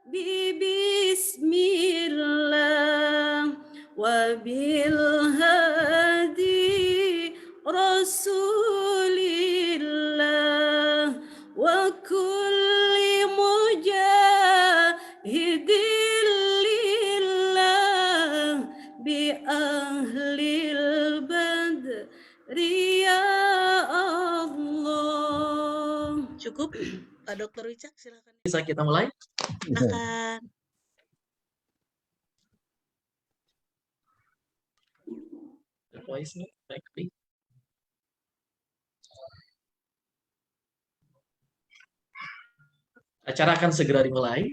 Bismillah wa bil hadi Rasulillah wa kulli mujahidin lillah bi ahlil badri ya Allah. Cukup, Pak Dr. Wicak, silakan. Bisa kita mulai? Silakan. Voice nih, baik. Acara akan segera dimulai.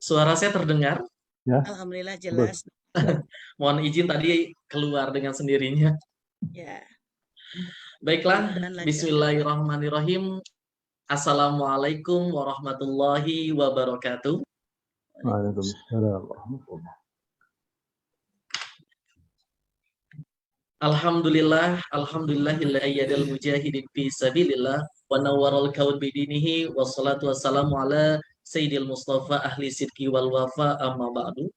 Suara saya terdengar? Ya. Alhamdulillah jelas. Mohon izin tadi keluar dengan sendirinya. Ya. Baiklah, bismillahirrahmanirrahim. Assalamualaikum warahmatullahi wabarakatuh. Waalaikumsalam warahmatullahi. Alhamdulillahilladzi ayyadal mujahidin fi sabilillah wa nawwaral kaun bidinihi wassalatu wassalamu ala sayyidil mustafa ahli sidqi wal wafa amma ba'du.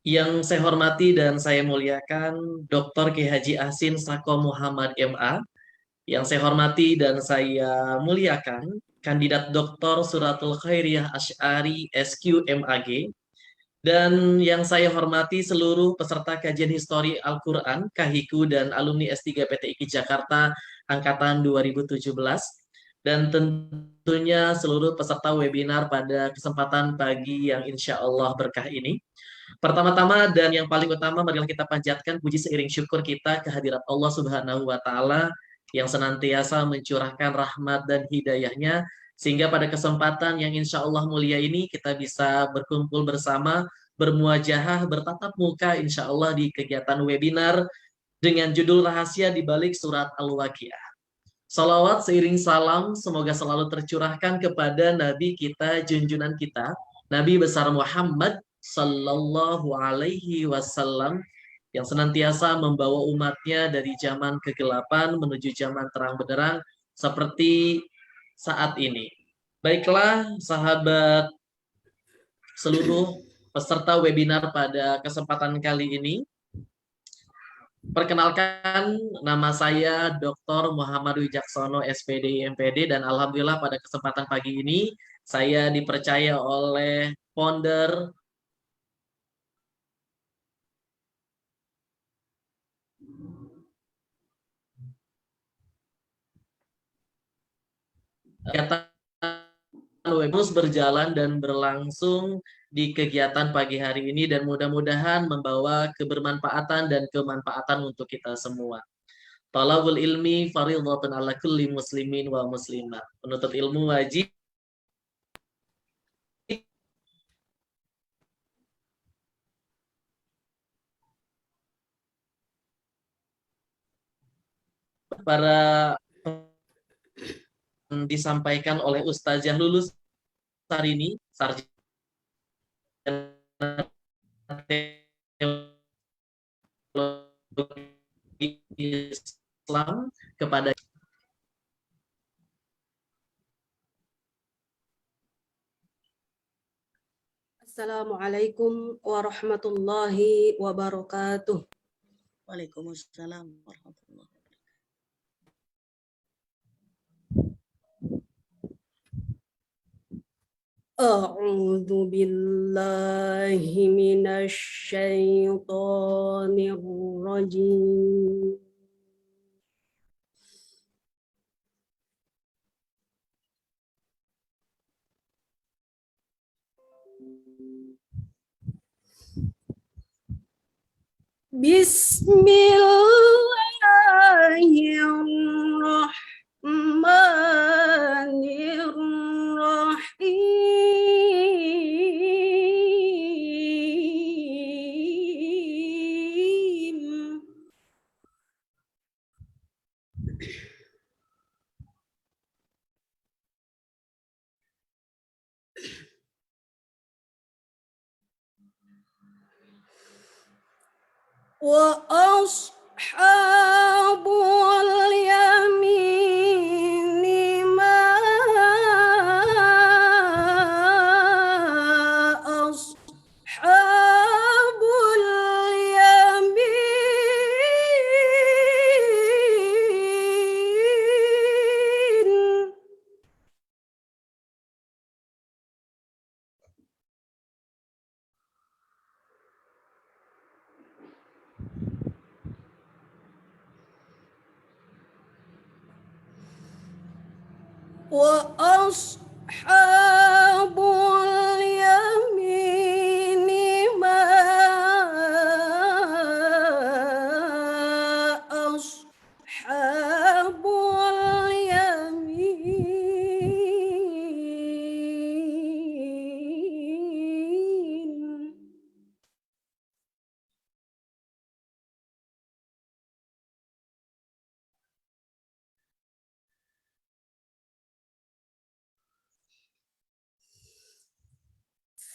Yang saya hormati dan saya muliakan Dr. Ki Haji Ahsin Sako Muhammad MA. Yang saya hormati dan saya muliakan kandidat Dr. Suratul Khairiyah Asy'ari SQMAG. Dan yang saya hormati seluruh peserta kajian histori Al-Quran, Kahiku, dan alumni S3 PTIQ Jakarta Angkatan 2017. Dan tentunya seluruh peserta webinar pada kesempatan pagi yang insya Allah berkah ini. Pertama-tama dan yang paling utama, marilah kita panjatkan puji seiring syukur kita kehadirat Allah Subhanahu wa Ta'ala yang senantiasa mencurahkan rahmat dan hidayahnya, sehingga pada kesempatan yang insya Allah mulia ini kita bisa berkumpul bersama, bermuajahah, bertatap muka insya Allah di kegiatan webinar dengan judul Rahasia di Balik Surat Al-Waqiah. Salawat seiring salam semoga selalu tercurahkan kepada Nabi kita, junjunan kita, Nabi besar Muhammad Sallallahu Alaihi Wasallam, yang senantiasa membawa umatnya dari zaman kegelapan menuju zaman terang benderang seperti saat ini. Baiklah sahabat seluruh peserta webinar pada kesempatan kali ini. Perkenalkan, nama saya Dr. Muhammad Wijaksono SPD MPD, dan alhamdulillah pada kesempatan pagi ini saya dipercaya oleh founder kegiatan terus berjalan dan berlangsung di kegiatan pagi hari ini, dan mudah-mudahan membawa kebermanfaatan dan kemanfaatan untuk kita semua. Talabul ilmi fardhatun ala kulli muslimin wa muslimah. Menuntut ilmu wajib para disampaikan oleh Ustazah Lulus Sarini, Sarjana Teologi Islam, kepada Assalamualaikum warahmatullahi wabarakatuh. Waalaikumsalam warahmatullahi wabarakatuh. A'udzu billahi minasy syaithanir rajim. Bismillahirrahmanirrahim. Wa ashabul yamini ma وأصحاب اليمين ما أصحاب اليمين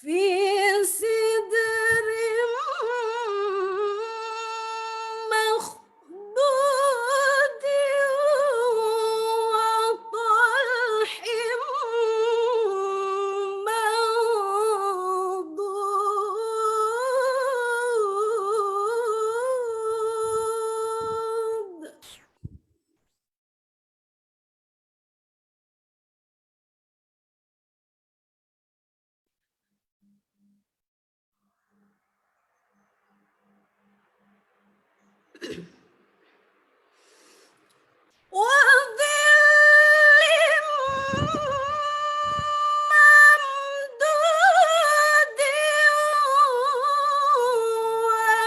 في سدر مخضود وطلح منضود وظل ممدود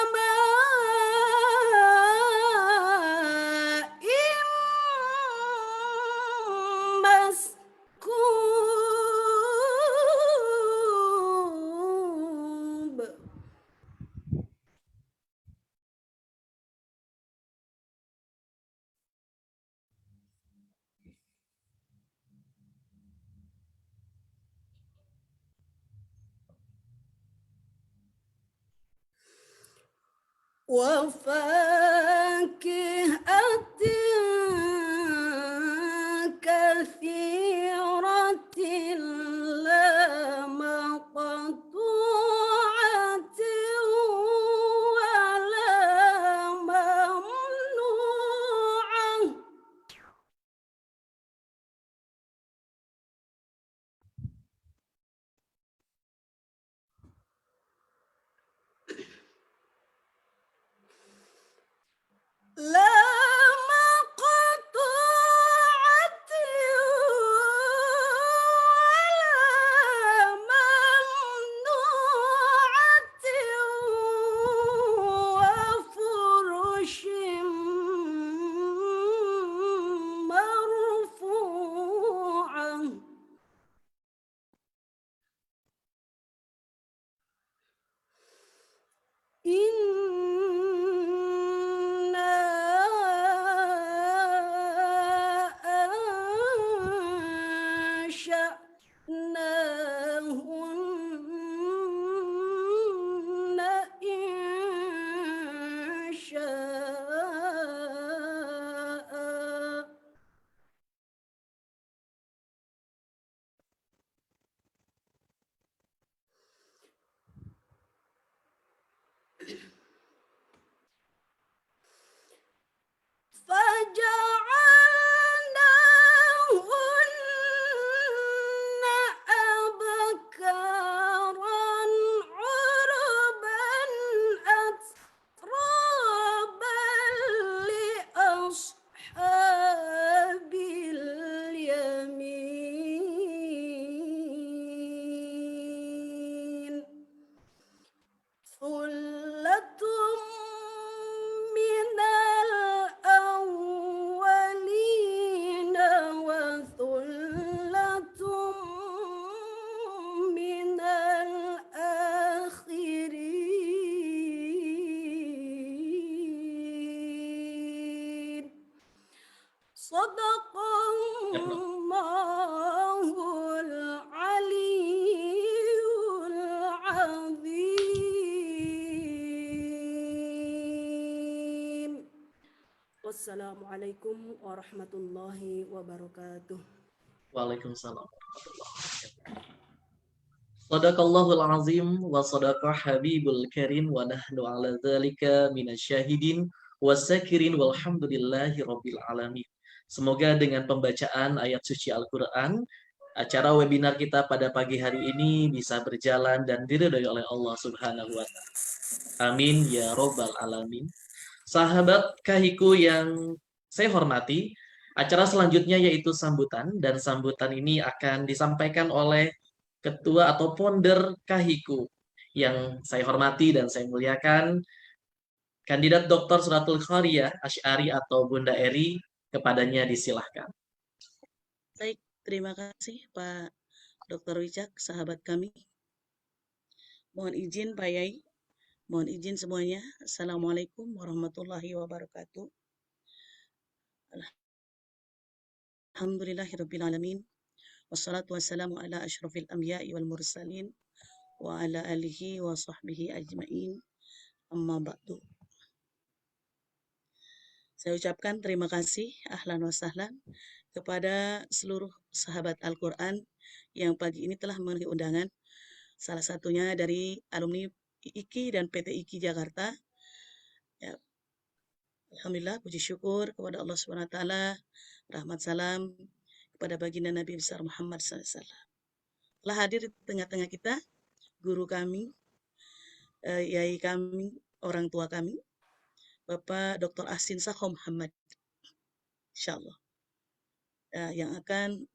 وماء مسكوب وفاكهة كثيرة لا مقطوعة ولا ممنوعة لا مقطوعة ولا ممنوعة وفرش مرفوعة إنا أنشأناهن إنشاء فجعلناهن أبكارا عربا أترابا لأصحاب اليمين ثلة من الأولين وثلة من الآخرين صدق الله العلي العظيم والسلام عليكم ورحمة الله وبركاته. Waalaikumsalam warahmatullahi wabarakatuh. Sadaqallahul azim wa sadaqa habibul karim wa nahnu ala dzalika minasyahidin wasakirin walhamdulillahi rabbil alamin. Semoga dengan pembacaan ayat suci Al-Qur'an, acara webinar kita pada pagi hari ini bisa berjalan dan diridhai oleh Allah Subhanahu wa taala. Amin ya rabbal alamin. Sahabat Kahiku yang saya hormati, Acara selanjutnya yaitu sambutan, dan sambutan ini akan disampaikan oleh ketua atau founder Kahiku yang saya hormati dan saya muliakan, kandidat Dr. Suratul Khairiyah Asy'ari atau Bunda Eri. Kepadanya disilahkan. Baik, terima kasih Pak Dr. Wicak, sahabat kami. Mohon izin Pak Yai, mohon izin semuanya. Assalamualaikum warahmatullahi wabarakatuh. Alhamdulillahirrabbilalamin. Wassalatu wassalamu ala ashrafil anbiya'i wal mursalin wa ala alihi wa sahbihi ajma'in. Amma ba'du. Saya ucapkan terima kasih, ahlan wa sahlan, kepada seluruh sahabat Al-Quran yang pagi ini telah memenuhi undangan. Salah satunya dari alumni IIKI dan PT IKI Jakarta. Ya, alhamdulillah, puji syukur kepada Allah SWT, rahmat salam kepada baginda Nabi besar Muhammad SAW. Telah hadir di tengah-tengah kita, guru kami, yai kami, orang tua kami, Bapak Dr. Ahsin Sakho Muhammad, insyaallah, yang akan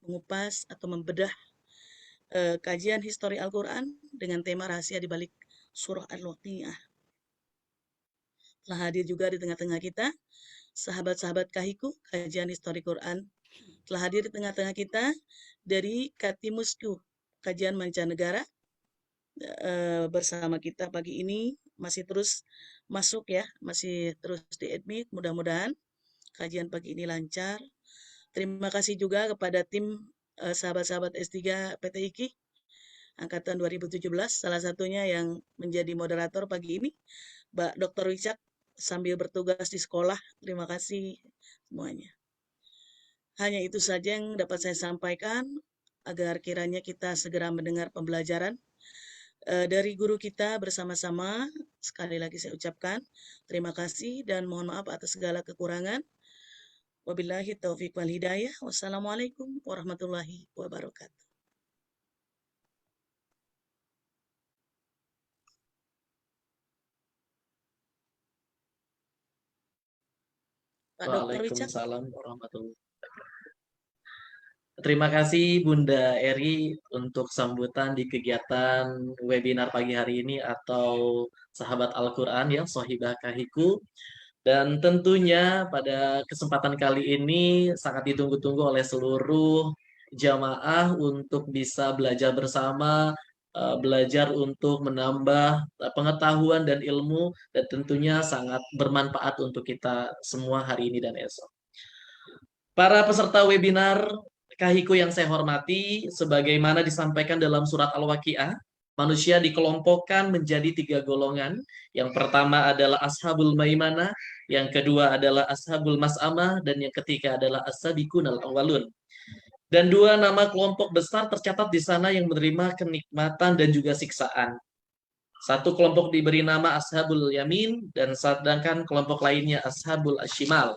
mengupas atau membedah kajian histori Al-Quran dengan tema rahasia di balik surah Al-Waqiah. Telah hadir juga di tengah-tengah kita sahabat-sahabat Kahiku, kajian histori Quran. Telah hadir di tengah-tengah kita dari Katimusku, kajian mancanegara, bersama kita pagi ini. Masih terus masuk ya, masih terus di-admit, mudah-mudahan kajian pagi ini lancar. Terima kasih juga kepada tim sahabat-sahabat S3 PT IKI angkatan 2017, salah satunya yang menjadi moderator pagi ini, Mbak Dr. Wicak, sambil bertugas di sekolah. Terima kasih semuanya. Hanya itu saja yang dapat saya sampaikan, agar kiranya kita segera mendengar pembelajaran dari guru kita bersama-sama. Sekali lagi saya ucapkan terima kasih dan mohon maaf atas segala kekurangan. Wabillahi taufiq wal hidayah. Wassalamualaikum warahmatullahi wabarakatuh. Pak Dr. Wicak. Waalaikumsalam warahmatullahi wabarakatuh. Terima kasih Bunda Eri untuk sambutan di kegiatan webinar pagi hari ini atau Sahabat Al-Quran ya, Sohibah Kahiku. Dan tentunya pada kesempatan kali ini sangat ditunggu-tunggu oleh seluruh jamaah untuk bisa belajar bersama, belajar untuk menambah pengetahuan dan ilmu, dan tentunya sangat bermanfaat untuk kita semua hari ini dan esok. Para peserta webinar Kahiku yang saya hormati, sebagaimana disampaikan dalam surat Al-Waqiah, manusia dikelompokkan menjadi 3 golongan. Yang pertama adalah Ashabul Maimanah, yang kedua adalah Ashabul Mas'amah, dan yang ketiga adalah As-Sabiqunal Awwalun. Dan 2 nama kelompok besar tercatat di sana yang menerima kenikmatan dan juga siksaan. Satu kelompok diberi nama Ashabul Yamin, dan sedangkan kelompok lainnya Ashabul Ashimal.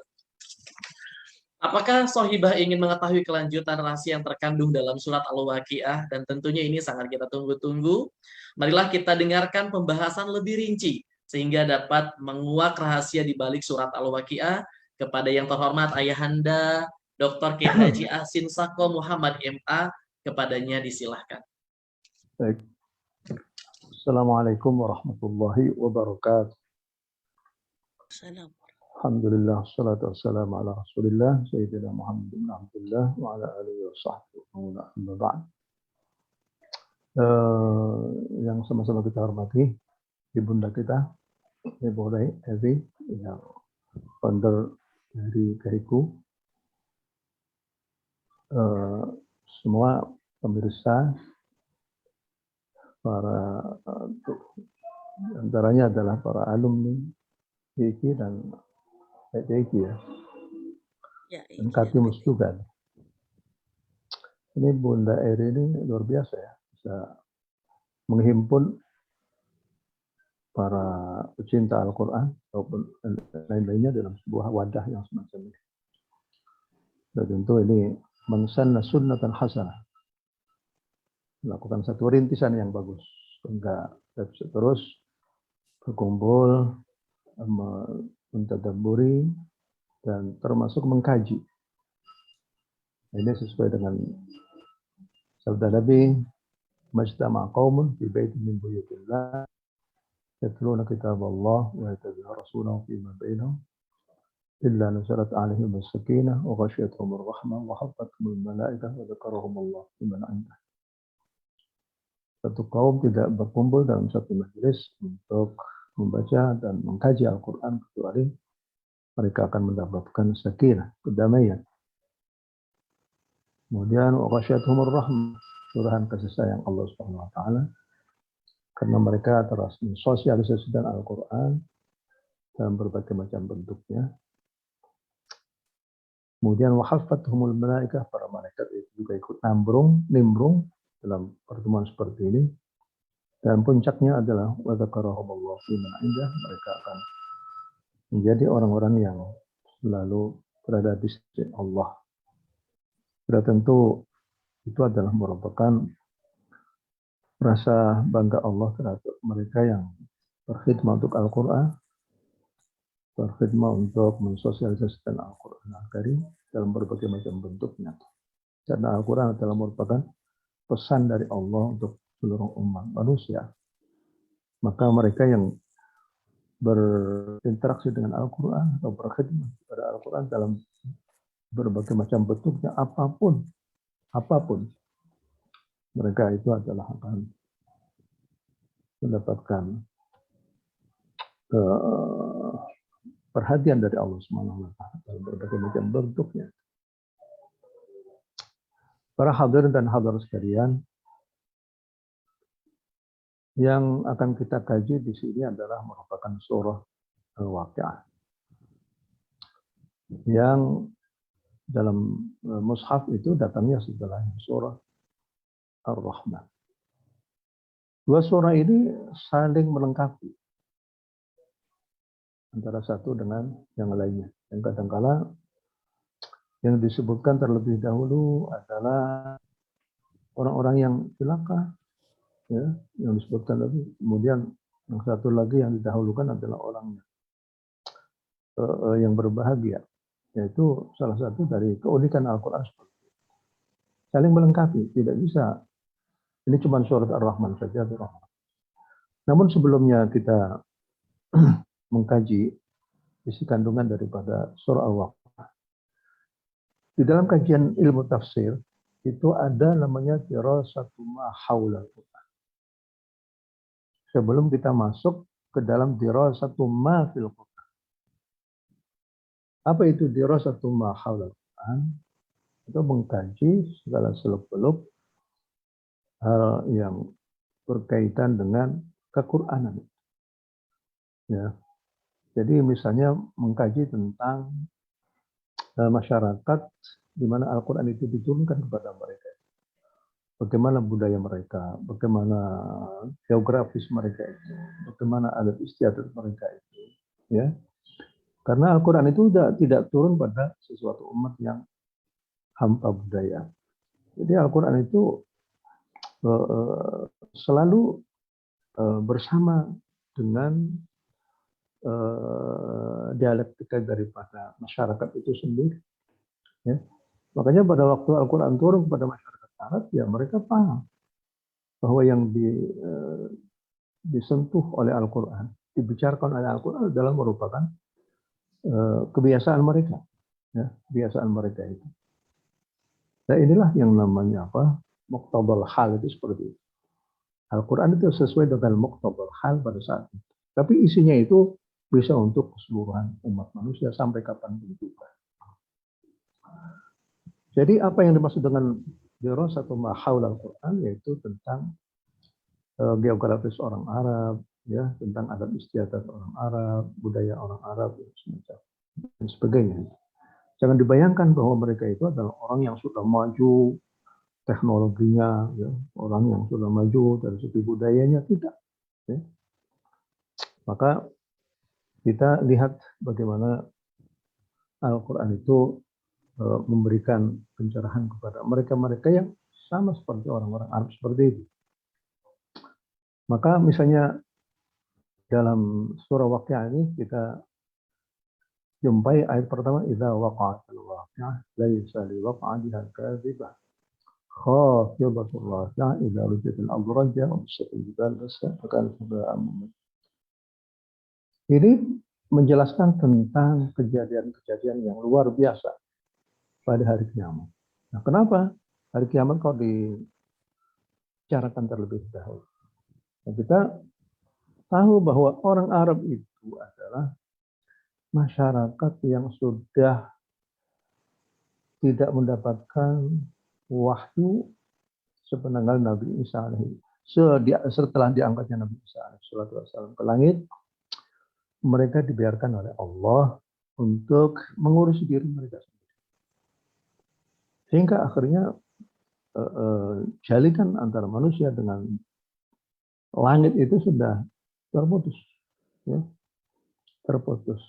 Apakah Sohibah ingin mengetahui kelanjutan rahasia yang terkandung dalam surat Al-Waqiah? Dan tentunya ini sangat kita tunggu-tunggu. Marilah kita dengarkan pembahasan lebih rinci, sehingga dapat menguak rahasia di balik surat Al-Waqiah. Kepada yang terhormat Ayahanda Dr. Kiai Haji Ahsin Sakho Muhammad MA, kepadanya disilahkan. Baik. Assalamualaikum warahmatullahi wabarakatuh. Assalamualaikum. Alhamdulillah, salatu wassalamu ala rasulillah, Sayyidina Muhammad bin Abdullah, wa ala alihi wa sahbihi wa amma ba'd. Yang sama-sama kita hormati, ibunda kita, Ibu Evi, yang founder dari Kahiku, semua pemirsa, para antaranya adalah para alumni IKI dan IKI ya, dan Katimus juga. Ini Bunda Eri ini luar biasa ya, bisa menghimpun para pecinta Al-Quran maupun lain-lainnya dalam sebuah wadah yang semacam ini. Dan tentu ini mansanna sunnatan hasanah, melakukan satu rintisan yang bagus, sehingga kita bisa terus berkumpul, mentadabburi, dan termasuk mengkaji Ini sesuai dengan sabda Nabi, "Majtama'a qaumun fi baitin min buyutillah yatluna kitaballah wa yatadarasunahu fima bainahum illa nazalat 'alaihim as-sakinah wa ghasyiyatuhum ar-rahmah wa hafathumul malaikah wa dzakarahumullah fi man 'indah." Satu kaum tidak berkumpul dalam satu majelis untuk membaca dan mengkaji Al-Quran kecuali mereka akan mendapatkan sakinah, kedamaian. Kemudian waqasyatuhumur rahmah, curahan kasih sayang Allah Subhanahu wa taala karena mereka terus mensosialisasikan Al-Quran dalam berbagai macam bentuknya. Kemudian wahaffatuhumul malaikah, para malaikat itu juga ikut nimbrung dalam pertemuan seperti ini. Dan puncaknya adalah wa dzakarahumullah fi man 'indah, mereka akan menjadi orang-orang yang selalu berada di sisi Allah. Sudah tentu itu adalah merupakan rasa bangga Allah terhadap mereka yang berkhidmat untuk Al-Quran, berkhidmat untuk mensosialisasikan Al-Quran Al-Karim dalam berbagai macam bentuknya. Karena Al-Quran adalah merupakan pesan dari Allah untuk seluruh umat manusia. Maka mereka yang berinteraksi dengan Al-Quran atau berkhidmat kepada Al-Quran dalam berbagai macam bentuknya, apapun, mereka itu adalah akan mendapatkan perhatian dari Allah Subhanahu wa taala dalam berbagai macam bentuknya. Para hadirin dan hadirat sekalian, yang akan kita kaji di sini adalah merupakan surah Al-Waqi'ah yang dalam mushaf itu datangnya setelah surah Ar-Rahman. Dua surah ini saling melengkapi antara satu dengan yang lainnya. Yang kadang-kala yang disebutkan terlebih dahulu adalah orang-orang yang celaka, ya, yang disebutkan lagi. Kemudian yang satu lagi yang didahulukan adalah orang yang berbahagia. Yaitu salah satu dari keunikan Al-Quran. Saling melengkapi, tidak bisa. Ini cuma surat Ar-Rahman saja. Namun sebelumnya kita mengkaji isi kandungan daripada surah Al-Waqi'ah. Di dalam kajian ilmu tafsir, itu ada namanya dirasatu ma haula Al-Quran. Sebelum kita masuk ke dalam dirasatu ma fil Quran. Apa itu dirasatu ma haula Al-Quran? Itu mengkaji segala seluk-beluk hal yang berkaitan dengan ke-Quranan. Ya. Jadi misalnya mengkaji tentang masyarakat di mana Al-Quran itu diturunkan kepada mereka. Bagaimana budaya mereka, bagaimana geografis mereka itu, bagaimana adat istiadat mereka itu. Ya. Karena Al-Quran itu tidak turun pada sesuatu umat yang hampa budaya. Jadi Al-Quran itu selalu bersama dengan dialektika daripada masyarakat itu sendiri. Ya. Makanya pada waktu Al-Quran turun kepada masyarakat Arab, ya mereka paham bahwa yang disentuh oleh Al-Quran, dibicarakan oleh Al-Quran adalah merupakan kebiasaan mereka, ya, kebiasaan mereka itu. Nah inilah yang namanya apa? Muqtabal hal itu seperti itu. Al-Quran itu sesuai dengan muqtabal hal pada saat itu. Tapi isinya itu bisa untuk keseluruhan umat manusia sampai kapanpun juga. Jadi apa yang dimaksud dengan dirasatu ma haula Al-Quran, yaitu tentang geografis orang Arab, ya, tentang adat istiadat orang Arab, budaya orang Arab, dan sebagainya. Jangan dibayangkan bahwa mereka itu adalah orang yang sudah maju teknologinya, ya, orang yang sudah maju dari segi budayanya, tidak. Ya. Maka kita lihat bagaimana Al-Quran itu memberikan pencerahan kepada mereka-mereka yang sama seperti orang-orang Arab seperti itu. Maka misalnya dalam surah Waqi'ah ini kita jumpai ayat pertama, idza waqa'atil waqi'ah laisa liwaqa'atiha kadhibah khafidatur rafi'ah idza rujatil ardu raj'a wa bussatil jibalu bassa fakanat haba'an munbaththah. Ini menjelaskan tentang kejadian-kejadian yang luar biasa pada hari kiamat. Nah, kenapa hari kiamat kok dibicarakan terlebih dahulu? Nah, kita tahu bahwa orang Arab itu adalah masyarakat yang sudah tidak mendapatkan wahyu sepeninggal Nabi Isa setelah diangkatnya Nabi Isa alaihissalam ke langit. Mereka dibiarkan oleh Allah untuk mengurus diri mereka sendiri. Sehingga akhirnya jalinan antara manusia dengan langit itu sudah terputus. Ya, terputus.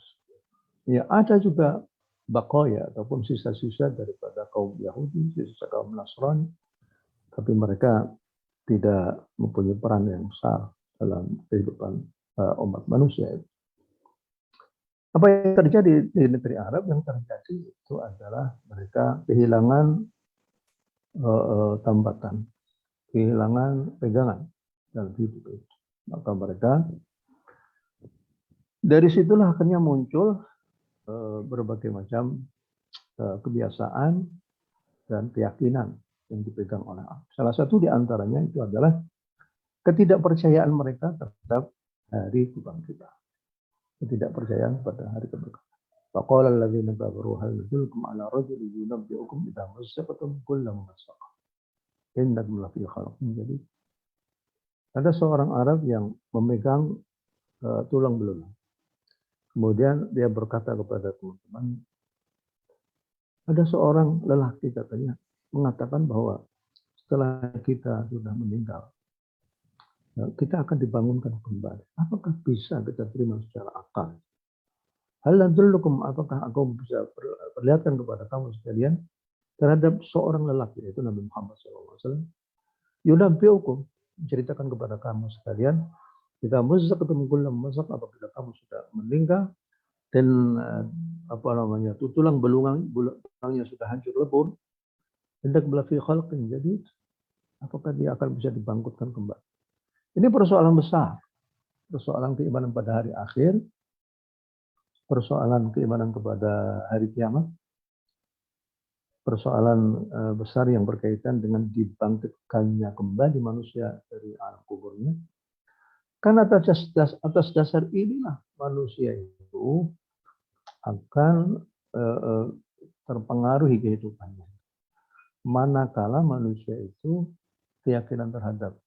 Ya, ada juga bakoya ataupun sisa-sisa daripada kaum Yahudi, sisa kaum Nasrani, tapi mereka tidak mempunyai peran yang besar dalam kehidupan umat manusia. Apa yang terjadi di negeri Arab? Yang terjadi itu adalah mereka kehilangan tambatan, kehilangan pegangan dalam hidup itu. Maka mereka dari situlah akhirnya muncul berbagai macam kebiasaan dan keyakinan yang dipegang oleh Arab. Salah satu di antaranya itu adalah ketidakpercayaan mereka terhadap hari kebangkitan. Ketidakpercayaan pada hari kebangkitan. Faqala alladziina kafaru hal nudullukum 'alaa rajulin yunabbi'ukum idza massakatum kullu massaq. Innakum lafii khalqin jadid. Ada seorang Arab yang memegang tulang belulang. Kemudian dia berkata kepada teman-teman, ada seorang lelaki katanya mengatakan bahwa setelah kita sudah meninggal, kita akan dibangunkan kembali. Apakah bisa kita terima secara akal? Hal nadullukum, apakah aku bisa perlihatkan kepada kamu sekalian terhadap seorang lelaki, yaitu Nabi Muhammad SAW. Yunabbi'ukum, menceritakan kepada kamu sekalian, jika mazzaqtum kullu mazzaq, apabila kamu sudah meninggal dan tulang belulangnya sudah hancur lebur, hendak fi khalqin jadid, apakah dia akan bisa dibangkitkan kembali? Ini persoalan besar, persoalan keimanan pada hari akhir, persoalan keimanan kepada hari kiamat, persoalan besar yang berkaitan dengan dibangkitkannya kembali manusia dari alam kuburnya. Karena atas dasar inilah manusia itu akan terpengaruhi kehidupannya. Manakala manusia itu keyakinan terhadap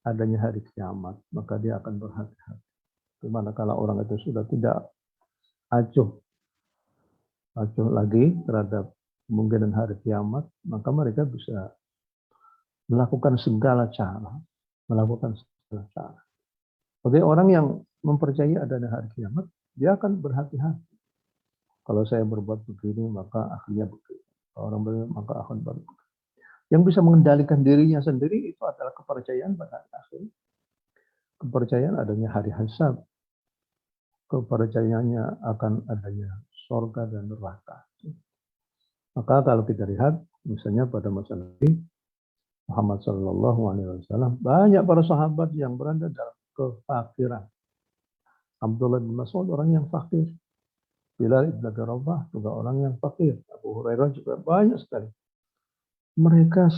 adanya hari kiamat, maka dia akan berhati-hati. Manakala orang itu sudah tidak acuh lagi terhadap kemungkinan hari kiamat, maka mereka bisa melakukan segala cara. Bagi orang yang mempercayai adanya hari kiamat, dia akan berhati-hati. Kalau saya berbuat begini, maka akhirnya begitu. Orang begini, maka akan begitu. Yang bisa mengendalikan dirinya sendiri itu adalah kepercayaan pada hari akhir. Kepercayaan adanya hari hisab. Kepercayaannya akan adanya surga dan neraka. Maka kalau kita lihat, misalnya pada masa Nabi Muhammad SAW, banyak para sahabat yang berada dalam kefakiran. Abdullah bin Mas'ud orang yang fakir. Bilal ibn Abi Rabah juga orang yang fakir. Abu Hurairah juga banyak sekali. Mereka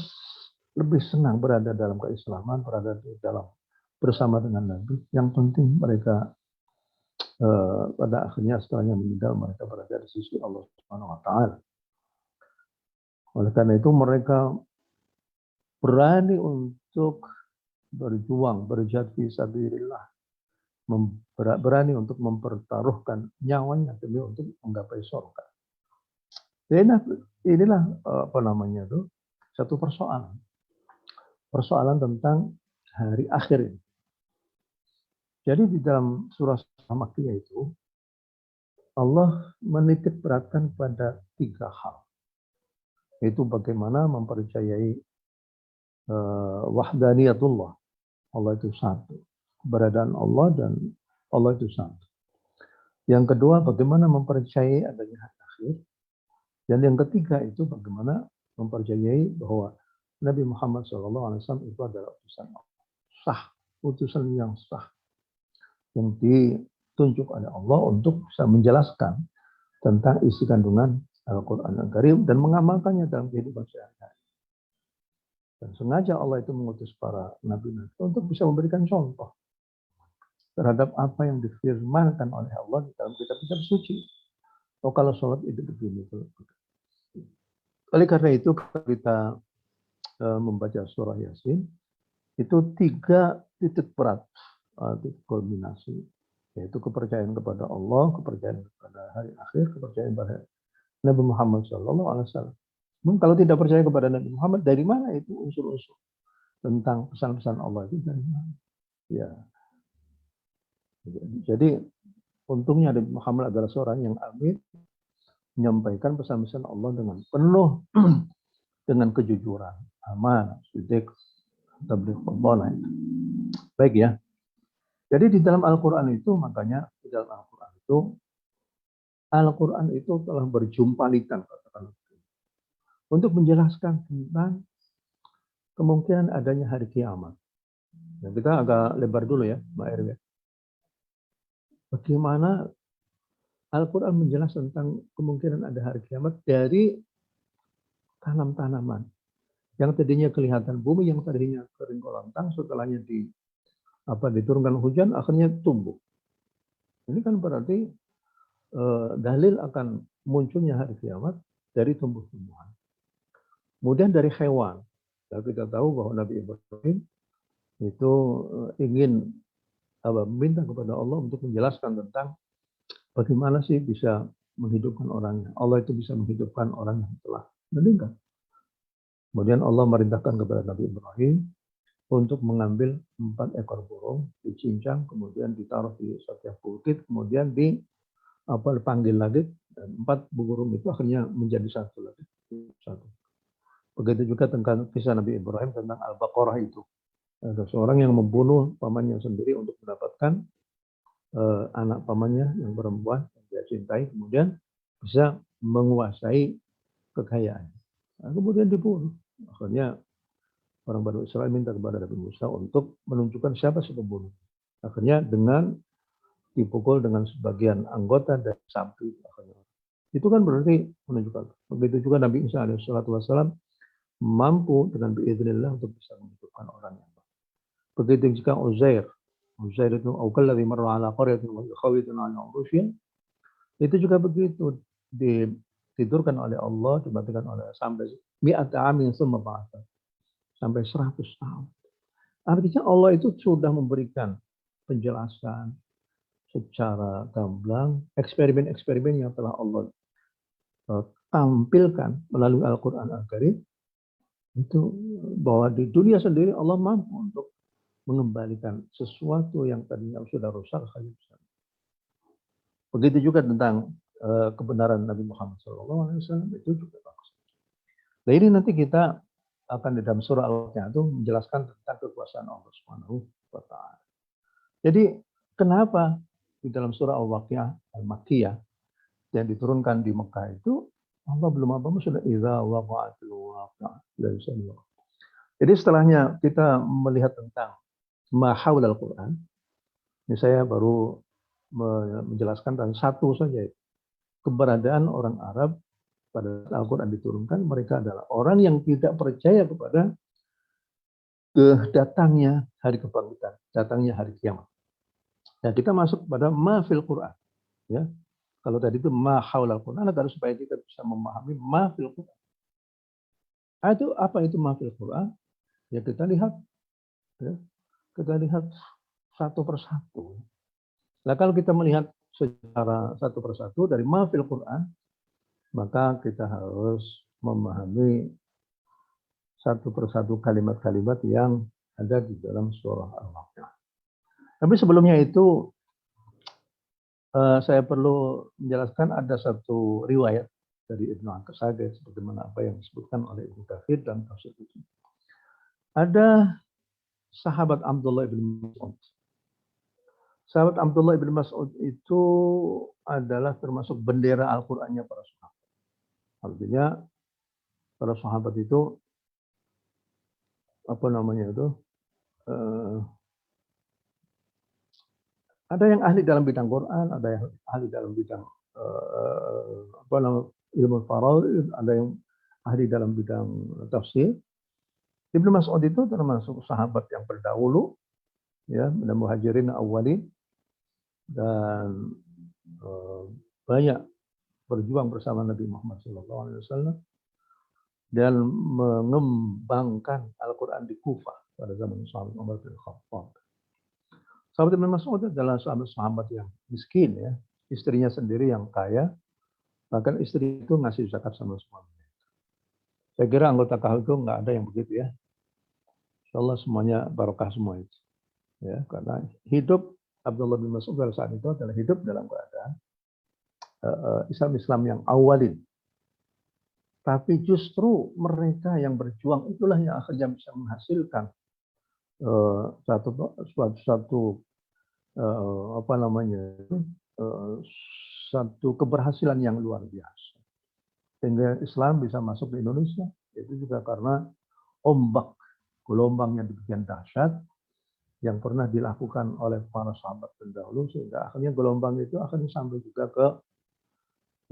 lebih senang berada dalam keislaman, berada di dalam bersama dengan Nabi. Yang penting mereka pada akhirnya setelahnya meninggal, mereka berada di sisi Allah Subhanahu wa Ta'ala. Oleh karena itu mereka berani untuk berjuang, berjihad fi sabilillah, berani untuk mempertaruhkan nyawanya demi untuk menggapai surga. Inilah satu persoalan tentang hari akhir ini. Jadi di dalam surah Makkiyah itu Allah menitik beratkan pada 3 hal, yaitu bagaimana mempercayai wahdaniyatullah, Allah itu satu, keberadaan Allah dan Allah itu satu. Yang kedua, bagaimana mempercayai adanya hari akhir. Dan yang ketiga itu bagaimana mempercayai bahwa Nabi Muhammad SAW itu adalah utusan Allah. Sah, utusan yang sah. Yang ditunjuk oleh Allah untuk bisa menjelaskan tentang isi kandungan Al-Quran Al-Karim dan mengamalkannya dalam kehidupan sehari-hari. Dan sengaja Allah itu mengutus para nabi-nabi untuk bisa memberikan contoh terhadap apa yang difirmankan oleh Allah di dalam kitab-kitab suci. Oh, kalau sholat itu begini. Oleh karena itu kita membaca surah Yasin itu 3 titik berat, titik kulminasi, yaitu kepercayaan kepada Allah, kepercayaan kepada hari akhir, kepercayaan kepada Nabi Muhammad SAW. Kalau tidak percaya kepada Nabi Muhammad, dari mana itu unsur-unsur tentang pesan-pesan Allah itu dari mana? Ya, jadi untungnya Nabi Muhammad adalah seorang yang amin, menyampaikan pesan-pesan Allah dengan penuh dengan kejujuran, amanah, sidq, tabligh Allah. Baik ya. Jadi di dalam Al-Qur'an itu, makanya di dalam Al-Qur'an itu telah berjumpalitan untuk menjelaskan tentang kemungkinan adanya hari kiamat. Nah, kita agak lebar dulu ya, Mbak Erwin. Bagaimana Al-Quran menjelaskan tentang kemungkinan ada hari kiamat dari tanam-tanaman yang tadinya kelihatan bumi, yang tadinya kering kolontang, setelahnya diturunkan hujan, akhirnya tumbuh. Ini kan berarti dalil akan munculnya hari kiamat dari tumbuh-tumbuhan. Kemudian dari hewan. Ya, kita tahu bahwa Nabi Ibrahim itu ingin meminta kepada Allah untuk menjelaskan tentang bagaimana sih bisa menghidupkan orangnya. Allah itu bisa menghidupkan orang yang telah meninggal. Kemudian Allah merintahkan kepada Nabi Ibrahim untuk mengambil 4 ekor burung, dicincang, kemudian ditaruh di setiap bukit, kemudian dipanggil lagi, dan 4 burung itu akhirnya menjadi satu lagi. Begitu juga tentang kisah Nabi Ibrahim tentang Al-Baqarah itu. Ada seorang yang membunuh pamannya sendiri untuk mendapatkan anak pamannya yang perempuan yang dia cintai, kemudian bisa menguasai kekayaan. Nah, kemudian dibunuh. Akhirnya orang Bani Israel minta kepada Nabi Musa untuk menunjukkan siapa si pembunuh. Akhirnya dengan dipukul dengan sebagian anggota dari sapi. Itu kan berarti menunjukkan. Begitu juga Nabi Isa alaihissalam mampu dengan biidznillah untuk bisa menghidupkan orang yang mati. Begitu juga Uzair itu aukalladzi marra ala qaryatin wa khawitun ala urushiha. Itu juga begitu, ditidurkan oleh Allah, dimatikan oleh sampai 100 amin summa ba'atsa. Sampai 100 tahun. Artinya Allah itu sudah memberikan penjelasan secara gamblang, eksperimen-eksperimen yang telah Allah tampilkan melalui Al-Quran Al-Karim, itu bahwa di dunia sendiri Allah mampu untuk mengembalikan sesuatu yang tadinya sudah rusak. Begitu juga tentang kebenaran Nabi Muhammad SAW, itu juga bagus. Nah, ini nanti kita akan di dalam surah Al-Waqiah itu menjelaskan tentang kekuasaan Allah Subhanahu wa Ta'ala. Jadi kenapa di dalam surah Al-Waqiah Al-Makkiyah yang diturunkan di Mekah itu Allah belum apa-apa sudah idza waqa'atil waqi'ah. Jadi setelahnya kita melihat tentang ma haula al-Quran, ini saya baru menjelaskan tentang satu saja, keberadaan orang Arab pada Al-Quran diturunkan, mereka adalah orang yang tidak percaya kepada datangnya hari kebangkitan, datangnya hari kiamat. Nah, kita masuk pada ma fil Quran, ya. Kalau tadi itu ma haula al-Quran, agar supaya kita bisa memahami ma fil Quran. Itu apa itu ma fil Quran? Ya kita lihat, ya. Kita lihat satu persatu. Nah, kalau kita melihat secara satu persatu dari ma fil Quran, maka kita harus memahami satu persatu kalimat-kalimat yang ada di dalam surah Al-Waqiah. Tapi sebelumnya itu saya perlu menjelaskan ada satu riwayat dari Ibnu Asakir sebagaimana apa yang disebutkan oleh Ibnu Katsir dan tafsir itu. Ada sahabat Abdullah bin Mas'ud. Sahabat Abdullah bin Mas'ud itu adalah termasuk bendera Al-Qur'annya para sahabat. Artinya para sahabat itu apa namanya itu ada yang ahli dalam bidang Quran, ada yang ahli dalam bidang apa namanya ilmu faraid, ada yang ahli dalam bidang tafsir. Ibnu Mas'ud itu termasuk sahabat yang terdahulu, ya, dan muhajirin awalin, dan banyak berjuang bersama Nabi Muhammad SAW dan mengembangkan Al-Quran di Kufah pada zaman sahabat Umar bin Khattab. Sahabat Ibnu Mas'ud adalah sahabat yang miskin, ya, istrinya sendiri yang kaya, bahkan istri itu ngasih zakat sama suaminya. Saya kira anggota KH itu nggak ada yang begitu, ya. Insyaallah semuanya barokah semua itu, ya, karena hidup Abdullah bin Mas'ud pada saat itu adalah hidup dalam keadaan Islam yang awalin. Tapi justru mereka yang berjuang itulah yang akhirnya bisa menghasilkan apa namanya satu keberhasilan yang luar biasa. Sehingga Islam bisa masuk ke Indonesia, itu juga karena ombak gelombang yang demikian dahsyat yang pernah dilakukan oleh para sahabat terdahulu, sehingga akhirnya gelombang itu akhirnya sampai juga ke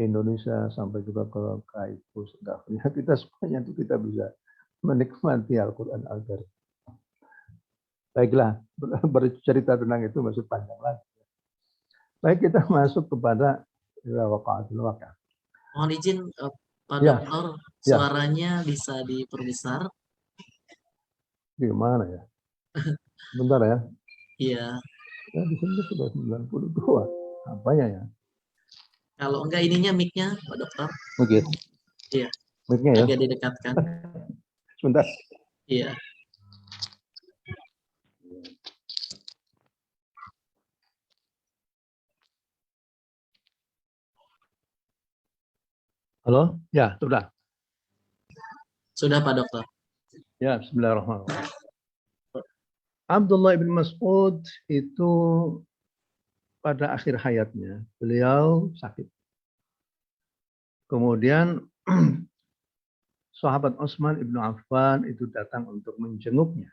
Indonesia, sampai juga ke Kaiku, sehingga akhirnya kita semuanya itu kita bisa menikmati Al-Quran Al-Karim. Baiklah, bercerita tentang itu masih panjang lagi. Baik, kita masuk kepada waqa'atul waqi'ah. Mohon izin Pak Ya. Dokter, Ya. suaranya bisa diperbesar. Gimana ya? Bentar ya. Iya. Ya, di sini sudah 92. Apanya ya? Kalau enggak ininya mic-nya Pak Dokter. Oke. Iya. Mic-nya ya. Agak didekatkan. Sebentar. Iya. Halo? Ya, sudah. Sudah Pak Dokter. Ya, bismillahirrahmanirrahim. Abdullah bin Mas'ud itu pada akhir hayatnya, beliau sakit. Kemudian sahabat Utsman ibnu Affan itu datang untuk menjenguknya.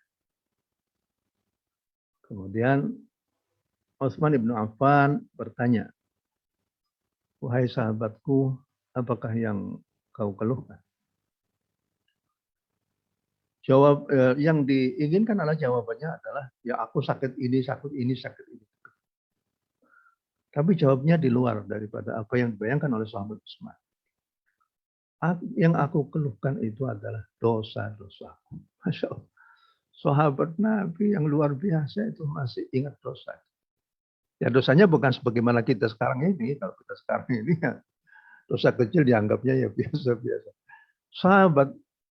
Kemudian Utsman ibnu Affan bertanya, "Wahai sahabatku, apakah yang kau keluhkan?" Jawab yang diinginkan adalah jawabannya adalah, ya aku sakit ini, sakit ini, sakit ini. Tapi jawabnya di luar daripada apa yang dibayangkan oleh sahabat Utsman. Yang aku keluhkan itu adalah dosa-dosaku. Masya Allah. Sahabat Nabi yang luar biasa itu masih ingat dosa. Ya dosanya bukan sebagaimana kita sekarang ini. Kalau kita sekarang ini ya dosa kecil dianggapnya ya biasa-biasa. Sahabat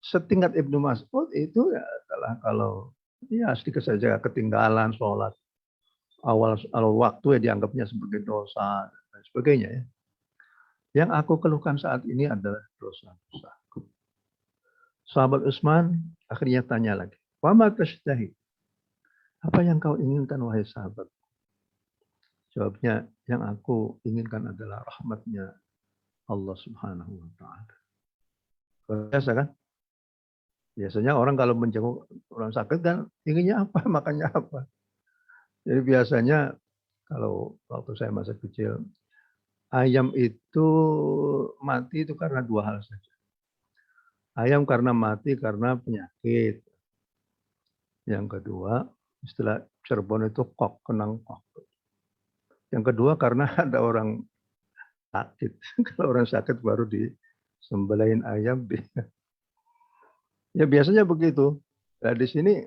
setingkat Ibnu Mas'ud itu ya adalah kalau ya sedikit saja ketinggalan sholat awal waktu ya dianggapnya sebagai dosa dan sebagainya ya. Yang aku keluhkan saat ini adalah dosa-dosaku. Sahabat Utsman akhirnya tanya lagi, "Wa ma tashtahi?" Apa yang kau inginkan wahai sahabat? Jawabnya, yang aku inginkan adalah rahmatnya Allah Subhanahu wa taala. Biasa kan? Biasanya orang kalau menjenguk orang sakit kan inginnya apa, makannya apa. Jadi biasanya kalau waktu saya masih kecil, ayam itu mati itu karena dua hal saja. Ayam karena mati karena penyakit. Yang kedua, istilah Cirebon itu kok, kenang kok. Yang kedua karena ada orang sakit. Kalau orang sakit baru disembelihin ayam. Ya biasanya begitu. Nah, di sini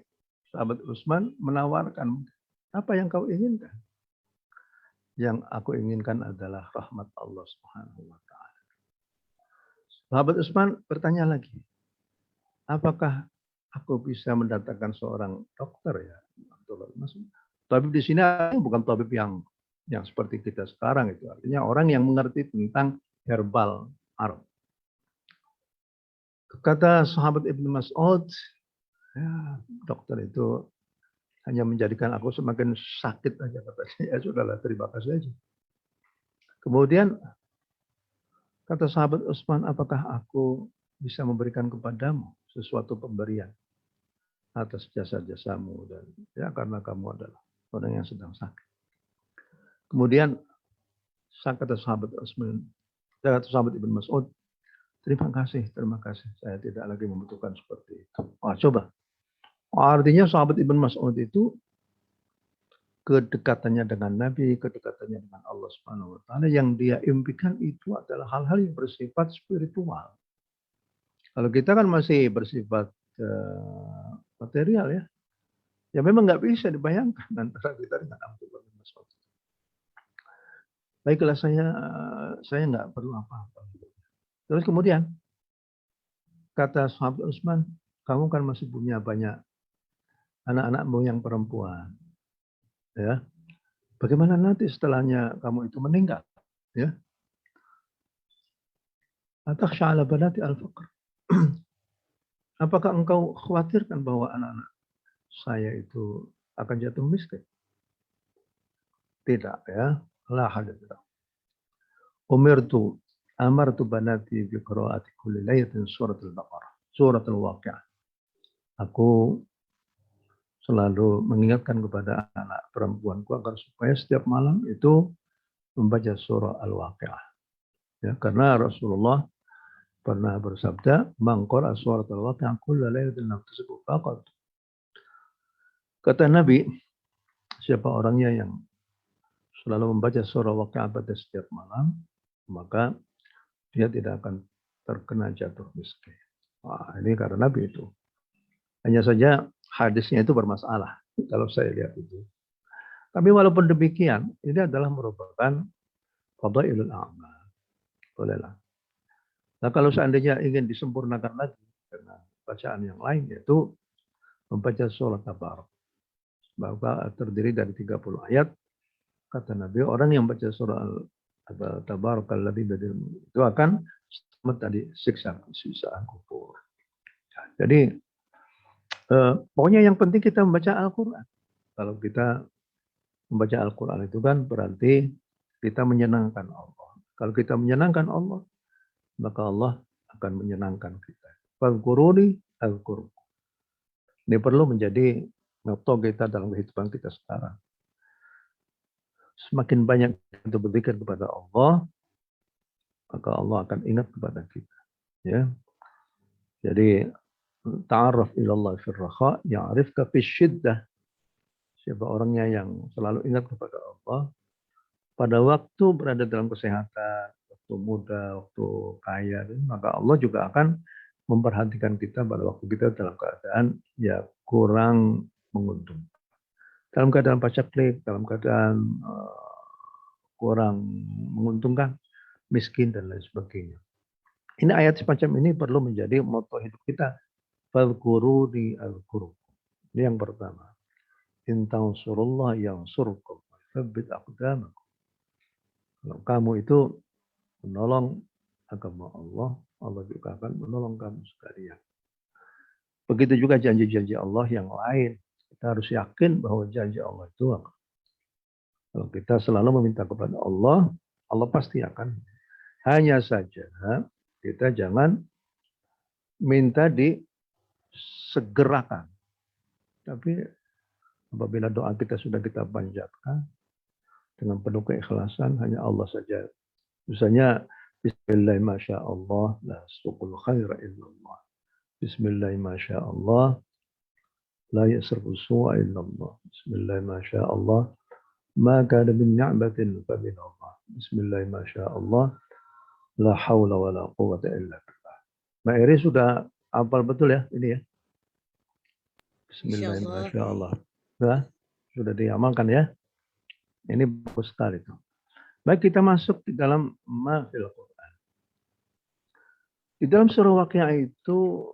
sahabat Utsman menawarkan, apa yang kau inginkan? Yang aku inginkan adalah rahmat Allah Subhanahu wa taala. Sahabat Utsman bertanya lagi, apakah aku bisa mendatangkan seorang dokter ya? Tabib di sini bukan tabib yang seperti kita sekarang itu. Artinya orang yang mengerti tentang herbal Arab. Kata sahabat Ibnu Mas'ud, ya, dokter itu hanya menjadikan aku semakin sakit aja katanya. Ya sudahlah, terima kasih aja. Kemudian kata sahabat Utsman, apakah aku bisa memberikan kepadamu sesuatu pemberian atas jasa-jasamu dan ya karena kamu adalah orang yang sedang sakit. Kemudian kata sahabat Utsman, kata sahabat Ibn Mas'ud, terima kasih, saya tidak lagi membutuhkan seperti itu. Coba. Artinya sahabat Ibn Mas'ud itu kedekatannya dengan Nabi, kedekatannya dengan Allah Subhanahu wa taala yang dia impikan itu adalah hal-hal yang bersifat spiritual. Kalau kita kan masih bersifat material ya. Ya memang nggak bisa dibayangkan antara kita dengan Abdullah bin Mas'ud. Baiklah, saya nggak perlu apa-apa. Terus kemudian kata sahabat Utsman, kamu kan masih punya banyak anak-anakmu yang perempuan. Ya. Bagaimana nanti setelahnya kamu itu meninggal? Ya. Atakhsha 'ala banati al-faqr. Apakah engkau khawatirkan bahwa anak-anak saya itu akan jatuh miskin? Tidak ya. La hadatsa. Amartu banati bi qira'ati kulli lailatin suratul Baqarah, suratul Waqiah. Aku selalu mengingatkan kepada anak perempuanku agar supaya setiap malam itu membaca surah Al-Waqiah. Ya, karena Rasulullah pernah bersabda, "Man qara'a suratul Waqiah kulla lailatin nafsuhu faqad." Kata Nabi, siapa orangnya yang selalu membaca surah Waqiah pada setiap malam, maka dia tidak akan terkena jatuh miskin. Wah, ini karena Nabi itu. Hanya saja hadisnya itu bermasalah kalau saya lihat itu. Tapi walaupun demikian, ini adalah merupakan fadailul a'mal. Bolehlah. Nah, kalau seandainya ingin disempurnakan lagi dengan bacaan yang lain, yaitu membaca surah Tabarak. Maka terdiri dari 30 ayat. Kata Nabi, orang yang baca surah Tabarakal-ladzi biyadihil itu akan selamat dari siksa kubur. Jadi pokoknya yang penting kita membaca Al-Quran. Kalau kita membaca Al-Quran itu kan berarti kita menyenangkan Allah. Kalau kita menyenangkan Allah, maka Allah akan menyenangkan kita. Fadhkuruni azkurkum. Ini perlu menjadi motto kita dalam kehidupan kita sekarang. Semakin banyak kita berzikir kepada Allah, maka Allah akan ingat kepada kita. Ya. Jadi ta'arraf ilallah fil raha, ya'rifka fis syiddah. Siapa orangnya yang selalu ingat kepada Allah pada waktu berada dalam kesehatan, waktu muda, waktu kaya, maka Allah juga akan memperhatikan kita pada waktu kita dalam keadaan ya kurang menguntungkan. Dalam keadaan pacaklik, dalam keadaan kurang menguntungkan, miskin dan lain sebagainya. Ini ayat semacam ini perlu menjadi motto hidup kita. Fadhkuruni azkurkum. Ini yang pertama. In tansurullah yansurkum wa yuthabbit aqdamakum. Kalau kamu itu menolong agama Allah, Allah juga akan menolong kamu sekalian. Begitu juga janji-janji Allah yang lain. Kita harus yakin bahwa janji Allah itu akan. Kalau kita selalu meminta kepada Allah, Allah pasti akan. Hanya saja kita jangan minta disegerakan. Tapi apabila doa kita sudah kita panjatkan dengan penuh keikhlasan, hanya Allah saja. Misalnya, Bismillah masya Allah, la suqul khaira illallah. Bismillah masya Allah, la yasrifu su'a illallah. Bismillah masya Allah, ma kana min ni'matin fa min Allah. Bismillah masya Allah, la haula wa la quwwata illa billah. Mbak Eri sudah hafal betul ya ini ya? Bismillah masya Allah. Sudah diamalkan ya? Ini bagus sekali tuh. Baik, kita masuk di dalam mafil Quran. Di dalam surah Waqiah itu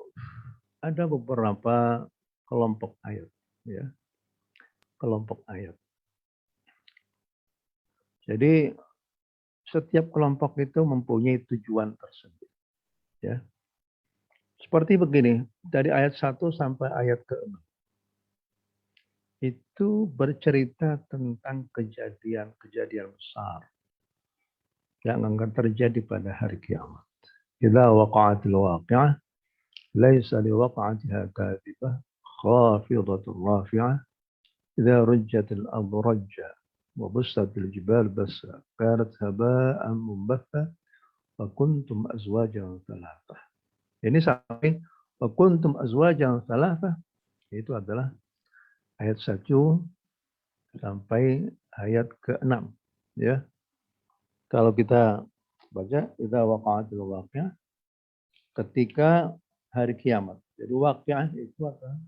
ada beberapa kelompok ayat, ya. Kelompok ayat. Jadi setiap kelompok itu mempunyai tujuan tersendiri, ya. Seperti begini, dari ayat 1 sampai ayat ke-6. itu bercerita tentang kejadian-kejadian besar yang akan terjadi pada hari kiamat. Idza waqa'atil waqi'ah laisa liwaqa'atiha kadhibah khafidatur rafi'ah idza rujjatil ardu rajja wa bussatil jibal bassa kanat haba'an munbatha wa kuntum azwajan thalathah. Ini sampai wa kuntum azwajan thalathah itu adalah ayat 1 sampai ayat ke-6 ya. Kalau kita baca idza waqa'atil waqi'ah, ketika hari kiamat. Jadi waqi'ah itu adalah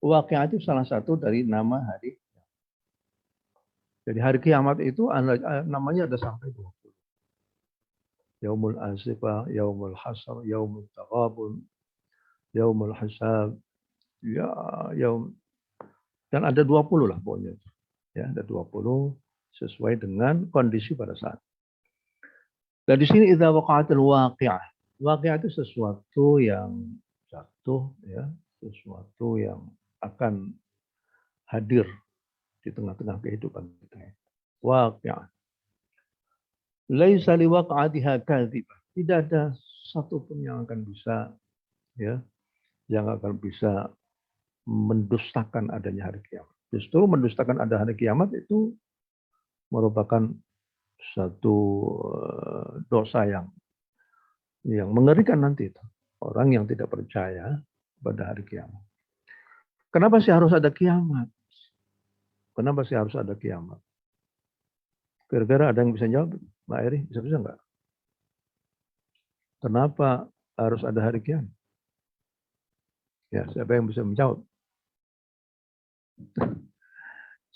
waqi'ah itu salah satu dari nama hari. Jadi hari kiamat itu namanya ada sampai 20. Yaumul asifah, yaumul hasr, yaumul taghabun, yaumul hisab, ya yaum, dan ada 20 lah pokoknya. Ya, ada 20 sesuai dengan kondisi pada saat. Dan di sini idza waqa'atil waqi'ah. Waqi'ah itu sesuatu yang jatuh ya, sesuatu yang akan hadir di tengah-tengah kehidupan kita. Waqi'ah. Laisa liwaqa'atiha kadhibah. Tidak ada satupun yang akan bisa ya, yang akan bisa mendustakan adanya hari kiamat. Justru mendustakan ada hari kiamat itu merupakan satu dosa yang mengerikan nanti itu. Orang yang tidak percaya pada hari kiamat. Kenapa sih harus ada kiamat? Kenapa sih harus ada kiamat? Kira-kira ada yang bisa jawab? Mbak Eri, bisa nggak? Kenapa harus ada hari kiamat? Ya, siapa yang bisa menjawab?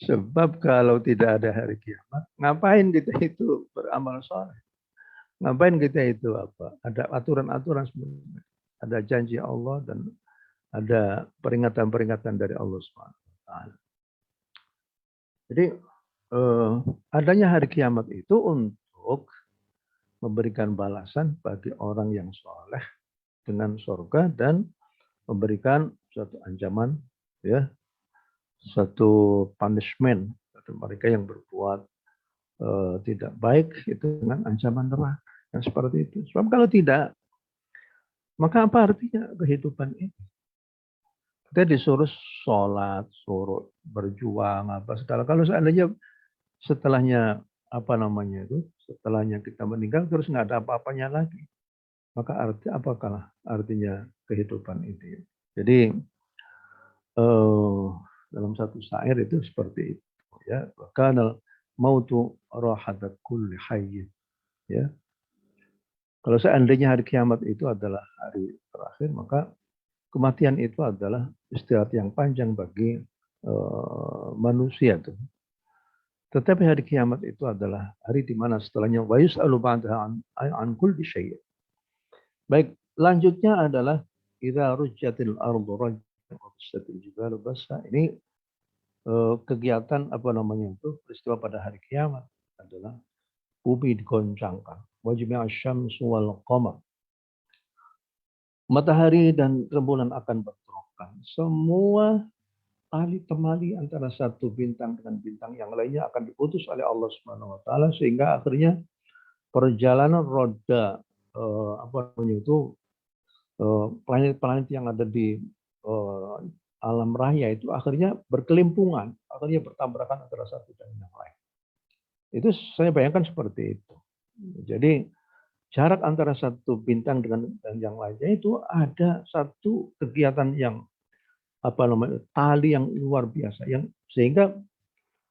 Sebab kalau tidak ada hari kiamat, ngapain kita itu beramal soleh? Ngapain kita itu apa? Ada aturan-aturan sebenarnya. Ada janji Allah dan ada peringatan-peringatan dari Allah SWT. Jadi adanya hari kiamat itu untuk memberikan balasan bagi orang yang soleh dengan surga dan memberikan suatu ancaman, ya, satu punishment bagi mereka yang berbuat tidak baik itu dengan ancaman neraka. Yang seperti itu. Sebab kalau tidak, maka apa artinya kehidupan ini? Kita disuruh sholat, suruh berjuang, apa segala. Kalau seandainya setelahnya apa namanya itu, setelahnya kita meninggal terus nggak ada apa-apanya lagi, maka apakah artinya kehidupan itu? Jadi dalam satu syair itu seperti itu, ya. Kanal mautu rahatat kulli hayy, ya. Kalau seandainya hari kiamat itu adalah hari terakhir, maka kematian itu adalah istirahat yang panjang bagi manusia tuh. Tetapi hari kiamat itu adalah hari di mana setelahnya wa yus'alu ba'daha an kulli syai'. Baik, lanjutnya adalah idza rujjatil ardu rajjan wa bussatil jibalu bassa. Ini kegiatan apa namanya itu, peristiwa pada hari kiamat adalah bumi digoncangkan. Wa jumi'a asy-syamsu wal qamar. Matahari dan rembulan akan bentrokan. Semua tali temali antara satu bintang dengan bintang yang lainnya akan diputus oleh Allah Subhanahu wa taala sehingga akhirnya perjalanan roda apa namanya itu planet-planet yang ada di alam raya itu akhirnya berkelimpungan, akhirnya bertabrakan antara satu dan yang lain. Itu saya bayangkan seperti itu. Jadi jarak antara satu bintang dengan yang lainnya itu ada satu kegiatan yang apa namanya tali yang luar biasa yang sehingga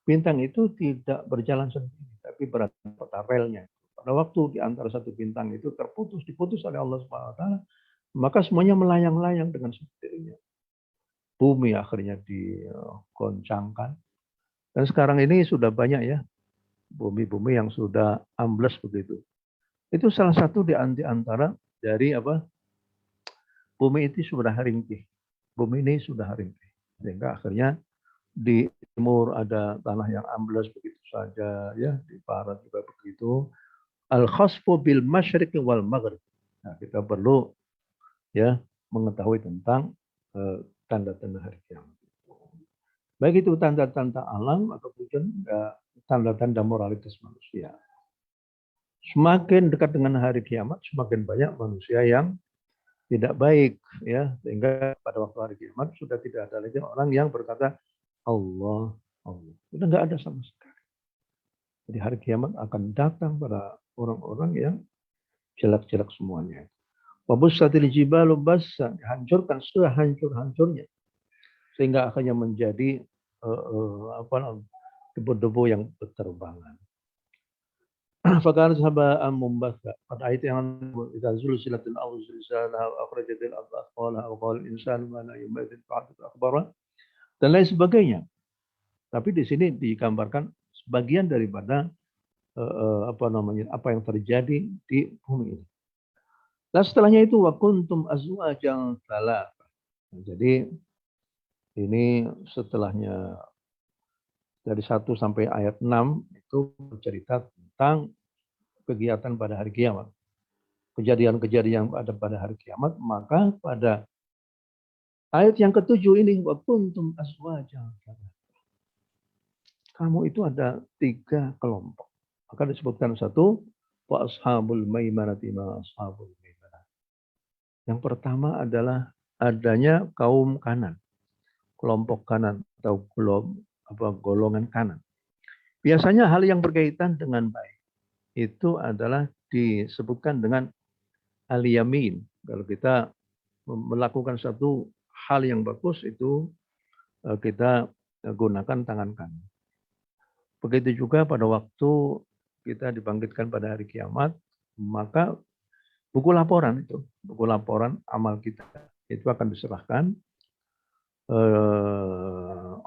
bintang itu tidak berjalan sendiri tapi berada pada relnya. Pada waktu di antara satu bintang itu diputus oleh Allah Subhanahu wa taala, maka semuanya melayang-layang dengan sendirinya. Bumi akhirnya digoncangkan. Dan sekarang ini sudah banyak ya bumi-bumi yang sudah ambles begitu. Itu salah satu di antara dari apa bumi itu sudah ringkih. Bumi ini sudah ringkih. Sehingga akhirnya di timur ada tanah yang ambles begitu saja, ya, di barat juga begitu. Al-khasfu bil masyriqi wal maghrib. Nah, kita perlu ya mengetahui tentang tanda-tanda hari kiamat. Baik itu tanda-tanda alam ataupun tanda-tanda moralitas manusia. Semakin dekat dengan hari kiamat, semakin banyak manusia yang tidak baik, ya, sehingga pada waktu hari kiamat sudah tidak ada lagi orang yang berkata Allah, Allah. Sudah nggak ada sama sekali. Jadi hari kiamat akan datang pada orang-orang yang jelek-jelek semuanya. Wabussatil jibalu bassa, dihancurkan sehancur-hancurnya, sehingga akhirnya menjadi debu-debu yang berterbangan. Fakar sahaba'an mumbasa. Pada ayat yang idza zulzilatil ardu zilzalaha wa akhrajatil ardu athqalaha wa qala al-insanu ma la yawma idzin fa'alat akhbara dan lain sebagainya. Tapi di sini digambarkan sebagian daripada apa yang terjadi di bumi ini. Dan setelahnya itu wa kuntum azwajan tsalatsa. Jadi ini setelahnya dari 1 sampai ayat 6 itu bercerita tentang kegiatan pada hari kiamat. Kejadian-kejadian yang ada pada hari kiamat, maka pada ayat yang ke-7 ini wa kuntum azwajan tsalatsa. Kamu itu ada 3 kelompok. Maka disebutkan 1 wa ashabul maimanati ma ashabul maimanah. Yang pertama adalah adanya kaum kanan. Kelompok kanan atau golongan kanan. Biasanya hal yang berkaitan dengan baik itu adalah disebutkan dengan al-yamin. Kalau kita melakukan satu hal yang bagus itu kita gunakan tangan kanan. Begitu juga pada waktu kita dibangkitkan pada hari kiamat, maka buku laporan amal kita itu akan diserahkan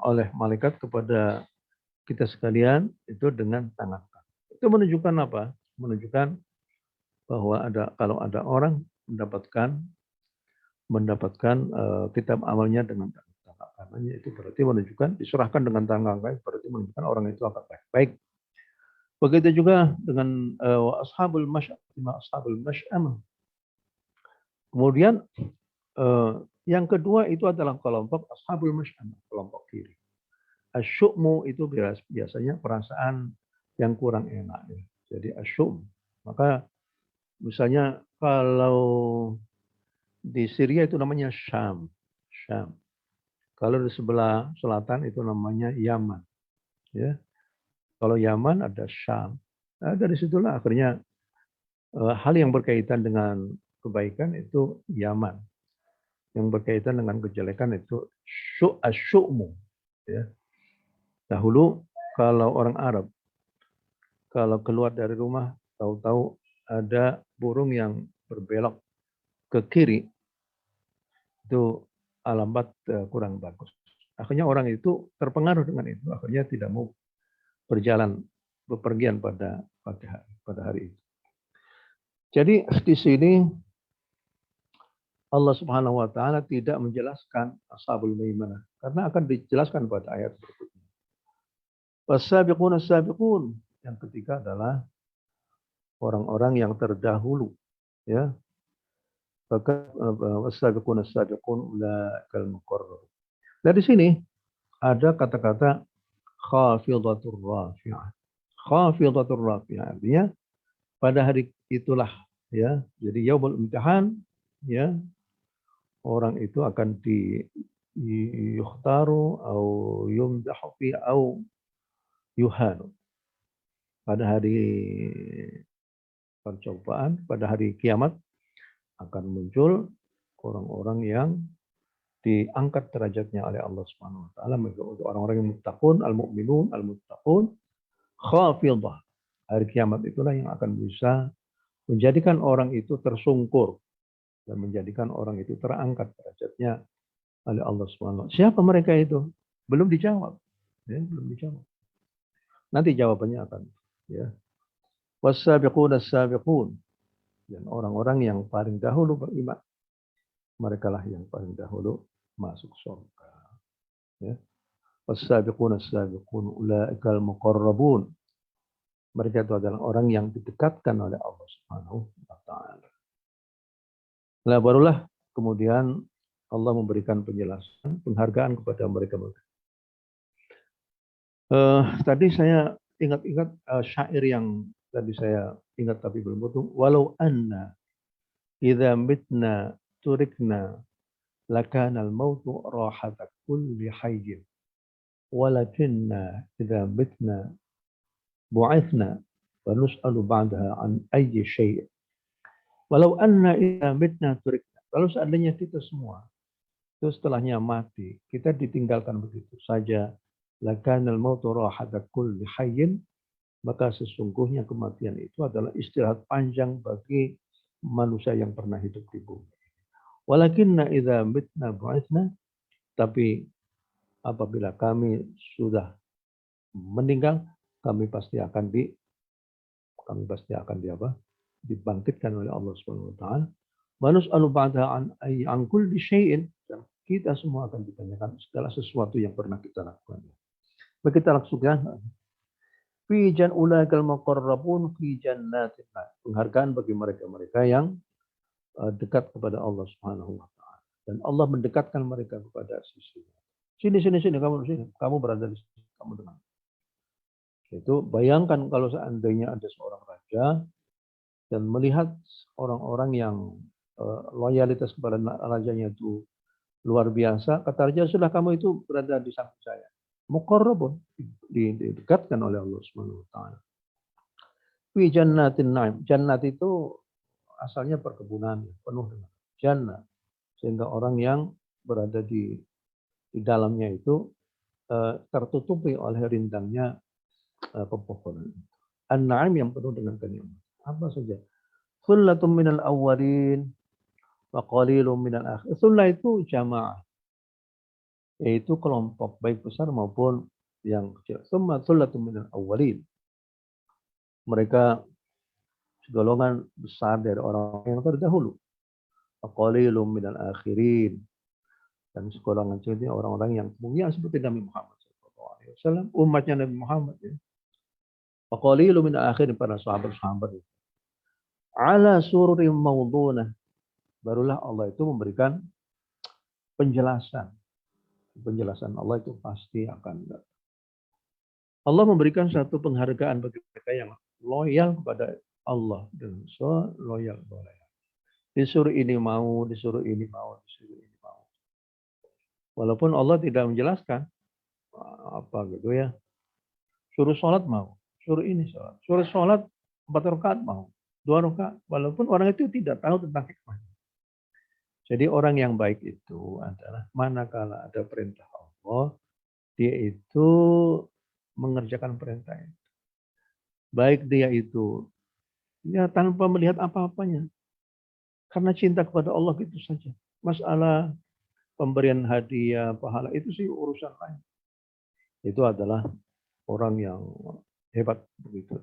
oleh malaikat kepada kita sekalian itu dengan tangan kanan. Itu menunjukkan apa? Menunjukkan bahwa kalau ada orang mendapatkan kitab amalnya dengan tangan kanannya, itu berarti menunjukkan diserahkan dengan tangan kanan, berarti menunjukkan orang itu akan baik. Begitu juga dengan ashabul masy'amah. Kemudian yang kedua itu adalah kelompok ashabul masy'amah, kelompok kiri. Asyu'mu itu biasanya perasaan yang kurang enak. Ya. Jadi asyum. Maka misalnya kalau di Syria itu namanya Syam. Kalau di sebelah selatan itu namanya Yaman. Ya. Kalau Yaman ada Syam. Nah, dari situlah akhirnya hal yang berkaitan dengan kebaikan itu Yaman. Yang berkaitan dengan kejelekan itu asyu'mu. Ya. Dahulu kalau orang Arab, kalau keluar dari rumah, tahu-tahu ada burung yang berbelok ke kiri, itu alamat kurang bagus. Akhirnya orang itu terpengaruh dengan itu, akhirnya tidak mau bepergian pada hari itu. Jadi di sini Allah Subhanahu wa taala tidak menjelaskan ashabul maimanah karena akan dijelaskan pada ayat berikutnya. Wasabiqun, yang ketiga adalah orang-orang yang terdahulu, ya. Wasabiqun ulaikal muqarrabun. Dari sini ada kata-kata khafidatur rafi'ah. Khafidatur rafi'ah artinya pada hari itulah, ya. Jadi yaumul imtihan, ya. Orang itu akan yukhtaru au yumdahu fi au yuhanu. Pada hari percobaan, pada hari kiamat akan muncul orang-orang yang diangkat derajatnya oleh Allah Subhanahu wa taala, untuk orang-orang yang muttaqun, al-mu'minun, al-muttaqun, khafidah. Hari kiamat itulah yang akan bisa menjadikan orang itu tersungkur dan menjadikan orang itu terangkat derajatnya oleh Allah Subhanahu wa taala. Siapa mereka itu? Belum dijawab. Ya, belum dijawab. Nanti jawabannya akan, ya. Wasabiqun as-sabiqun, dan orang-orang yang paling dahulu beriman, mereka lah yang paling dahulu masuk surga. Ya. Wasabiqun as-sabiqun ulaikal muqarrabun. Mereka itu adalah orang yang didekatkan oleh Allah Subhanahu wa taala. Nah, barulah kemudian Allah memberikan penjelasan, penghargaan kepada mereka. Tadi saya ingat-ingat syair yang tadi saya ingat tapi belum potong. Walau anna idza mitna turikna lakana al-mautu rahata kulli hayyin walakinna idza mitna bu'ithna wa nus'alu ba'daha an ayyi syai'. Walau anna idza mitna turikna. Kalau seandainya kita semua itu setelahnya mati, kita ditinggalkan begitu saja. Lakanal mautu rahata kulli hayyin, maka sesungguhnya kematian itu adalah istirahat panjang bagi manusia yang pernah hidup di bumi. Walakinna idza mitna bu'itsna, tapi apabila kami sudah meninggal, kami pasti akan dibangkitkan oleh Allah Subhanahu wa taala. Wa nus'alu ba'daha an kulli syai'in, dan kita semua akan ditanyakan segala sesuatu yang pernah kita lakukan. Maka kita lakukan fi jan ulaikal muqarrabun fi jannatin. Penghargaan bagi mereka-mereka yang dekat kepada Allah Subhanahu wa taala. Dan Allah mendekatkan mereka kepada sisinya. Sini kamu berada di sini, kamu dengar. Itu bayangkan kalau seandainya ada seorang raja dan melihat orang-orang yang loyalitas kepada rajanya itu luar biasa, kata raja, sudah kamu itu berada di samping saya. Muqarrabun, didekatkan oleh Allah Subhanahu wa taala. Fi jannatin na'im. Jannat itu asalnya perkebunan penuh dengan jannah, sehingga orang yang berada di dalamnya itu tertutupi oleh rindangnya pepohonan. An-na'im yang penuh dengan kenikmatan. Apa saja? Thullatun minal awwalin wa qalilun minal akhir. Thullah itu jamaah, yaitu kelompok baik besar maupun yang kecil. Thullatun minal awwalin. Mereka segolongan besar dari orang yang terdahulu. Wa qalilun minal akhirin. Dan segolongan kecilnya orang-orang yang mulia seperti Nabi Muhammad SAW, umatnya Nabi Muhammad. Ya. Wa qalilun minal akhirin, para sahabat-sahabat. Ala sururin mawdunah. Barulah Allah itu memberikan penjelasan. Penjelasan Allah itu pasti akan datang. Allah memberikan satu penghargaan bagi mereka yang loyal kepada Allah dan so loyal kepada Allah. Disuruh ini mau, disuruh ini mau, disuruh ini mau. Walaupun Allah tidak menjelaskan apa gitu ya. Suruh sholat mau, suruh ini sholat. Suruh sholat 4 rakaat mau, 2 rakaat. Walaupun orang itu tidak tahu tentang hikmahnya. Jadi orang yang baik itu adalah manakala ada perintah Allah, dia itu mengerjakan perintah itu. Baik dia itu ya tanpa melihat apa-apanya. Karena cinta kepada Allah gitu saja. Masalah pemberian hadiah, pahala itu sih urusan lain. Itu adalah orang yang hebat begitu.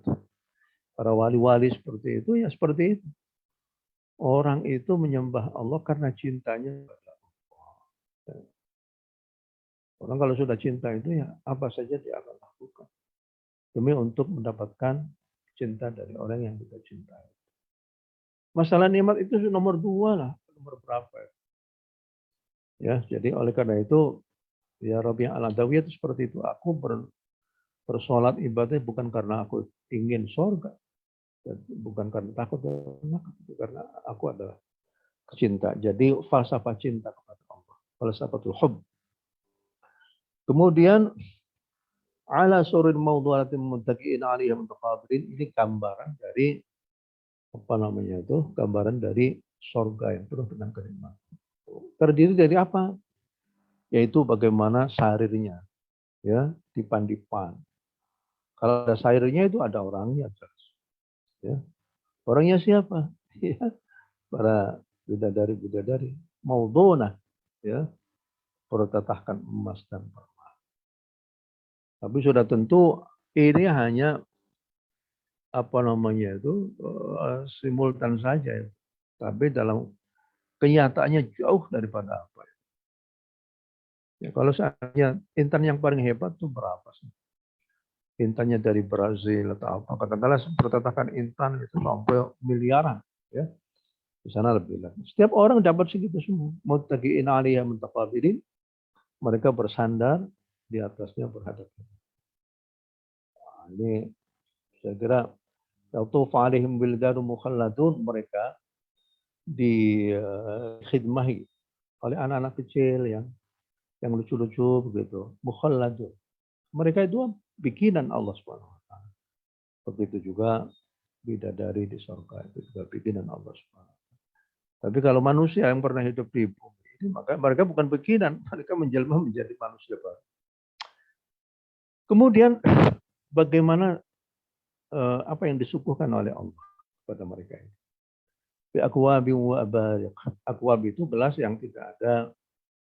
Para wali-wali seperti itu ya seperti itu. Orang itu menyembah Allah karena cintanya kepada Allah. Orang kalau sudah cinta itu ya apa saja dia akan lakukan. Demi untuk mendapatkan cinta dari orang yang kita cintai. Masalah nikmat itu nomor 2 lah. Nomor berapa ya? Ya, jadi oleh karena itu ya Rabi' al-Adawiyah itu seperti itu. Aku bersolat ibadah bukan karena aku ingin surga. Bukan karena takut, karena aku adalah cinta. Jadi falsafah cinta kepada Allah. Falsafatul hub. Kemudian ala surin mawdu'atin muttaqi'in 'alaiha mutaqabilin, ini gambaran dari apa namanya itu? Gambaran dari surga yang penuh dengan kenikmatan. Terdiri dari apa? Yaitu bagaimana sarirnya, ya, dipan-dipan. Kalau ada sarirnya itu ada orangnya, ya. Orangnya siapa? Ya, para bidadari-bidadari. Maudhunah, ya, bertatahkan emas dan perak. Tapi sudah tentu ini hanya apa namanya itu simultan saja, tapi dalam kenyataannya jauh daripada apa. Ya, kalau seandainya intan yang paling hebat itu berapa sih? Intannya dari Brazil atau apa, katakanlah bertatahkan intan itu sampai miliaran, ya. Di sana lebih lagi. Setiap orang dapat segitu semua. Muttaqi'in 'alaiha mutaqabilin. Mereka bersandar di atasnya berhadapan. Nah, ini saya kira yatufu alaihim wildanun mukhalladun, mereka dikhidmahi oleh anak-anak kecil yang lucu-lucu begitu, mukhalladun. Mereka itu bikinan Allah Subhanahu wa taala. Begitu juga bidadari di surga itu juga bikinan Allah Subhanahu wa taala. Tapi kalau manusia yang pernah hidup di bumi ini, maka mereka bukan bikinan, mereka menjelma menjadi manusia baru. Kemudian bagaimana apa yang disuguhkan oleh Allah kepada mereka ini? Bi akwabin wa abariq. Akwab itu gelas yang tidak ada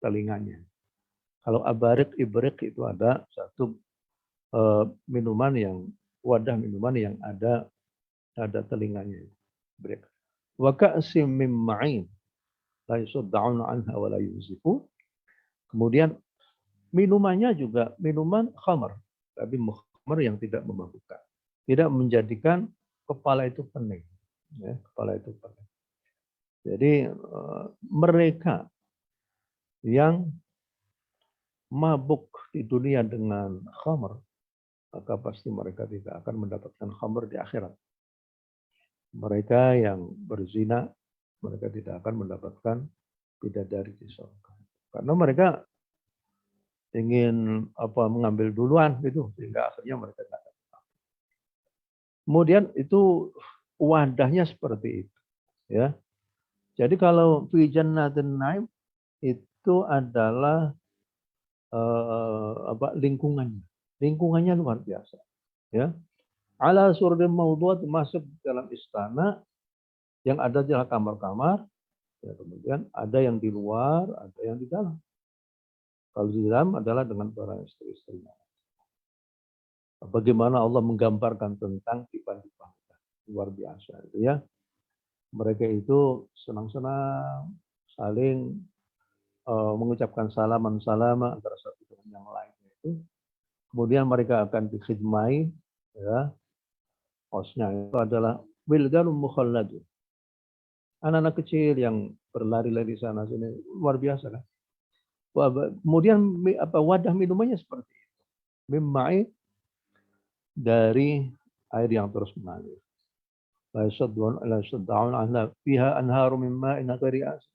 telinganya. Kalau abarik, ibrik itu ada satu minuman yang wadah minuman yang ada telinganya. Ibrik. Wa ka'sim min ma'in la yusaddauna anha wa la yunzifu. Kemudian minumannya juga minuman khamar, tapi khamar yang tidak memabukkan. Tidak menjadikan kepala itu pening. Ya, kepala itu pening. Jadi mereka yang mabuk di dunia dengan khamr, maka pasti mereka tidak akan mendapatkan khamr di akhirat. Mereka yang berzina, mereka tidak akan mendapatkan bidadari di surga. Karena mereka ingin mengambil duluan gitu, sehingga akhirnya mereka tidak dapat. Kemudian itu wadahnya seperti itu, ya. Jadi kalau fi jannatin naim itu adalah lingkungannya. Lingkungannya luar biasa, ya. Ala surrin mawduat, masuk dalam istana yang ada adalah kamar-kamar, ya, kemudian ada yang di luar, ada yang di dalam. Kalau di dalam adalah dengan para istri-istrinya. Bagaimana Allah menggambarkan tentang tipan-tipan luar biasa itu, ya. Mereka itu senang-senang saling mengucapkan salaman-salaman antara satu dengan yang lainnya itu. Kemudian mereka akan dikhidmai, ya. Hostnya itu adalah wildanun mukhalladun. Anak-anak kecil yang berlari-lari sana sini, luar biasa kan. Kemudian wadah minumannya seperti itu. Mimma'i, dari air yang terus mengalir. La yusaddaun anha fiha anharu min ma'in ghairi asin.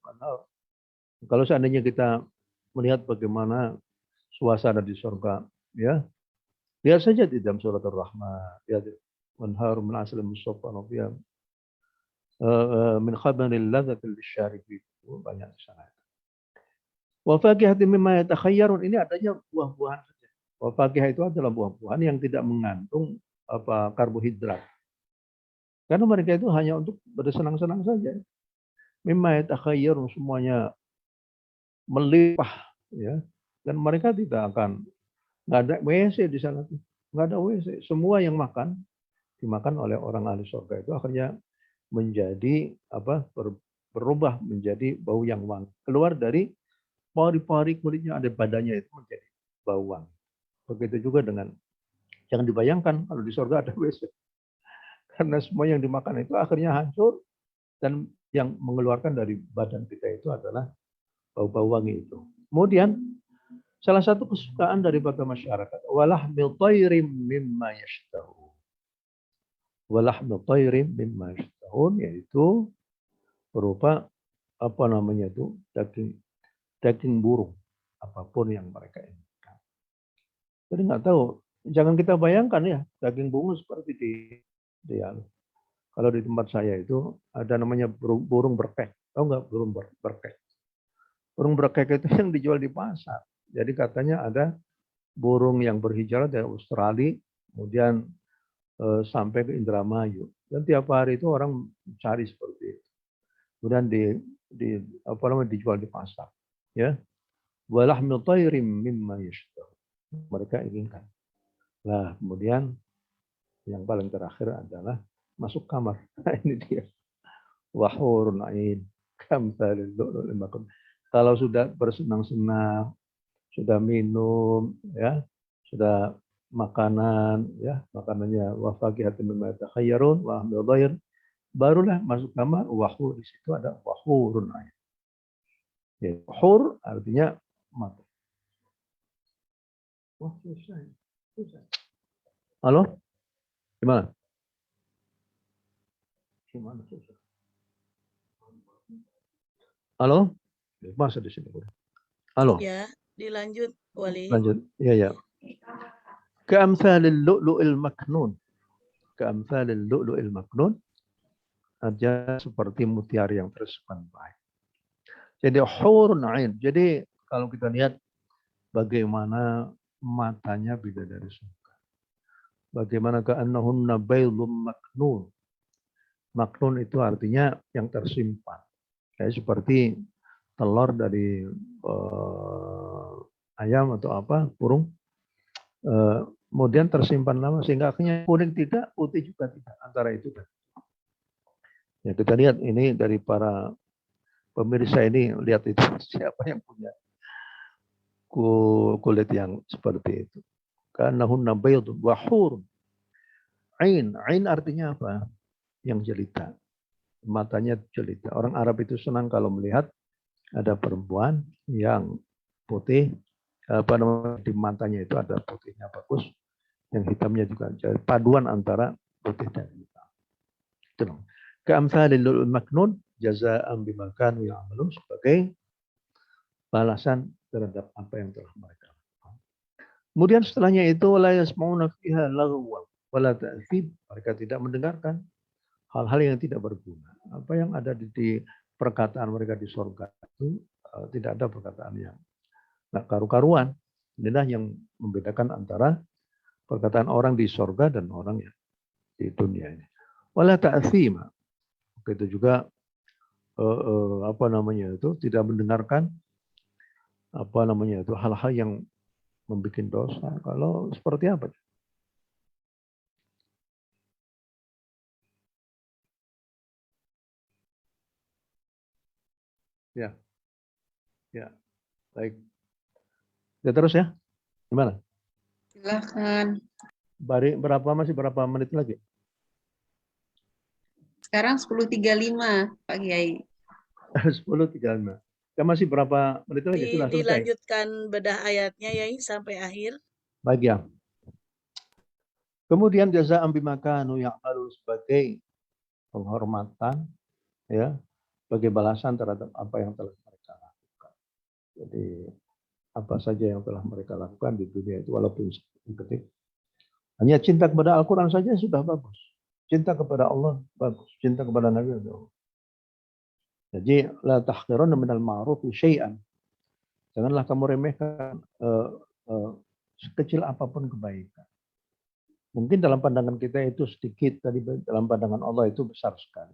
Kalau seandainya kita melihat bagaimana suasana di surga, ya, lihat saja di dalam surat Ar-Rahman, lihat anharu min aslin musaffan fiha min khabarin ladzatil lisyaribin, banyak di sana. Wa fakihatin mimma yatakhayyarun, ini adanya buah-buahan saja. Wa fakihah itu adalah buah-buahan yang tidak mengandung karbohidrat. Karena mereka itu hanya untuk bersenang-senang saja. Mimma yatakhayyarun, semuanya melimpah, ya. Dan mereka tidak akan, nggak ada WC di sana tuh, nggak ada WC. Semua yang dimakan oleh orang ahli surga itu akhirnya menjadi berubah menjadi bau yang wangi. Keluar dari pori-pori kulitnya, ada badannya itu menjadi bau wangi. Begitu juga dengan, jangan dibayangkan kalau di surga ada WC. Karena semua yang dimakan itu akhirnya hancur, dan yang mengeluarkan dari badan kita itu adalah bau-bau wangi itu. Kemudian salah satu kesukaan daripada masyarakat, walahmil thayrim mimma yashtahun. Walahmil thayrim mimma yashtahun, yaitu berupa daging burung, apapun yang mereka inginkan. Jadi nggak tahu, jangan kita bayangkan ya daging burung seperti di kalau di tempat saya itu ada namanya burung berkek. Tahu nggak burung berkek? Burung berkek itu yang dijual di pasar. Jadi katanya ada burung yang berhijrah dari Australia, kemudian sampai ke Indramayu. Dan tiap hari itu orang cari seperti itu. Kemudian dijual di pasar. Ya. Walahmil thayrim mimma yashtahun. Mereka inginkan. Nah, kemudian yang paling terakhir adalah masuk kamar. Nah, ini dia. Wahurun ain kamsalil lu'lu'il maknun. Kalau sudah bersenang-senang, sudah minum, ya, sudah makanan, ya, makanannya wa fakihatin mimma yatakhayyarun wa ahmil dhayr, barulah masuk kamar. Wahur, di situ ada wahurun ain. Ya, hur artinya mati. Wah, susah. Halo? Gimana? Gimana? Halo? Masa di sini? Halo? Ya, dilanjut Wali. Lanjut. Ya, ya. Ka'amthalil lu'lu'il maknun. Ka'amthalil lu'lu'il maknun. Artinya seperti mutiara yang tersimpan baik. Jadi hurun ain. Jadi kalau kita lihat bagaimana matanya bidadari surga. Bagaimana ka'annahunna baydun maknun. Maknun itu artinya yang tersimpan. Kayak seperti telur dari ayam atau apa, burung. Kemudian tersimpan lama sehingga akhirnya kuning tidak, putih juga tidak. Antara itu kan. Ya kita lihat ini dari para pemirsa ini, lihat itu siapa yang punya kulit yang seperti itu. Ka'annahunna baydun wa hurun. Ain artinya apa? Yang jelita. Matanya jelita. Orang Arab itu senang kalau melihat ada perempuan yang putih, apa namanya, di matanya itu ada putihnya bagus, yang hitamnya juga paduan antara putih dan hitam. Itu dong. Ka'amthalil lu'lu'il maknun jazaa'an bima kanu ya'malun, sebagai balasan terhadap apa yang telah mereka lakukan. Kemudian setelahnya itu la yasma'una fiha laghwan wala ta'thim, mereka tidak mendengarkan hal-hal yang tidak berguna. Apa yang ada di perkataan mereka di surga itu tidak ada perkataan yang nggak karu-karuan. Inilah yang membedakan antara perkataan orang di surga dan orang yang di dunia ini. Wala ta'thima. Begitu juga apa namanya itu, tidak mendengarkan apa namanya itu, hal-hal yang membuat dosa. Kalau seperti apa? Ya, ya, baik. Ya terus ya, gimana? Silahkan. Masih berapa menit lagi? Sekarang 10.35, Pak Kiai. 10.35. Ya masih berapa menit lagi? Sudah selesai. Dilanjutkan bedah ayatnya ya sampai akhir. Baik ya. Kemudian jazaa'an bima kanu ya'malun, sebagai penghormatan, ya, sebagai balasan terhadap apa yang telah mereka lakukan. Jadi apa saja yang telah mereka lakukan di dunia itu, walaupun ketik, hanya cinta kepada Al-Quran saja sudah bagus. Cinta kepada Allah bagus. Cinta kepada Nabi bagus. Jadi la tahqirunna minal ma'ruf syai'an. Janganlah kamu remehkan sekecil apapun kebaikan. Mungkin dalam pandangan kita itu sedikit, tadi dalam pandangan Allah itu besar sekali.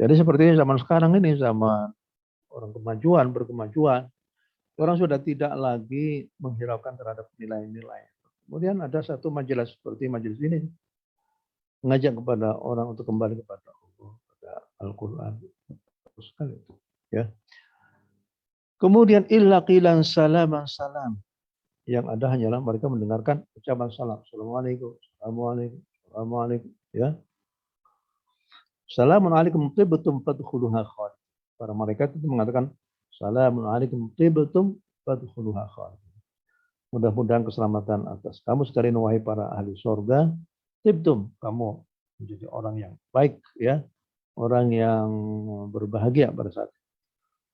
Jadi seperti zaman sekarang ini, zaman orang berkemajuan, orang sudah tidak lagi menghiraukan terhadap nilai-nilai. Kemudian ada satu majelis seperti majelis ini, mengajak kepada orang untuk kembali kepada Allah, kepada Al-Quran. Terus sekali itu, ya. Kemudian illa qilan salaman salam. Yang ada hanyalah mereka mendengarkan ucapan salam. Assalamualaikum, assalamualaikum, assalamualaikum, ya. Assalamun alaikum tibtum fadkhuluha khalid. Para malaikat itu mengatakan assalamun alaikum tibtum fadkhuluha khalid. Mudah-mudahan keselamatan atas kamu sekalian wahai para ahli surga. Tibtum, kamu menjadi orang yang baik, ya. Orang yang berbahagia pada saat itu.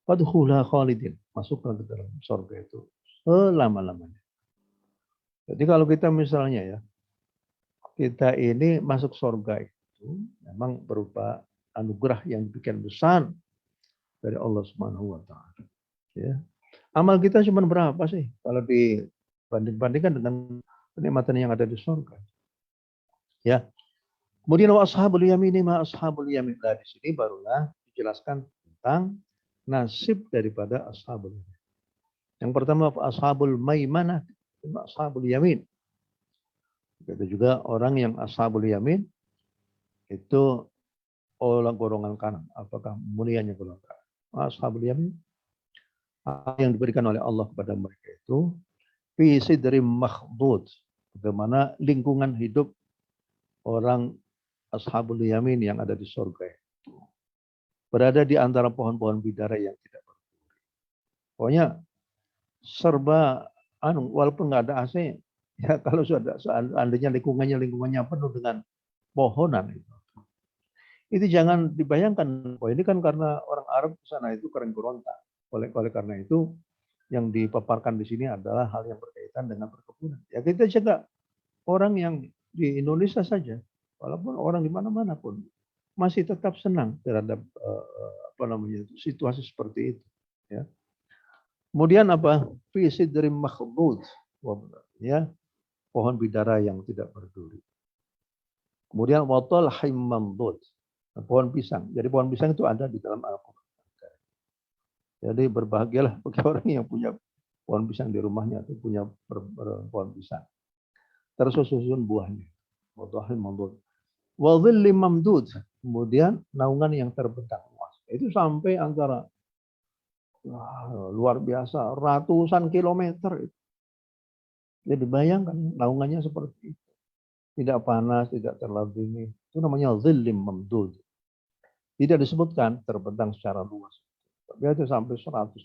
Fadkhuluha khalidin. Masuklah ke dalam surga itu selama-lamanya. Jadi kalau kita misalnya ya, kita ini masuk surga itu memang berupa anugerah yang demikian besar dari Allah Subhanahu wa taala. Ya. Amal kita cuma berapa sih kalau dibanding-bandingkan dengan kenikmatan yang ada di surga? Ya. Kemudian wa ashabul yamini ma ashabul yamin. Nah, di sini barulah dijelaskan tentang nasib daripada ashabul yamin. Yang pertama ashabul maimanah, ashabul yamin. Itu juga orang yang ashabul yamin itu orang golongan kanan. Apakah mulianya golongan kanan? Ashabul yamin, yang diberikan oleh Allah kepada mereka itu fi sidrim makhdud. Bagaimana lingkungan hidup orang ashabul yamin yang ada di surga itu. Berada di antara pohon-pohon bidara yang tidak berduri. Pokoknya serba walaupun nggak ada AC, Ya kalau seandainya lingkungannya penuh dengan pohonan itu jangan dibayangkan. Oh ini kan karena orang Arab ke sana itu keren berontak. Oleh karena itu yang dipaparkan di sini adalah hal yang berkaitan dengan perkebunan. Ya kita jaga orang yang di Indonesia saja, walaupun orang di mana-mana pun masih tetap senang terhadap situasi seperti itu. Ya. Kemudian apa? Fi sidrin makhdud, ya pohon bidara yang tidak berduri. Kemudian watol mamdud, pohon pisang. Jadi pohon pisang itu ada di dalam Al-Quran. Jadi berbahagialah bagi orang yang punya pohon pisang di rumahnya atau punya pohon pisang. Tersusun buahnya. Watol mamdud. Wa dhillim mamdud. Kemudian naungan yang terbentang luas. Itu sampai antara luar biasa ratusan kilometer. Jadi bayangkan naungannya seperti itu. Tidak panas, tidak terlalu dingin. Itu namanya dhillim mamdud. Tidak disebutkan terbentang secara luas. Tapi itu sampai 100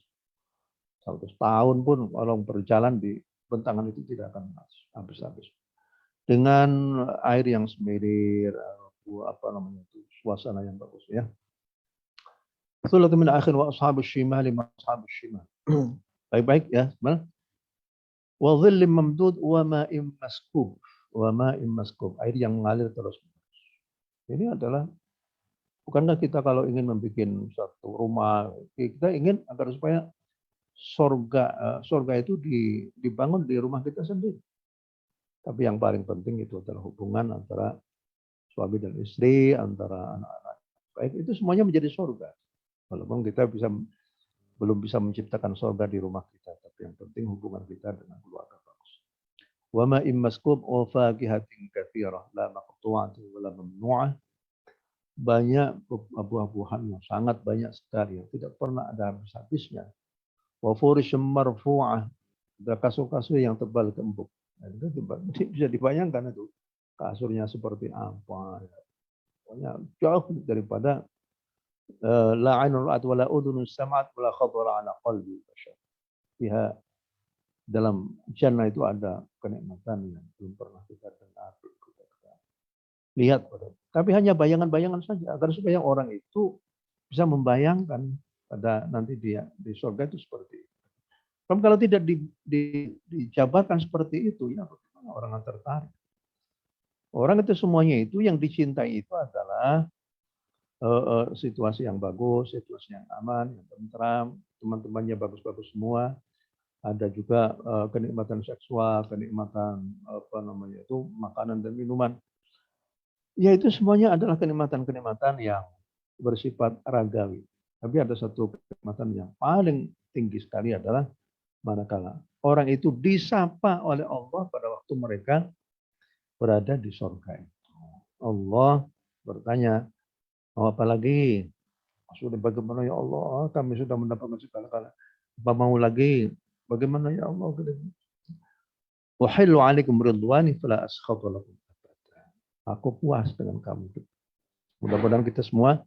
tahun pun kalau berjalan di bentangan itu tidak akan habis-habis. Dengan air yang semirir, suasana yang bagus ya. Thulatu min akhir wa ashabus shimal ma ashabus shimal. Baik-baik ya, sebenarnya. Wa dhillim mamdud wa ma'im maskub. Wa ma'im maskub, air yang mengalir terus-menerus. Ini adalah, bukankah kita kalau ingin membuat satu rumah, kita ingin agar supaya surga itu dibangun di rumah kita sendiri. Tapi yang paling penting itu adalah hubungan antara suami dan istri, antara anak-anak. Baik, itu semuanya menjadi surga. Walaupun kita belum bisa menciptakan surga di rumah kita, tapi yang penting hubungan kita dengan keluarga bagus. Wa ma immaskum wa faqihatin katsirah la maqtu'atin wa la mamnu'ah. Banyak buah-buahan yang sangat banyak sekali yang tidak pernah ada habis-habisnya. Wa furushim marfu'ah. Ada kasur-kasur yang tebal gembuk. Itu bisa dibayangkan itu kasurnya seperti apa. Pokoknya jauh daripada la ainul ra'at wa la udhunun sam'at wa la khatara ala qalbi bashar. Pihak dalam jannah itu ada kenikmatan yang belum pernah kita dengar, kita lihat. Tapi hanya bayangan-bayangan saja agar supaya orang itu bisa membayangkan pada nanti dia di surga itu seperti itu. Kalau tidak dijabarkan seperti itu, ya bagaimana orang akan tertarik? Orang itu semuanya itu yang dicintai itu adalah situasi yang bagus, situasi yang aman, yang tentram, teman-temannya bagus-bagus semua. Ada juga kenikmatan seksual, kenikmatan makanan dan minuman. Ya itu semuanya adalah kenikmatan-kenikmatan yang bersifat ragawi. Tapi ada satu kenikmatan yang paling tinggi sekali adalah manakala orang itu disapa oleh Allah pada waktu mereka berada di surga itu. Allah bertanya, mau apa lagi? Sudah bagaimana ya Allah? Kami sudah mendapatkan segala-galanya. Apa mau lagi? Bagaimana ya Allah? Wahillu alaikum ridwani fala askhatu lakum. Aku puas dengan kamu. Mudah-mudahan kita semua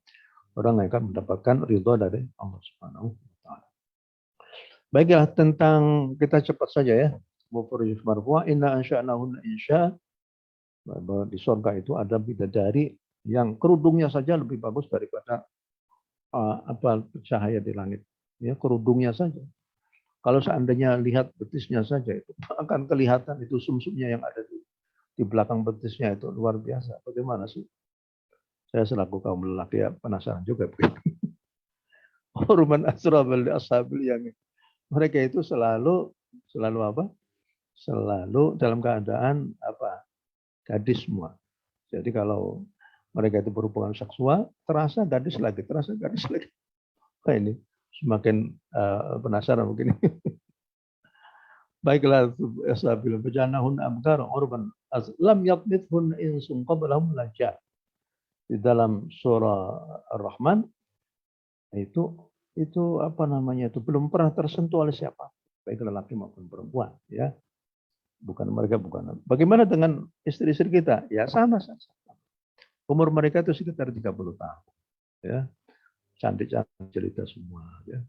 orang yang akan mendapatkan ridho dari Allah Subhanahu wa taala. Baiklah, tentang kita cepat saja ya. Mufrij marfu' inna ansha'nahunna insya. Di surga itu ada bidadari yang kerudungnya saja lebih bagus daripada cahaya di langit. Ya, kerudungnya saja. Kalau seandainya lihat betisnya saja itu akan kelihatan itu sumsumnya yang ada di belakang betisnya itu luar biasa. Bagaimana sih? Saya selaku kaum lelaki ya penasaran juga begitu. Urman asrabal ashabil yamin. Mereka itu selalu apa? Selalu dalam keadaan apa? Gadis semua. Jadi kalau mereka itu berhubungan seksual, terasa gadis lagi, terasa gadis lagi. Nah ini semakin penasaran begini. Baiklah, ashabil bajanahun abkar urban lam yaqmithun insun qablahum lajja. Di dalam surah Ar-Rahman itu apa namanya itu belum pernah tersentuh oleh siapa, baik lelaki maupun perempuan ya. Bukan mereka bukan. Bagaimana dengan istri-istri kita? Ya sama saja. Umur mereka itu sekitar 30 tahun. Ya. Cantik-cantik jelita semua ya.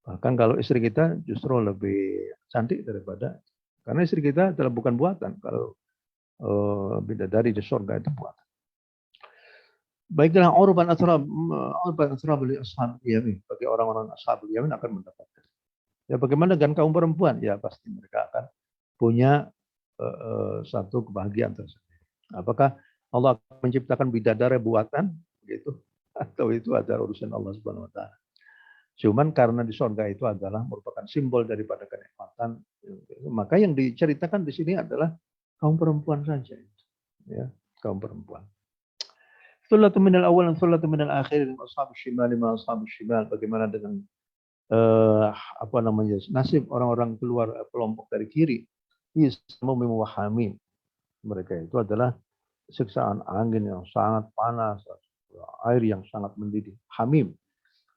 Bahkan kalau istri kita justru lebih cantik daripada Karena istri kita adalah bukan buatan. Kalau bidadari di surga itu buatan. Baiklah, urban asrab li ashabil yamin. Bagi orang-orang ashabil yamin akan mendapatkan. Ya bagaimana dengan kaum perempuan? Ya pasti mereka akan punya satu kebahagiaan tersendiri. Apakah Allah akan menciptakan bidadari buatan gitu? Atau itu adalah urusan Allah Subhanahu wa taala. Cuman karena di surga itu adalah merupakan simbol daripada kenikmatan, maka yang diceritakan di sini adalah kaum perempuan saja, ya, kaum perempuan. Sulatun minal awal dan sulatun minal akhir, ashabus shimal ma ashabus shimal. Bagaimana dengan nasib orang-orang keluar kelompok dari kiri? Ismu memahami mereka itu adalah siksaan angin yang sangat panas, air yang sangat mendidih, hamim.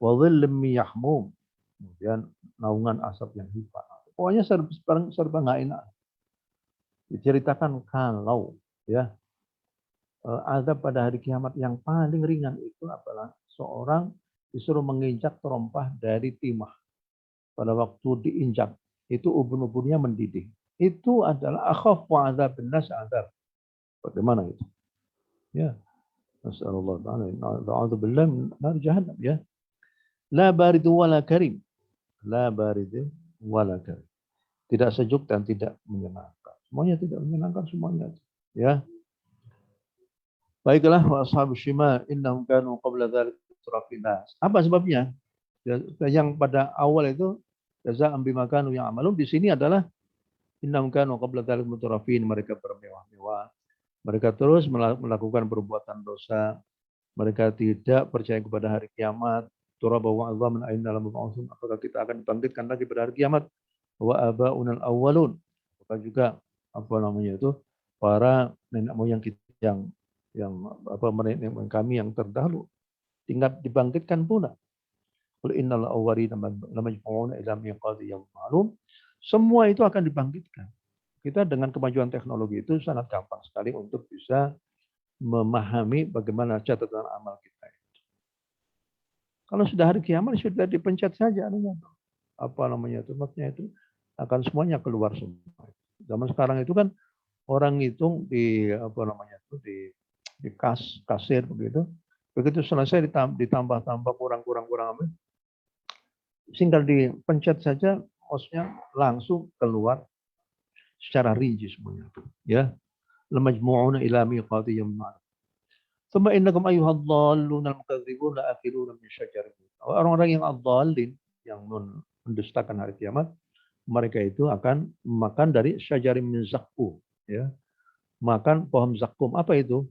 Wa dhillim yahmum, kemudian naungan asap yang hitam. Pokoknya serba nggak enak. Diceritakan kalau ya azab pada hari kiamat yang paling ringan itu adalah seorang disuruh menginjak terompah dari timah. Pada waktu diinjak itu ubun-ubunnya mendidih. Itu adalah akhaf wa azab nas azab. Bagaimana itu? Ya. Nasallallahu ta'ala na'udzubillah min nar jahannam ya. La barid wala karim. La barid wala karim. Tidak sejuk dan tidak menyenangkan. Semuanya tidak menyenangkan semuanya. Ya. Baiklah wa ashabus shimal innahum kanu qabla dzalika mutrafinas. Apa sebabnya? Yang pada awal itu jazaa'an bima kanu ya'malun, di sini adalah innahum kanu qabla dzalika mutrafin, mereka bermewah-mewah. Mereka terus melakukan perbuatan dosa. Mereka tidak percaya kepada hari kiamat. Turabahu azaman aina lam mab'utsun. Apakah kita akan dibangkitkan lagi pada hari kiamat? Wa abaunal awwalun. Apakah juga para nenek moyang kita yang nenek moyang kami yang terdahulu tinggal dibangkitkan pula. Qul innal awwalina lamajmu'una ila miqati yaum ma'lum. Semua itu akan dibangkitkan. Kita dengan kemajuan teknologi itu sangat gampang sekali untuk bisa memahami bagaimana catatan amal kita itu. Kalau sudah hari kiamat sudah dipencet saja maksudnya itu akan semuanya keluar semua. Zaman sekarang itu kan orang ngitung di di kasir begitu. Begitu selesai ditambah kurang tinggal dipencet saja, maksudnya langsung keluar secara rinci semuanya. Ya. Lamajmu'una ila miqati yaum ma'lum. Tsumma innakum ayyuhadh dhalluna al-mukadzibun la'akiluna min syajarin. Orang-orang yang adh-dhallin, yang mendustakan hari kiamat, mereka itu akan makan dari syajarin min zaqqum, ya. Makan pohon zaqqum. Apa itu?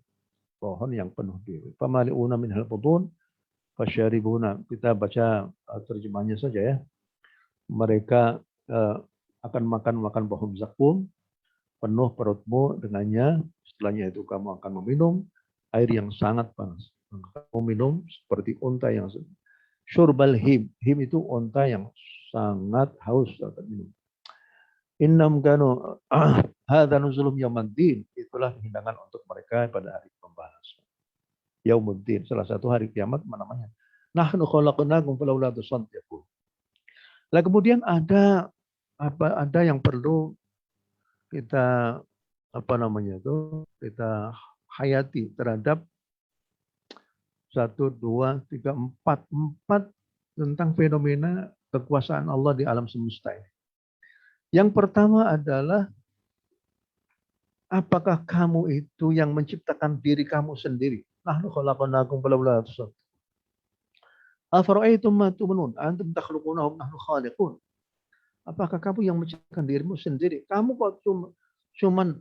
Pohon yang penuh duri. Famali'una minhal butun fasyaribuna. Kita baca terjemahnya saja ya. Mereka akan makan pohon zakum, penuh perutmu dengannya, setelahnya itu kamu akan meminum air yang sangat panas. Kamu minum seperti unta yang syurbal him. Him itu unta yang sangat haus saat minum. Innam kanu hadza nuzulum yaumiddin. Itulah hidangan untuk mereka pada hari pembalasan. Yaumuddin, salah satu hari kiamat namanya. Nahnu khalaqnakum falawla tusaddiqun. Lah kemudian ada yang perlu kita kita hayati terhadap 1, 2, 3, 4 tentang fenomena kekuasaan Allah di alam semesta ini. Yang pertama adalah apakah kamu itu yang menciptakan diri kamu sendiri? Nahnu khalaqnakum falawla tusaddiqun. Afara'aytum ma tumnun antum takhluqunahu nahnu khaliqun. Apakah kamu yang menciptakan dirimu sendiri? Kamu kok cuman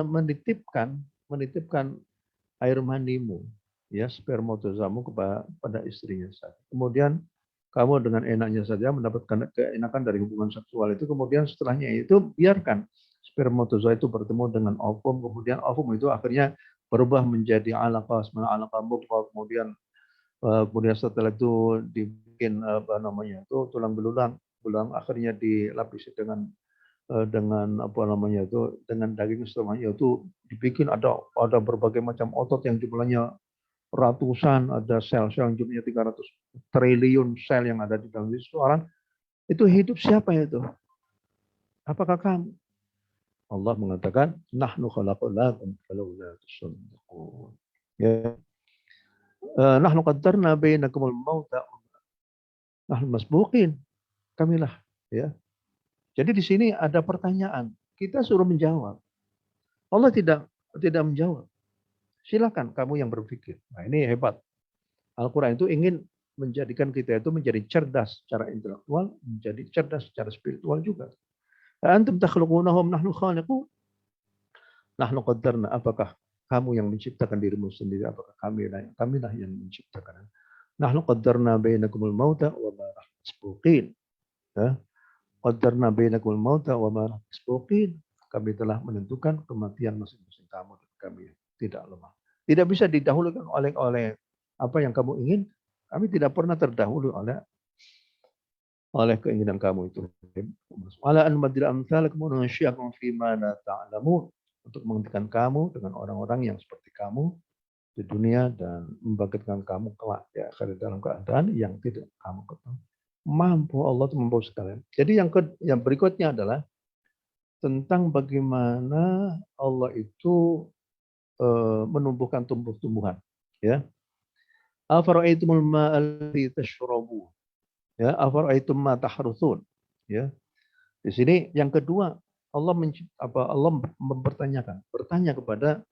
menitipkan air manimu, ya, spermatozamu kepada istrinya saja. Kemudian kamu dengan enaknya saja mendapatkan keenakan dari hubungan seksual itu. Kemudian setelahnya itu biarkan spermatozoa itu bertemu dengan ovum. Kemudian ovum itu akhirnya berubah menjadi alaqah, kemudian setelah itu dibikin tulang belulang akhirnya dilapisi dengan daging, setelahnya itu dibikin ada berbagai macam otot yang jumlahnya ratusan, ada sel-sel yang jumlahnya 300 triliun sel yang ada di dalam seseorang. Itu hidup siapa itu? Apakah kamu? Allah mengatakan, nahnu khalaqnakum falawla tusaddiqun. Ya. Nahnu qaddarna bainakumul mauta. Nahnu masbuqin. Kamilah, ya. Jadi di sini ada pertanyaan. Kita suruh menjawab. Allah tidak menjawab. Silakan kamu yang berpikir. Nah, ini hebat. Al-Quran itu ingin menjadikan kita itu menjadi cerdas secara intelektual, menjadi cerdas secara spiritual juga. Antum takhluqunahum nahnu khaliqun. Nahnu qaddarna, apakah kamu yang menciptakan dirimu sendiri? Apakah kamilah yang menciptakan? Nahnu qaddarna bainakumul mauta wa ma nahnu masbuqin. Ya. Qaddarna bainakumul mauta wa ma nahnu masbuqin. Kami telah menentukan kematian masing-masing kamu dan kami tidak lemah. Tidak bisa didahulukan oleh apa yang kamu ingin. Kami tidak pernah terdahulu oleh keinginan kamu itu. Ala an badil amsalakum wa nunsyiakum fi ma la ta'lamun. Untuk menghentikan kamu dengan orang-orang yang seperti kamu di dunia dan membangkitkan kamu kelak di akhirat dalam keadaan yang tidak kamu ketahui. Mampu Allah itu mampu sekalian. Jadi yang berikutnya adalah tentang bagaimana Allah itu menumbuhkan tumbuh-tumbuhan. Ya. Afara'aitumul ma'alladzi tashrabun. Ya, afara'aitum ma tahrusun. Ya. Di sini yang kedua Allah bertanya kepada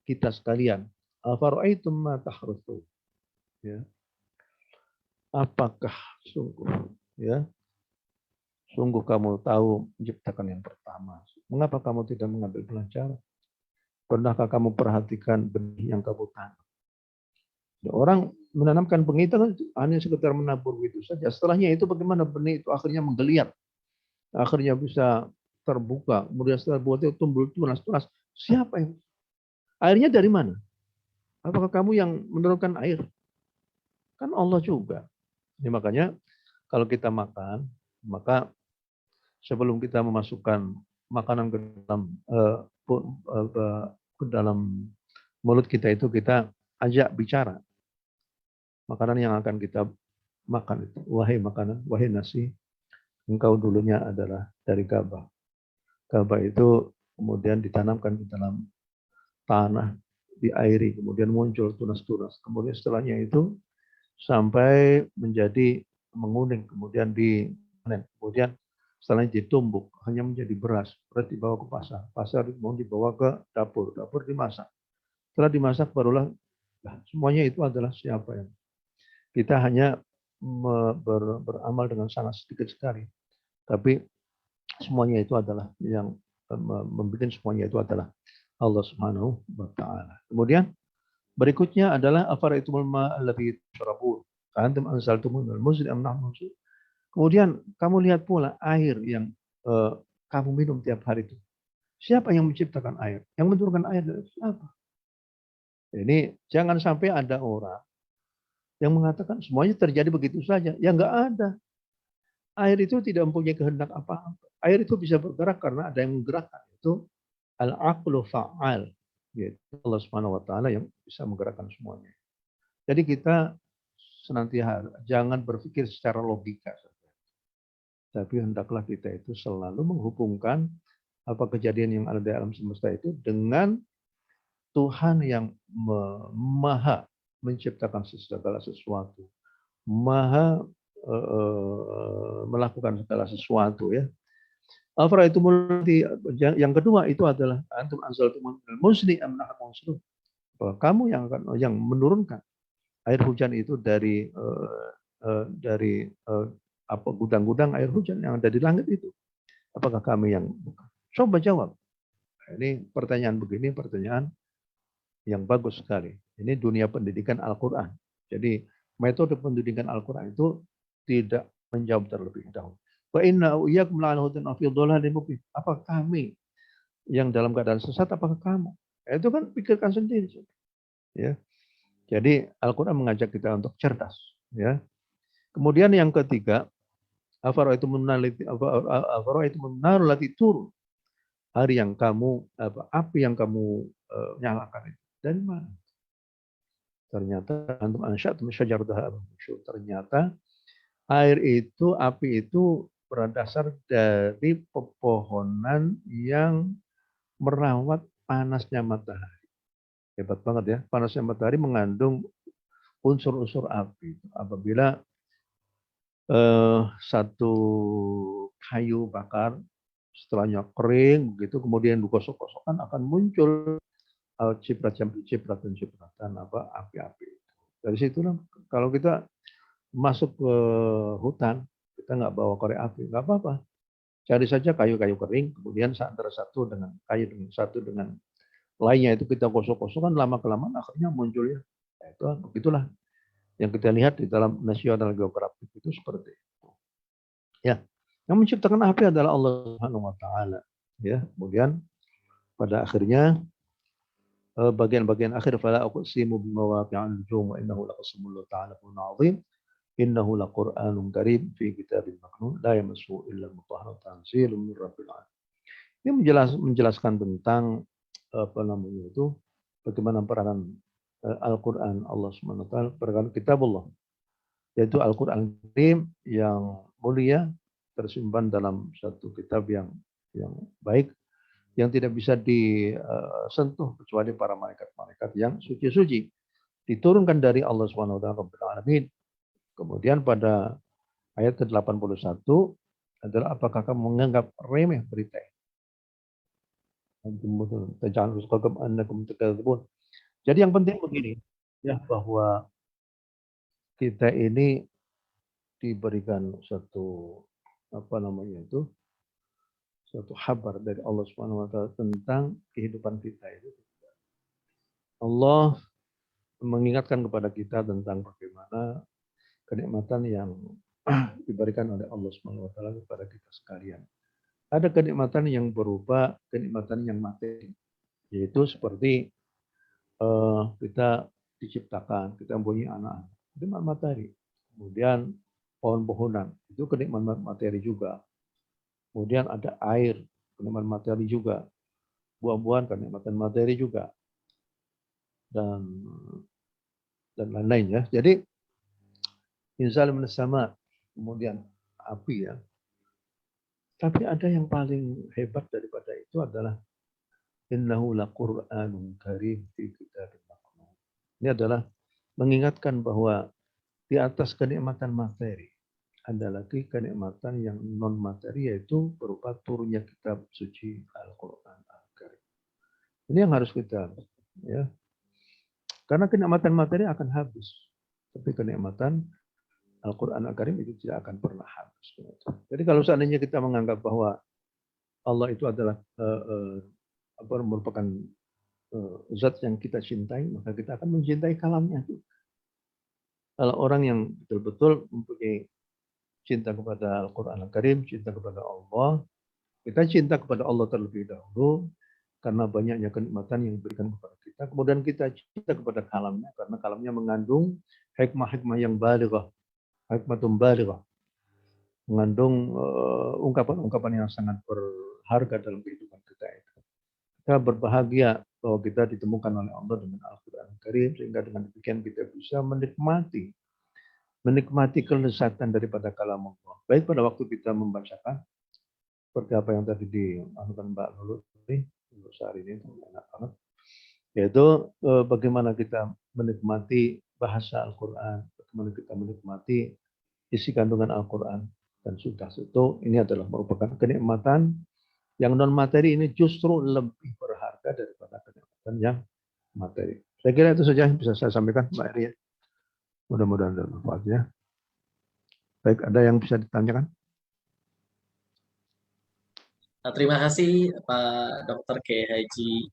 kita sekalian, afara'aitum ma tahrusun. Ya. Apakah sungguh kamu tahu menciptakan yang pertama? Mengapa kamu tidak mengambil pelajaran? Pernahkah kamu perhatikan benih yang kamu tanam? Orang menanamkan benih itu hanya sekedar menabur itu saja. Setelahnya itu bagaimana benih itu akhirnya menggeliat. Akhirnya bisa terbuka. Kemudian setelah buat itu tumbuh tunas-tunas. Siapa yang? Airnya dari mana? Apakah kamu yang menurunkan air? Kan Allah juga. Ya, makanya kalau kita makan, maka sebelum kita memasukkan makanan ke dalam mulut kita itu kita ajak bicara. Makanan yang akan kita makan itu, wahai makanan, wahai nasi, engkau dulunya adalah dari gabah. Gabah itu kemudian ditanamkan di dalam tanah, diairi, kemudian muncul tunas-tunas. Kemudian setelahnya itu sampai menjadi menguning, kemudian dipanen, kemudian setelahnya ditumbuk, hanya menjadi beras. Beras dibawa ke pasar, pasar mau dibawa ke dapur, dapur dimasak. Setelah dimasak barulah semuanya itu adalah siapa yang kita hanya beramal dengan sangat sedikit sekali. Tapi semuanya itu adalah yang membuat semuanya itu adalah Allah Subhanahu wa taala. Kemudian berikutnya adalah afara'aitumul ma'a alladzi tashrabun. Antum anzaltumuhu minal muzni am nahnu munzilun. Kemudian kamu lihat pula air yang kamu minum tiap hari itu. Siapa yang menciptakan air? Yang menurunkan air dari siapa? Ini jangan sampai ada orang yang mengatakan semuanya terjadi begitu saja. Ya enggak ada. Air itu tidak mempunyai kehendak apa-apa. Air itu bisa bergerak karena ada yang menggerakkan. Itu al-aqlu fa'al. Yaitu Allah Subhanahu wa taala yang bisa menggerakkan semuanya. Jadi kita senantiasa jangan berpikir secara logika saja. Tapi hendaklah kita itu selalu menghubungkan apa kejadian yang ada di alam semesta itu dengan Tuhan yang maha menciptakan segala sesuatu, maha melakukan segala sesuatu, ya. Yang kedua itu adalah antum anzaltumul muzni am nahnu munzilun. Kamu yang menurunkan air hujan itu dari gudang-gudang air hujan yang ada di langit itu. Apakah kami yang bukan? Coba jawab. Ini pertanyaan begini, pertanyaan yang bagus sekali. Ini dunia pendidikan Al-Quran. Jadi metode pendidikan Al-Quran itu tidak menjawab terlebih dahulu. Wa inna iyyakum la'ala hudan fi dhalalin mubin. Apa kami yang dalam keadaan sesat, apakah kamu? Itu kan pikirkan sendiri. Ya. Jadi Al-Quran mengajak kita untuk cerdas. Ya. Kemudian yang ketiga, afara'aitumun nar lati turun. Hari yang kamu api yang kamu nyalakan itu dari mana? Ternyata antum ansyatum syajarataha. Ternyata air itu, api itu berdasar dari pepohonan yang merawat panasnya matahari. Hebat banget ya, panasnya matahari mengandung unsur-unsur api. Apabila satu kayu bakar setelahnya kering begitu kemudian digosok-gosokkan akan muncul cipratan api-api. Dari situlah kalau kita masuk ke hutan kita nggak bawa korek api nggak apa-apa, cari saja kayu-kayu kering kemudian antara satu dengan kayu dengan satu dengan lainnya itu kita gosok-gosokkan, lama kelamaan akhirnya muncul ya. Itu begitulah yang kita lihat di dalam National Geographic itu seperti itu. Ya, yang menciptakan api adalah Allah Subhanahu wa taala. Ya, kemudian pada akhirnya bagian-bagian akhir fala uqsimu bimawaqi'an nujum wa innahu laqasmun ta'ala azim innahu laqur'anun karim fi kitabin maknun la yamassuhu illa mutahharun tanzilun min rabbil alamin. Ini menjelaskan tentang bagaimana peranan Al-Quran Allah Subhanahu wa taala, peranan kitabullah, yaitu Al-Quran Karim yang mulia tersimpan dalam satu kitab yang baik yang tidak bisa disentuh kecuali para malaikat-malaikat yang suci-suci, diturunkan dari Allah Subhanahu wa taala Rabbil alamin. Kemudian pada ayat ke-81 adalah apakah kamu menganggap remeh berita ini? Jadi yang penting begini ya, bahwa kita ini diberikan satu satu kabar dari Allah Subhanahu wa taala tentang kehidupan kita itu. Allah mengingatkan kepada kita tentang bagaimana kenikmatan yang diberikan oleh Allah Subhanahu wa taala kepada kita sekalian. Ada kenikmatan yang berupa kenikmatan yang materi, yaitu seperti kita diciptakan, kita mempunyai anak, kenikmatan materi. Kemudian pohon-pohonan, itu kenikmatan materi juga. Kemudian ada air, kenikmatan materi juga. Buah-buahan, kenikmatan materi juga. Dan lain-lain ya. Jadi inzal minas sama, kemudian api ya. Tapi ada yang paling hebat daripada itu adalah innahu laqur'anun karim fi kitabin maknun. Ini adalah mengingatkan bahwa di atas kenikmatan materi ada lagi kenikmatan yang non materi, yaitu berupa turunnya kitab suci Al-Qur'an Al-Karim. Ini yang harus kita ya. Karena kenikmatan materi akan habis, tapi kenikmatan Al-Quran Al-Karim itu tidak akan pernah habis. Jadi kalau seandainya kita menganggap bahwa Allah itu adalah merupakan zat yang kita cintai, maka kita akan mencintai kalamnya. Kalau orang yang betul-betul mempunyai cinta kepada Al-Quran Al-Karim, cinta kepada Allah, kita cinta kepada Allah terlebih dahulu, karena banyaknya kenikmatan yang diberikan kepada kita. Kemudian kita cinta kepada kalamnya, karena kalamnya mengandung hikmah-hikmah yang balighah, hikmatun balighah, mengandung ungkapan-ungkapan yang sangat berharga dalam kehidupan kita itu. Kita berbahagia bahwa kita ditemukan oleh Allah dengan Al-Quran Al-Karim, sehingga dengan demikian kita bisa menikmati kelezatan daripada kalam Allah. Baik pada waktu kita membacakan, seperti apa yang tadi dianukan Mbak Lulu untuk saat ini, enak banget. Yaitu bagaimana kita menikmati bahasa Al-Quran, bagaimana kita menikmati isi kandungan Al-Quran, dan sudah itu ini adalah merupakan kenikmatan yang non materi, ini justru lebih berharga daripada kenikmatan yang materi. Saya kira itu saja yang bisa saya sampaikan, Mbak Eri. Mudah-mudahan bermanfaat ya. Baik, ada yang bisa ditanyakan? Nah, terima kasih Pak Dr. Kiai Haji.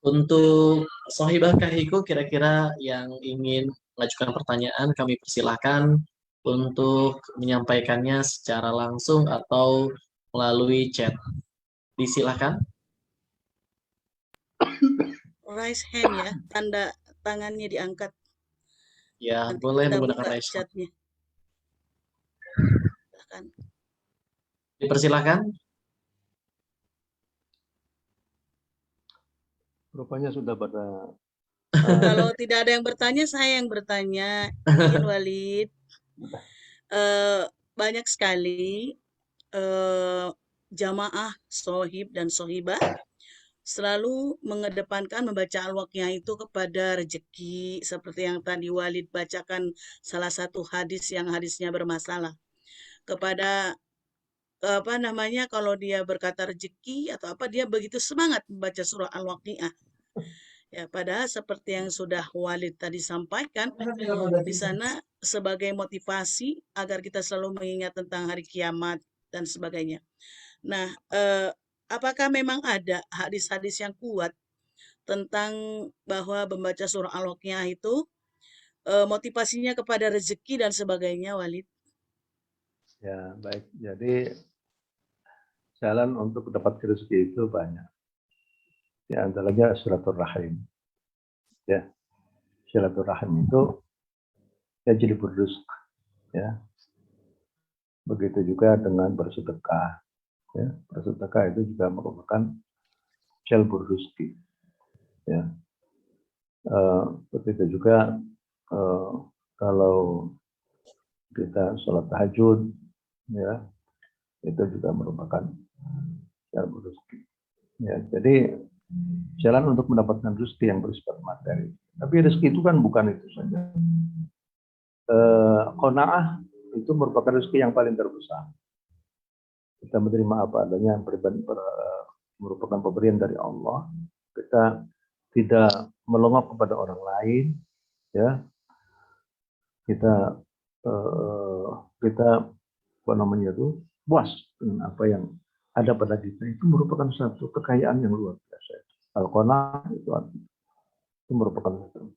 Untuk Sohibah Kahiko, kira-kira yang ingin mengajukan pertanyaan, kami persilahkan untuk menyampaikannya secara langsung atau melalui chat. Disilahkan. Raise hand ya, tanda tangannya diangkat. Ya, Nanti boleh kita menggunakan buka raise hand. chatnya. Silakan. Dipersilahkan. Rupanya sudah pada Kalau tidak ada yang bertanya, saya yang bertanya. Izin Walid. Banyak sekali jamaah sohib dan sohibah selalu mengedepankan membaca Al-Waqiah itu kepada rezeki, seperti yang tadi Walid bacakan salah satu hadis yang hadisnya bermasalah. Kepada kalau dia berkata rezeki atau apa, dia begitu semangat membaca surah Al-Waqiah. Ya, padahal seperti yang sudah Walid tadi sampaikan, di sana sebagai motivasi agar kita selalu mengingat tentang hari kiamat dan sebagainya. Nah, apakah memang ada hadis-hadis yang kuat tentang bahwa membaca surah Al-Waqiah itu motivasinya kepada rezeki dan sebagainya, Walid? Ya, baik. Jadi jalan untuk dapat rezeki itu banyak. Di antaranya silaturahim. Ya, silaturahim itu ya jadi berrizq. Ya, begitu juga dengan bersedekah. Ya, bersedekah itu juga merupakan jalbur rezeki. Ya, begitu juga kalau kita sholat tahajud, ya, itu juga merupakan jalbur rezeki. Ya, jadi jalan untuk mendapatkan rezeki yang bersifat materi. Tapi rezeki itu kan bukan itu saja. Qanaah itu merupakan rezeki yang paling terbesar. Kita menerima apa adanya yang merupakan pemberian dari Allah. Kita tidak melongok kepada orang lain, ya. Kita puas dengan apa yang ada pada kita, itu merupakan satu kekayaan yang luar biasa. Al-Qanaah itu merupakan satu.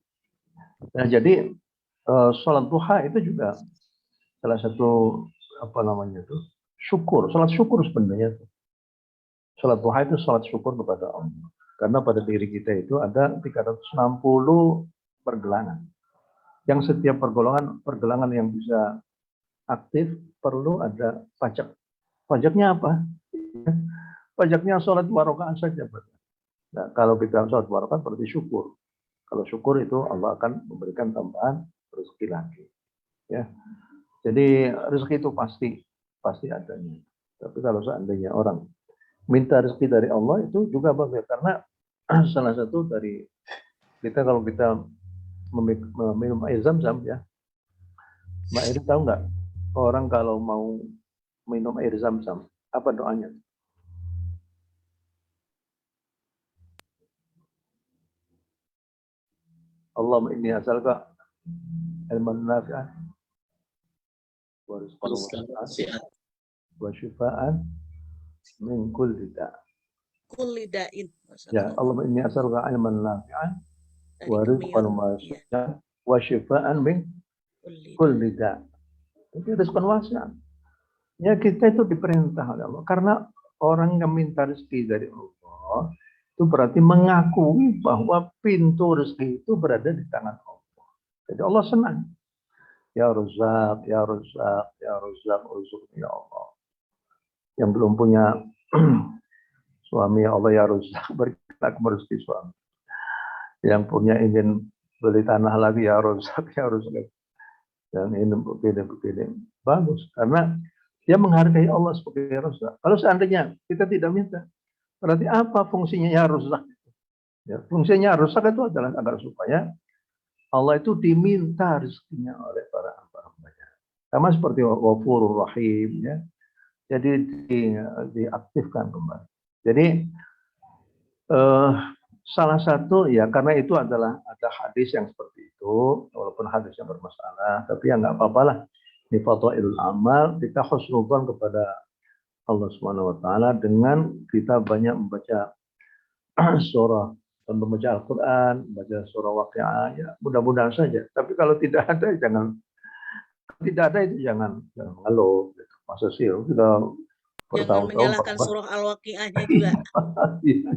Nah, jadi sholat duha itu juga salah satu syukur, sholat syukur sebenarnya. Sholat duha itu sholat syukur kepada Allah. Karena pada diri kita itu ada 360 pergelangan. Yang setiap pergelangan yang bisa aktif perlu ada pajak. Pajaknya apa? Pajaknya sholat 2 rakaat saja. Nah, kalau kita sholat 2 rakaat berarti syukur. Kalau syukur itu Allah akan memberikan tambahan rezeki lagi. Ya. Jadi rezeki itu pasti adanya. Tapi kalau seandainya orang minta rezeki dari Allah itu juga bagus, karena salah satu dari kita kalau kita minum air zam-zam, ya. Mbak Eri tahu nggak, orang kalau mau minum air zam-zam apa doanya? Allahumma inni as'aluka ilman nafi'an wa rizqan wasi'an wa syifaan min kulli da'. Kulli da'in. Ya, Allahumma inni as'aluka ilman nafi'an wa rizqan wasi'an wa syifaan min kulli da'. Itu rizqan wasi'an. Ya, kita itu diperintah oleh Allah, karena orang yang minta rezeki dari Allah itu berarti mengakui bahwa pintu rezeki itu berada di tangan Allah. Jadi Allah senang. Ya Razzaq, ya Razzaq, ya Razzaq, urzuqni ya Allah. Yang belum punya suami, ya Allah ya Razzaq, berikanlah aku rezeki suami. Yang punya ingin beli tanah lagi, ya Razzaq, ya Razzaq. Yang ingin begini. Bagus, karena dia menghargai Allah sebagai Razzaq. Kalau seandainya kita tidak minta, berarti apa fungsinya ya Razzaq? Ya, fungsinya Razzaq itu adalah agar supaya Allah itu diminta rezekinya oleh para hamba-hambanya. Sama seperti Ghafurur Rahim, ya. Jadi diaktifkan kembali. Jadi salah satu, ya, karena itu adalah ada hadis yang seperti itu, walaupun hadisnya bermasalah, tapi ya nggak apa-apalah. Ini fadhailul amal, kita husnudzon kepada Allah Subhanahu wa taala dengan kita banyak membaca surah, membaca Al-Qur'an, membaca surah Waqiah, ya mudah-mudahan saja. Tapi kalau tidak ada jangan ngeluh. Masa sih sudah Jangan menyalahkan surah Al-Waqiahnya juga.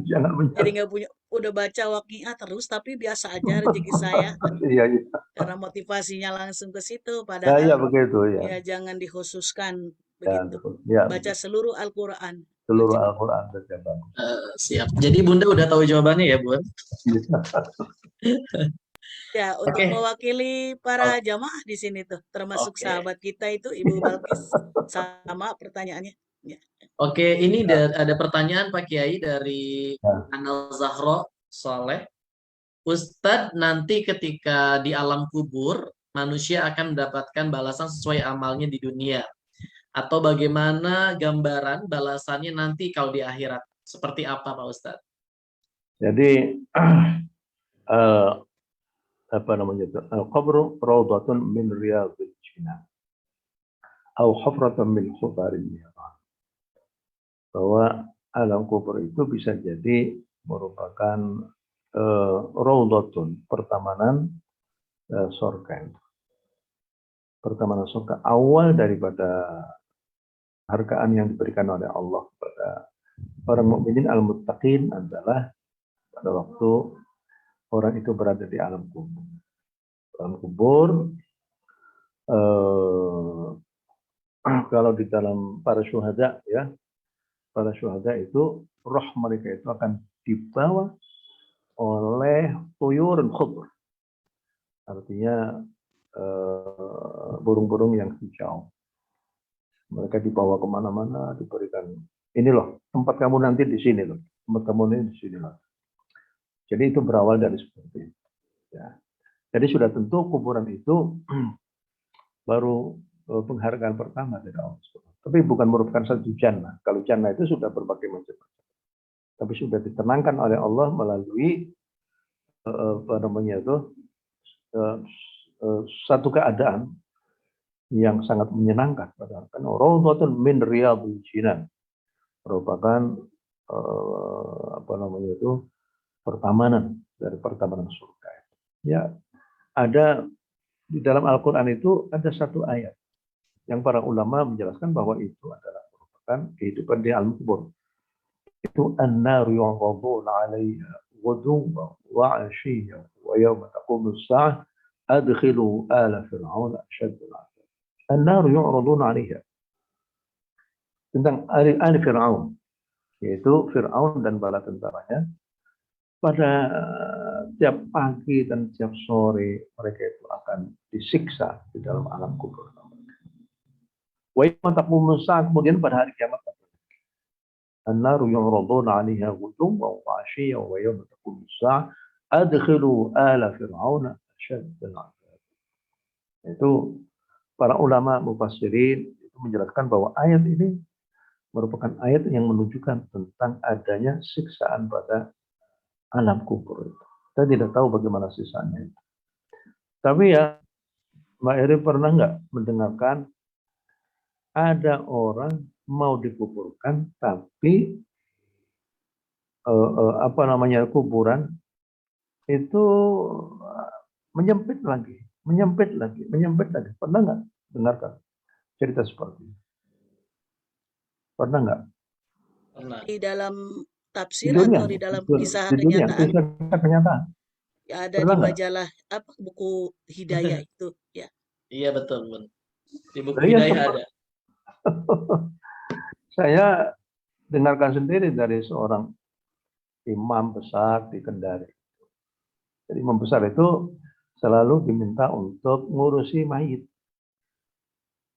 Jangan menyalahkan. Jadi nggak punya, udah baca Waqiah terus tapi biasa aja rezeki saya. Iya. Karena motivasinya langsung ke situ, padahal ya begitu ya. Ya jangan dikhususkan Ya, begitu. ya, Baca seluruh Al-Quran. seluruh Al-Quran saja bagus. Siap. Jadi Bunda udah tahu jawabannya ya, Bun? Ya, untuk mewakili para jamaah di sini tuh, termasuk sahabat kita itu Ibu Balkis, sama pertanyaannya. Ya. Oke, ini ada pertanyaan Pak Kiai dari Ya. Anal Zahro Soleh. Ustadz, nanti ketika di alam kubur, manusia akan mendapatkan balasan sesuai amalnya di dunia. Atau bagaimana gambaran balasannya nanti kalau di akhirat? Seperti apa Pak Ustadz? Jadi apa namanya itu? Al-qabru rawdatun min riyadil jannah atau hufratan min hufarin niran. Bahwa alam kubur itu bisa jadi merupakan rawdatun, pertamanan surga. Pertamanan surga awal daripada hargaan yang diberikan oleh Allah kepada orang mukminin al-muttaqin adalah pada waktu orang itu berada di alam kubur. Alam kubur, kalau di dalam para syuhada ya, para syuhada itu roh mereka itu akan dibawa oleh tuyurun khudr. Artinya burung-burung yang hijau. Mereka dibawa kemana-mana, diberikan ini loh tempat kamu nanti di sini loh, tempat kamu ini di sini loh. Jadi itu berawal dari seperti itu. Ya. Jadi sudah tentu kuburan itu baru penghargaan pertama dari Allah. Tapi bukan merupakan satu jannah. Kalau jannah itu sudah berbagai macam. Tapi sudah ditenangkan oleh Allah melalui apa namanya itu satu keadaan yang sangat menyenangkan. Kan rawdatun min riyadil jinan merupakan apa namanya itu pertamanan dari pertamanan surga. Ya, ada di dalam Al-Quran itu ada satu ayat yang para ulama menjelaskan bahwa itu adalah merupakan kehidupan di alam kubur. Itu an-nar yu'raduna 'alaiha ghuduwwan wa 'ashiyyan wa yawma taqumu as-sa'ah adkhilu ala fir'auna ashadda al-'adab. An-nar yu'raduna 'alaiha. Tentang ahli Fir'aun, yaitu Fir'aun dan bala tentaranya. Pada tiap pagi dan tiap sore mereka itu akan disiksa di dalam alam kubur. Kemudian pada hari kiamat an-naru yu'raduna 'alaiha ghuduwwan wa 'ashiyyan wa yawma taqumu as-sa'ah adkhilu ala fir'auna ashadda al-'adab. Itu para ulama mufassirin itu menjelaskan bahwa ayat ini merupakan ayat yang menunjukkan tentang adanya siksaan pada alam kubur itu. Kita tidak tahu bagaimana sisanya itu. Tapi ya, Mbak Eri pernah nggak mendengarkan ada orang mau dikuburkan, tapi apa namanya kuburan itu menyempit lagi. Pernah nggak dengarkan cerita seperti itu? Pernah nggak? Pernah. Di dalam Di tafsir dunia, atau di dalam di kisah dunia, kenyataan? kisah kenyataan. Ya, ada Pernah di nggak? majalah apa buku Hidayah itu ya. Iya betul, Bun. Di buku Iya, Hidayah ada. Saya dengarkan sendiri dari seorang imam besar di Kendari. Jadi imam besar itu selalu diminta untuk ngurusi mayit.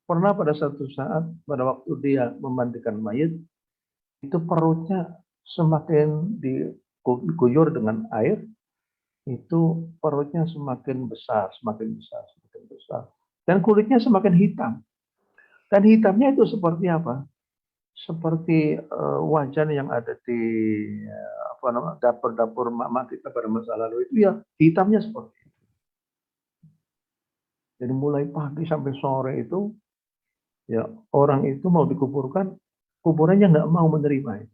Pernah pada satu saat, pada waktu dia memandikan mayit, itu perutnya semakin diguyur dengan air, itu perutnya semakin besar. Dan kulitnya semakin hitam. Dan hitamnya itu seperti apa? Seperti wajan yang ada di apa namanya dapur-dapur mak kita pada masa lalu itu ya hitamnya seperti itu. Jadi mulai pagi sampai sore itu ya orang itu mau dikuburkan, kuburannya nggak mau menerima.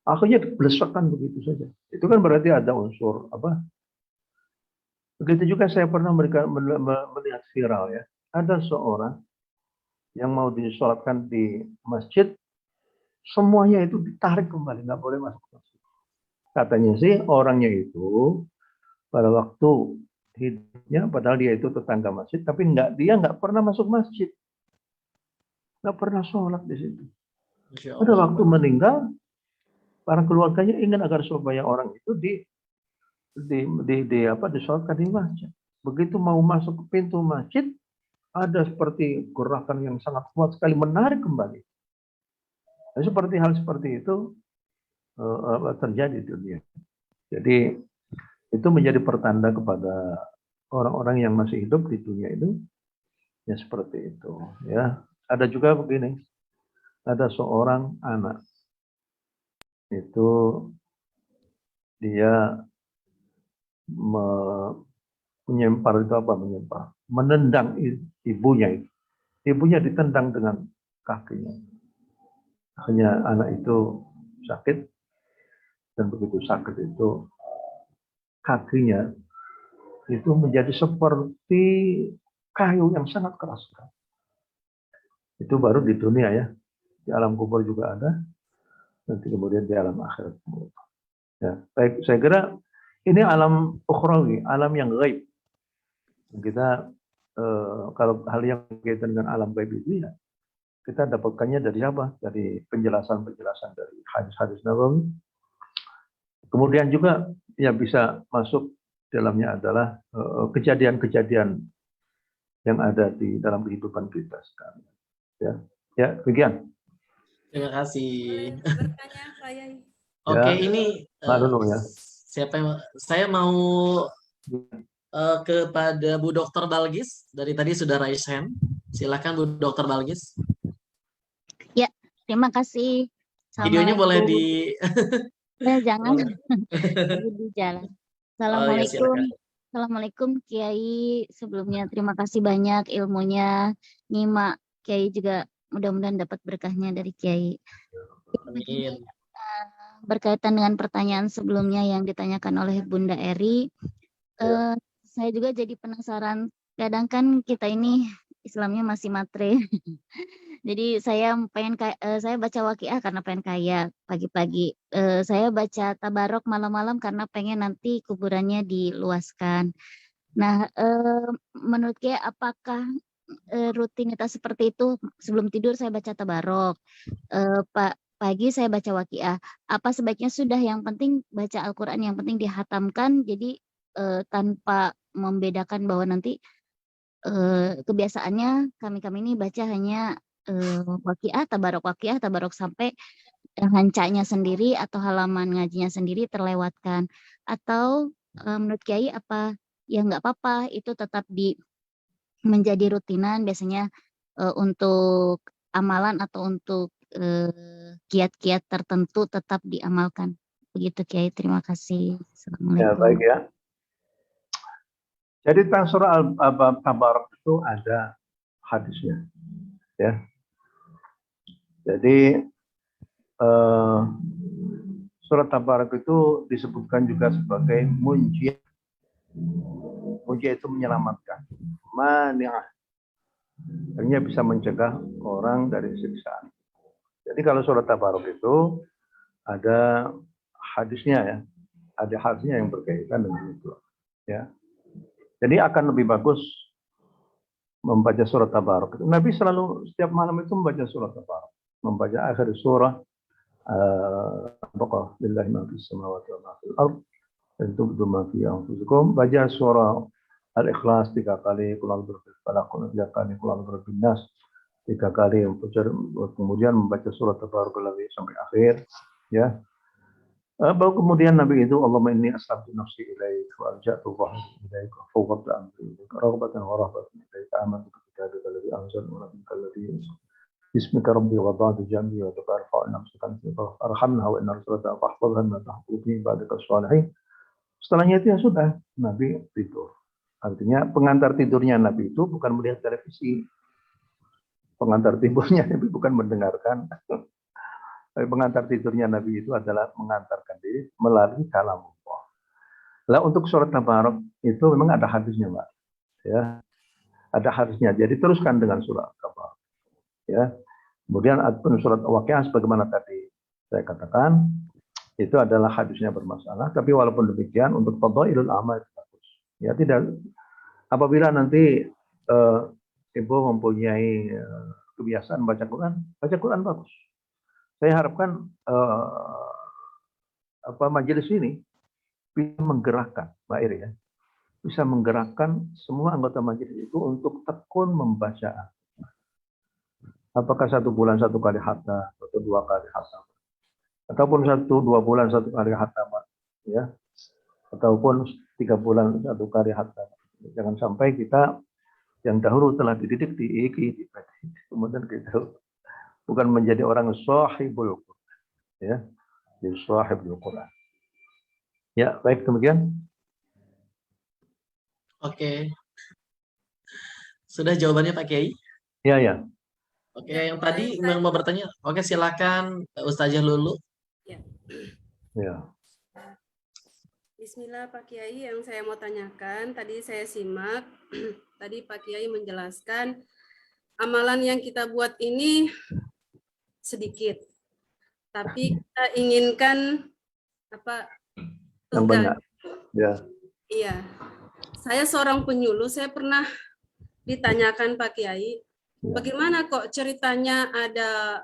Akhirnya dibelesakkan begitu saja. Itu kan berarti ada unsur apa? Begitu juga saya pernah melihat viral ya. Ada seorang yang mau disolatkan di masjid, semuanya itu ditarik kembali, nggak boleh masuk masjid. Katanya sih orangnya itu pada waktu hidupnya, padahal dia itu tetangga masjid, tapi dia nggak pernah masuk masjid, nggak pernah sholat di situ. Pada waktu meninggal, para keluarganya ingin agar supaya orang itu disolatkan di masjid. Begitu mau masuk ke pintu masjid, ada seperti gerakan yang sangat kuat sekali menarik kembali. Nah, seperti hal seperti itu terjadi di dunia. Jadi itu menjadi pertanda kepada orang-orang yang masih hidup di dunia itu, ya seperti itu. Ya, ada juga begini, ada seorang anak itu dia menyempar itu apa menyempar, menendang ibunya. Ibunya ditendang dengan kakinya. Akhirnya anak itu sakit, dan begitu sakit itu kakinya itu menjadi seperti kayu yang sangat keras. Itu baru di dunia ya. Di alam kubur juga ada. Nanti kemudian di alam akhirat. Ya, baik, saya kira ini alam ukhrawi, alam yang gaib. Kita kalau hal yang berkaitan dengan alam gaib itu ya kita dapatkannya dari apa? Dari penjelasan-penjelasan dari hadis-hadis Nabawi. Kemudian juga yang bisa masuk dalamnya adalah kejadian-kejadian yang ada di dalam kehidupan kita sekarang. Ya, demikian. Terima kasih. Boleh bertanya, Pak Yai? Oke, Ya, ini Dulu ya. siapa yang saya mau kepada Bu Dr. Balgis. Dari tadi sudah raise hand. Silakan Bu Dr. Balgis. Ya, terima kasih. Videonya boleh di Jangan boleh. lagi di jalan. Oh ya, silakan. Assalamualaikum Kiai. Sebelumnya terima kasih banyak ilmunya. Nyimak Kiai juga mudah-mudahan dapat berkahnya dari Kiai. Amin. Berkaitan dengan pertanyaan sebelumnya yang ditanyakan oleh Bunda Eri, saya juga jadi penasaran. Kadang kan kita ini Islamnya masih matre. Jadi saya saya baca Waqiah karena pengen kaya pagi-pagi. Saya baca Tabarok malam-malam karena pengen nanti kuburannya diluaskan. Nah, menurut Kiai apakah rutinitas seperti itu sebelum tidur saya baca Tabarok, pagi saya baca Waqiah. Apa sebaiknya sudah yang penting baca Al-Quran, yang penting dihatamkan, jadi tanpa membedakan bahwa nanti kebiasaannya kami ini baca hanya Waqiah, Tabarok sampai hancanya sendiri atau halaman ngajinya sendiri terlewatkan. Atau menurut Kiai apa ya nggak apa-apa itu tetap menjadi rutinan biasanya untuk amalan atau untuk kiat-kiat tertentu tetap diamalkan. Begitu Kiai, terima kasih. Ya, Assalamualaikum. baik ya. Jadi tentang surah Al-Tabarak itu ada hadisnya. Ya. Jadi surat Tabarak itu disebutkan juga sebagai munjiyah. Munjiyah itu menyelamatkan. Mani'ah. Artinya bisa mencegah orang dari siksaan. Jadi kalau surat Tabarak itu ada hadisnya ya. Ada hadisnya yang berkaitan dengan itu. Ya. Jadi akan lebih bagus membaca surat Tabarak. Nabi selalu setiap malam itu membaca surat Tabarak. Membaca akhir surah Al-Baqarah lillahi ma fis samawati wa ma fil ard in tubdu ma fi anfusikum. Baca surah Al-Ikhlas 3 kali, Qul a'udzu birabbil falaq 3 kali, Qul a'udzu birabbin nas 3 kali, kemudian membaca surat Tabarak sampai akhir ya. Baru kemudian Nabi itu Allahumma inni aslamtu nafsi ilaik wa alja'tu dhahri ilaik wa fawwadtu amri ilaik raghbatan wa rahbatan ilaik amantu bi kitabika alladhi anzalta wa bika alladhi bismika rabbi wa wada'tu jambi wa tabarfa nafsukan arhamna wa inna rasulaka fahfadha ma tahfadhu bi ibadika shalihin. Setelahnya itu ya sudah Nabi tidur. Artinya pengantar tidurnya Nabi itu bukan melihat televisi. Pengantar tidurnya Nabi bukan mendengarkan. Tapi pengantar tidurnya Nabi itu adalah mengantarkan diri melalui kalam Allah. Lah untuk surat Tabarak itu memang ada hadisnya, Mbak. Ya. Ada hadisnya. Jadi teruskan dengan surat Tabarak. Ya. Kemudian surat Waqiah sebagaimana tadi saya katakan itu adalah hadisnya bermasalah, tapi walaupun demikian untuk fadhailul amal itu bagus. Ya tidak apabila nanti ibu mempunyai kebiasaan baca Quran bagus. Saya harapkan majelis ini bisa menggerakkan, Mbak Iri ya, bisa menggerakkan semua anggota majelis itu untuk tekun membaca. Apakah 1 bulan 1 kali khatam atau 2 kali khatam, ataupun 1-2 bulan 1 kali khatam, ya, ataupun 3 bulan 1 kali khatam. Jangan sampai kita yang dahulu telah dididik di IKI, di PT, kemudian kita bukan menjadi orang sahibul Quran, ya, di sahibul Quran. Ya, baik demikian. Oke. Sudah jawabannya Pak Kiai? Ya, ya. Oke, Ya, yang tadi saya- mau bertanya. Oke, silakan Ustazah Lulu. Ya. Ya. Bismillah Pak Kiai, yang saya mau tanyakan, tadi saya simak, tadi Pak Kiai menjelaskan amalan yang kita buat ini sedikit, tapi kita inginkan apa Yang surga. banyak. Ya. Iya, saya seorang penyuluh, saya pernah ditanyakan Pak Kiai, Ya. bagaimana kok ceritanya ada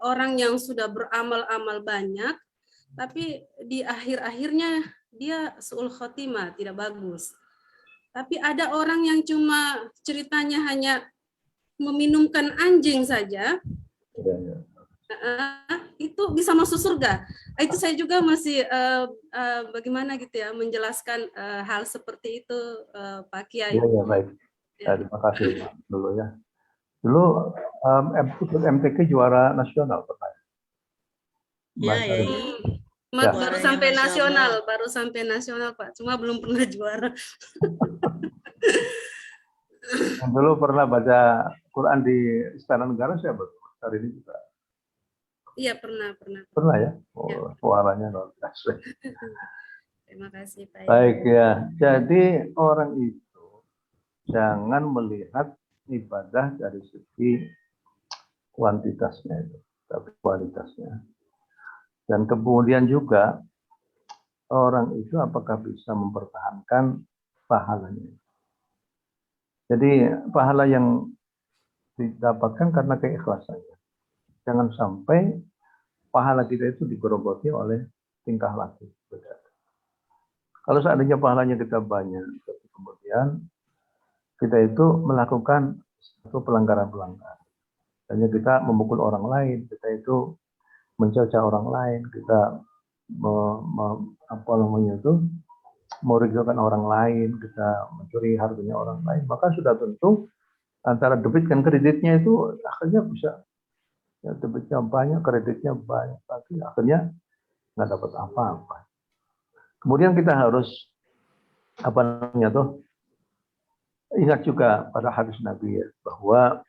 orang yang sudah beramal-amal banyak, tapi di akhir-akhirnya dia su'ul khotimah, tidak bagus. Tapi ada orang yang cuma ceritanya hanya meminumkan anjing saja, Ya, ya. itu bisa masuk surga. Itu saya juga masih bagaimana gitu ya menjelaskan hal seperti itu Pak Kiai. Ya, ya, baik. Ya, terima kasih Pak dulu ya. Dulu MTQ juara nasional pernah. Ya, Mas ya. Arif. Baru Suaranya sampai Masya nasional, Allah. baru sampai nasional Pak. Cuma belum pernah juara. Yang dulu pernah baca Quran di Istana Negara saya hari ini juga Iya pernah. pernah ya. Ya. Suaranya luar biasa. Terima kasih Pak. Baik ya. Jadi orang itu jangan melihat ibadah dari segi kuantitasnya itu, tapi kualitasnya. Dan kemudian juga orang itu apakah bisa mempertahankan pahalanya. Jadi pahala yang didapatkan karena keikhlasannya. Jangan sampai pahala kita itu digerogoti oleh tingkah laku. Kalau seandainya pahalanya kita banyak, tapi kemudian kita itu melakukan satu pelanggaran-pelanggaran. Hanya kita memukul orang lain, kita itu mencerca orang lain, kita merugikan orang lain, kita mencuri hartanya orang lain, maka sudah tentu antara debit dan kreditnya itu akhirnya bisa, ya, debitnya banyak, kreditnya banyak, tapi akhirnya nggak dapat apa-apa. Kemudian kita harus ingat juga pada hadis Nabi ya, bahwa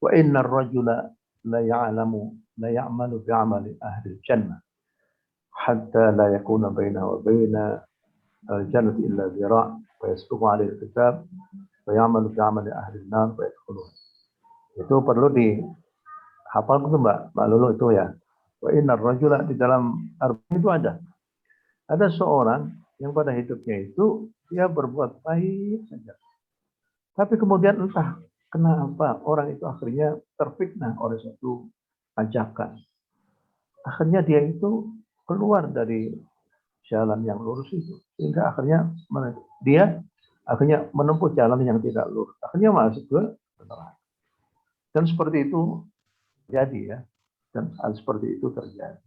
wa innar rajula la ya'malu bi'amali ahli jannah hatta la yakuna bainahu wa baina al-jannati illa zira' wa yasbiqu 'alaihi al-kitab wa ya'malu bi'amali ahli an-nar wa yadkhuluha. Itu perlu dihafal itu Mbak Lulu itu ya. Wa innar rajula di dalam Arba'in itu ada seorang yang pada hidupnya itu dia berbuat baik saja. Tapi kemudian entah kenapa orang itu akhirnya terfitnah oleh suatu ajakan. Akhirnya dia itu keluar dari jalan yang lurus itu. Sehingga akhirnya dia menempuh jalan yang tidak lurus. Akhirnya masuk ke neraka. Dan seperti itu terjadi ya. Dan hal seperti itu terjadi.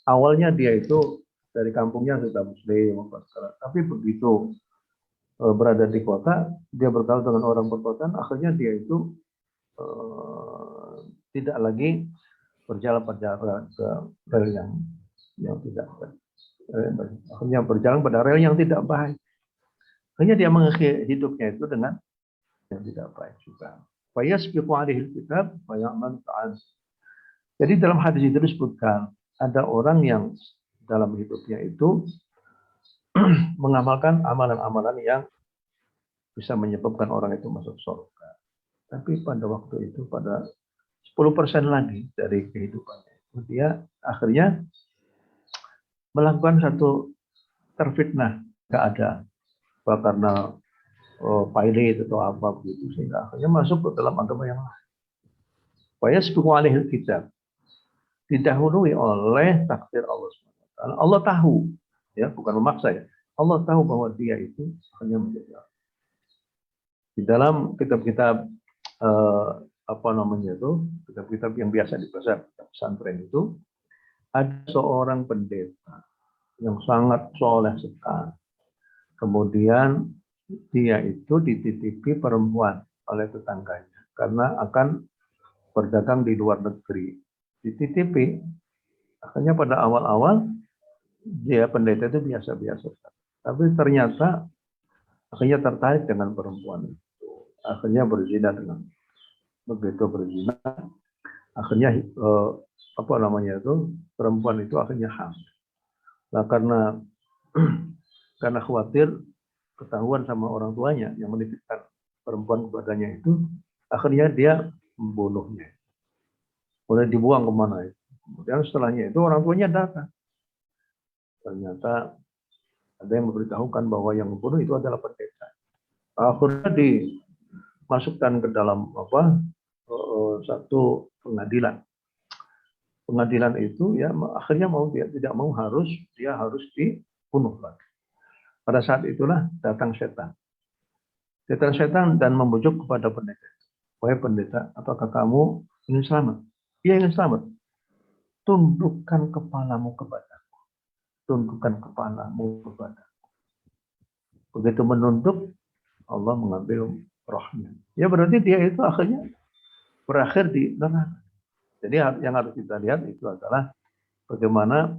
Awalnya dia itu dari kampungnya sudah muslim. Tapi begitu berada di kota, dia bergaul dengan orang perkotaan, akhirnya dia itu tidak lagi berjalan ke rel yang tidak baik. Akhirnya berjalan pada rel yang tidak baik. Akhirnya dia mengakhiri hidupnya itu dengan yang tidak baik juga. Fayasbiqu 'alaihi al-kitab wa ya'malu ta'an. Jadi dalam hadis itu disebutkan ada orang yang dalam hidupnya itu mengamalkan amalan-amalan yang bisa menyebabkan orang itu masuk surga. Tapi pada waktu itu, pada 10% lagi dari kehidupannya, dia akhirnya melakukan satu terfitnah, nggak ada, karena pilot atau apa begitu, sehingga akhirnya masuk ke dalam agama yang lain. Fayasbiqu 'alaihi al-kitab, didahului oleh takdir Allah SWT. Allah tahu, ya, bukan memaksa ya. Allah tahu bahwa dia itu hanya menjadi di dalam kitab-kitab apa namanya itu, kitab-kitab yang biasa dibaca pesantren itu, ada seorang pendeta yang sangat soleh sekali. Kemudian dia itu dititipi perempuan oleh tetangganya karena akan berdagang di luar negeri. Dititipi, akhirnya pada awal-awal dia pendeta itu biasa-biasa. Tapi ternyata akhirnya tertarik dengan perempuan itu. Akhirnya berzina dengan, begitu berzina, akhirnya apa namanya itu, perempuan itu akhirnya hamil. Nah, karena khawatir ketahuan sama orang tuanya yang menitipkan perempuan kepadanya itu, akhirnya dia membunuhnya. Kemudian dibuang kemana itu. Kemudian setelahnya itu orang tuanya datang. Ternyata ada yang memberitahukan bahwa yang membunuh itu adalah pendeta. Akhirnya dimasukkan ke dalam satu pengadilan. Pengadilan itu ya akhirnya tidak mau dia harus dibunuh lagi. Pada saat itulah datang setan. Setan dan membujuk kepada pendeta. Wahai pendeta, apakah kamu ingin selamat? Iya, ingin selamat. Tundukkan kepalamu kepadaku. Tundukkan kepalamu kepadaku. Begitu menunduk, Allah mengambil rohnya. Ya berarti dia itu akhirnya berakhir di neraka. Jadi yang harus kita lihat itu adalah bagaimana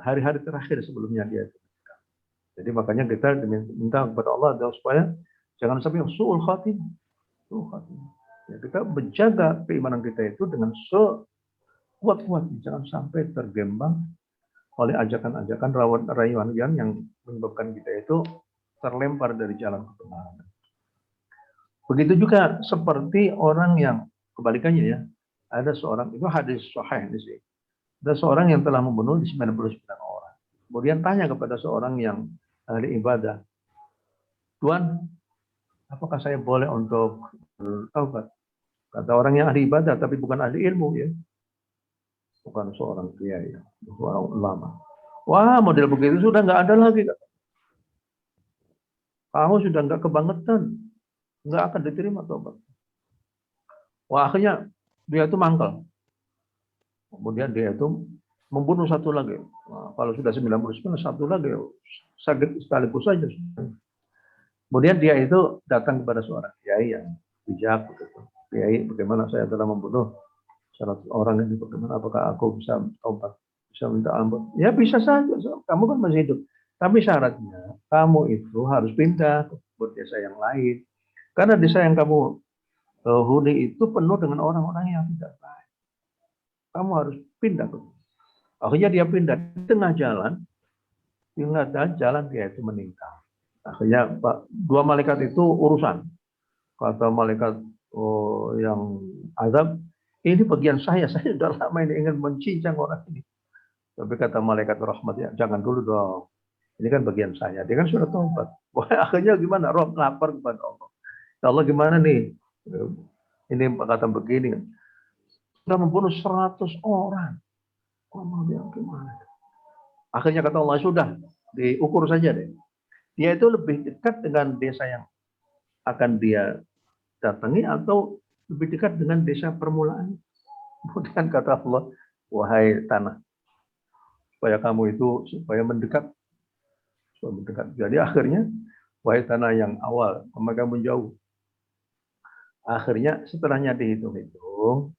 hari-hari terakhir sebelumnya dia. Jadi makanya kita minta kepada Allah supaya jangan sampai su'ul khatimah. Ya, kita menjaga keimanan kita itu dengan sekuat-kuatnya. Jangan sampai tergembang oleh ajakan-ajakan rayuan yang menyebabkan kita itu terlempar dari jalan kebenaran. Begitu juga seperti orang yang kebalikannya ya. Ada seorang, itu hadis sahih ini sih. Ada seorang yang telah membunuh 99 orang. Kemudian tanya kepada seorang yang ahli ibadah, Tuhan, apakah saya boleh untuk bertaubat? Kata orang yang ahli ibadah, tapi bukan ahli ilmu ya. Bukan seorang kiai, ya. Seorang ulama. Wah, model begitu sudah nggak ada lagi. Kamu sudah nggak kebangetan. Nggak akan diterima taubat. Wah, akhirnya dia itu mangkal. Kemudian dia itu membunuh satu lagi. Nah, kalau sudah 99, satu lagi. Sakit sekaligus saja. Kemudian dia itu datang kepada seorang kiai yang bijak. Begitu. Kiai, bagaimana saya telah membunuh 100 orang ini, bagaimana, apakah aku bisa taubat, bisa minta ampun? Ya bisa saja, kamu kan masih hidup. Tapi syaratnya, kamu itu harus pindah ke desa yang lain. Karena desa yang kamu huni itu penuh dengan orang-orang yang tidak baik. Kamu harus pindah. Akhirnya dia pindah. Di tengah jalan dia itu meninggal. Akhirnya dua malaikat itu urusan. Kata malaikat yang azab, ini bagian saya sudah lama ini ingin mencincang orang ini. Tapi kata malaikat rahmat, ya jangan dulu dong. Ini kan bagian saya. Dia kan sudah taubat. Wah, akhirnya gimana? Roh lapar kepada Allah. Ya Allah gimana nih? Ini kata begini. Sudah membunuh 100 orang. Allah bilang gimana? Akhirnya kata Allah, sudah diukur saja deh. Dia itu lebih dekat dengan desa yang akan dia datangi atau lebih dekat dengan desa permulaan. Kemudian kata Allah, wahai tanah, supaya kamu itu supaya mendekat. Jadi akhirnya, wahai tanah yang awal, kamu jauh. Akhirnya setelahnya dihitung-hitung,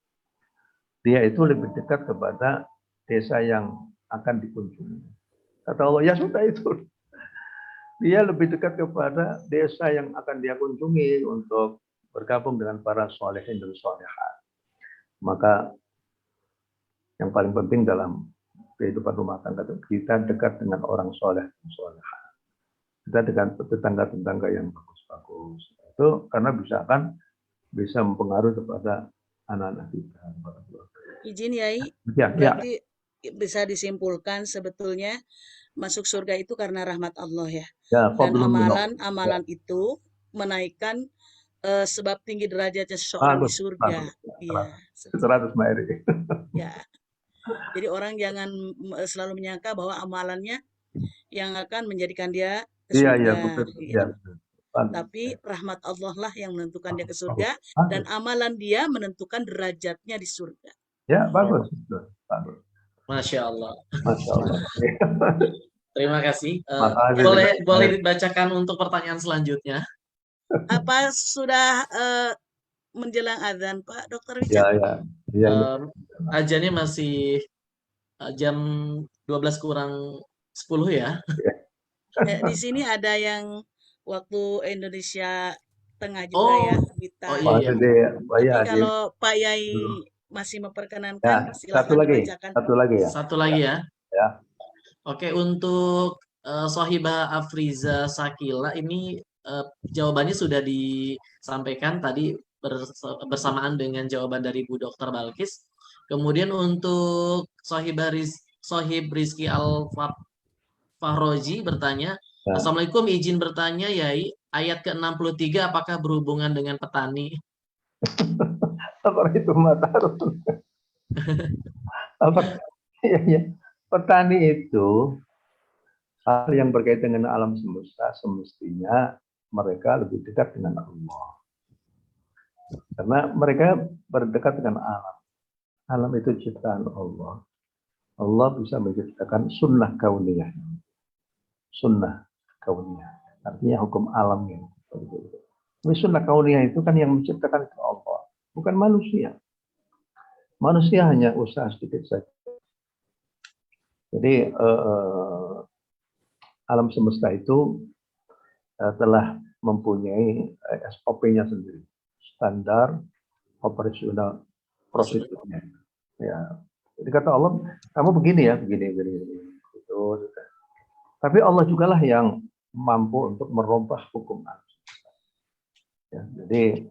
dia itu lebih dekat kepada desa yang akan dikunjungi. Kata Allah, ya sudah itu. Dia lebih dekat kepada desa yang akan dia kunjungi untuk bergabung dengan para solehin dan solehat. Maka yang paling penting dalam kehidupan rumah tangga kita dekat dengan orang soleh dan solehat. Kita dengan tetangga-tetangga yang bagus-bagus. Itu karena bisa mempengaruhi kepada anak-anak kita. Izin Yai, Ya. berarti bisa disimpulkan sebetulnya masuk surga itu karena rahmat Allah ya. Dan amalan itu menaikkan sebab tinggi derajatnya seseorang di surga. Iya. 100 Mbak Eri. Ya. Jadi orang jangan selalu menyangka bahwa amalannya yang akan menjadikan dia ke surga. Iya, betul. Ya. tapi rahmat Allah lah yang menentukan dia ke surga, dan amalan dia menentukan derajatnya di surga. Ya, bagus. Bagus. Masya Allah. Masya Allah. Terima kasih. Makasih. Boleh dibacakan untuk pertanyaan selanjutnya? Apa sudah menjelang azan, Pak Dr. Ya, Richard? ya. Azannya masih jam 12 kurang 10 ya. Di sini ada yang waktu Indonesia Tengah juga ya, Bita. Oh iya. Tapi kalau Pak Yai masih memperkenankan, silahkan dibacakan. Satu lagi ya. Ya. Oke, untuk Sohibah Afriza Sakila ini jawabannya sudah disampaikan tadi bersamaan dengan jawaban dari Bu Dr. Balkis. Kemudian untuk Sohib Rizky Al-Fahroji bertanya, Assalamualaikum, izin bertanya Yai, ayat ke-63 apakah berhubungan dengan petani? Apa itu Matarun? Ya. Petani itu hal yang berkaitan dengan alam semesta, semestinya mereka lebih dekat dengan Allah. Karena mereka berdekat dengan alam. Alam itu ciptaan Allah. Allah bisa menciptakan sunnah kauniyah. Sunnah kauniyah. Artinya hukum alamnya. Tapi sunnah kauniyah itu kan yang menciptakan itu Allah. Bukan manusia. Manusia hanya usaha sedikit saja. Jadi alam semesta itu telah mempunyai SOP-nya sendiri, standar operasional prosedurnya. Ya, jadi kata Allah, kamu begini ya, begini. Gitu. Tapi Allah juga lah yang mampu untuk merubah hukum alam semesta. Ya, jadi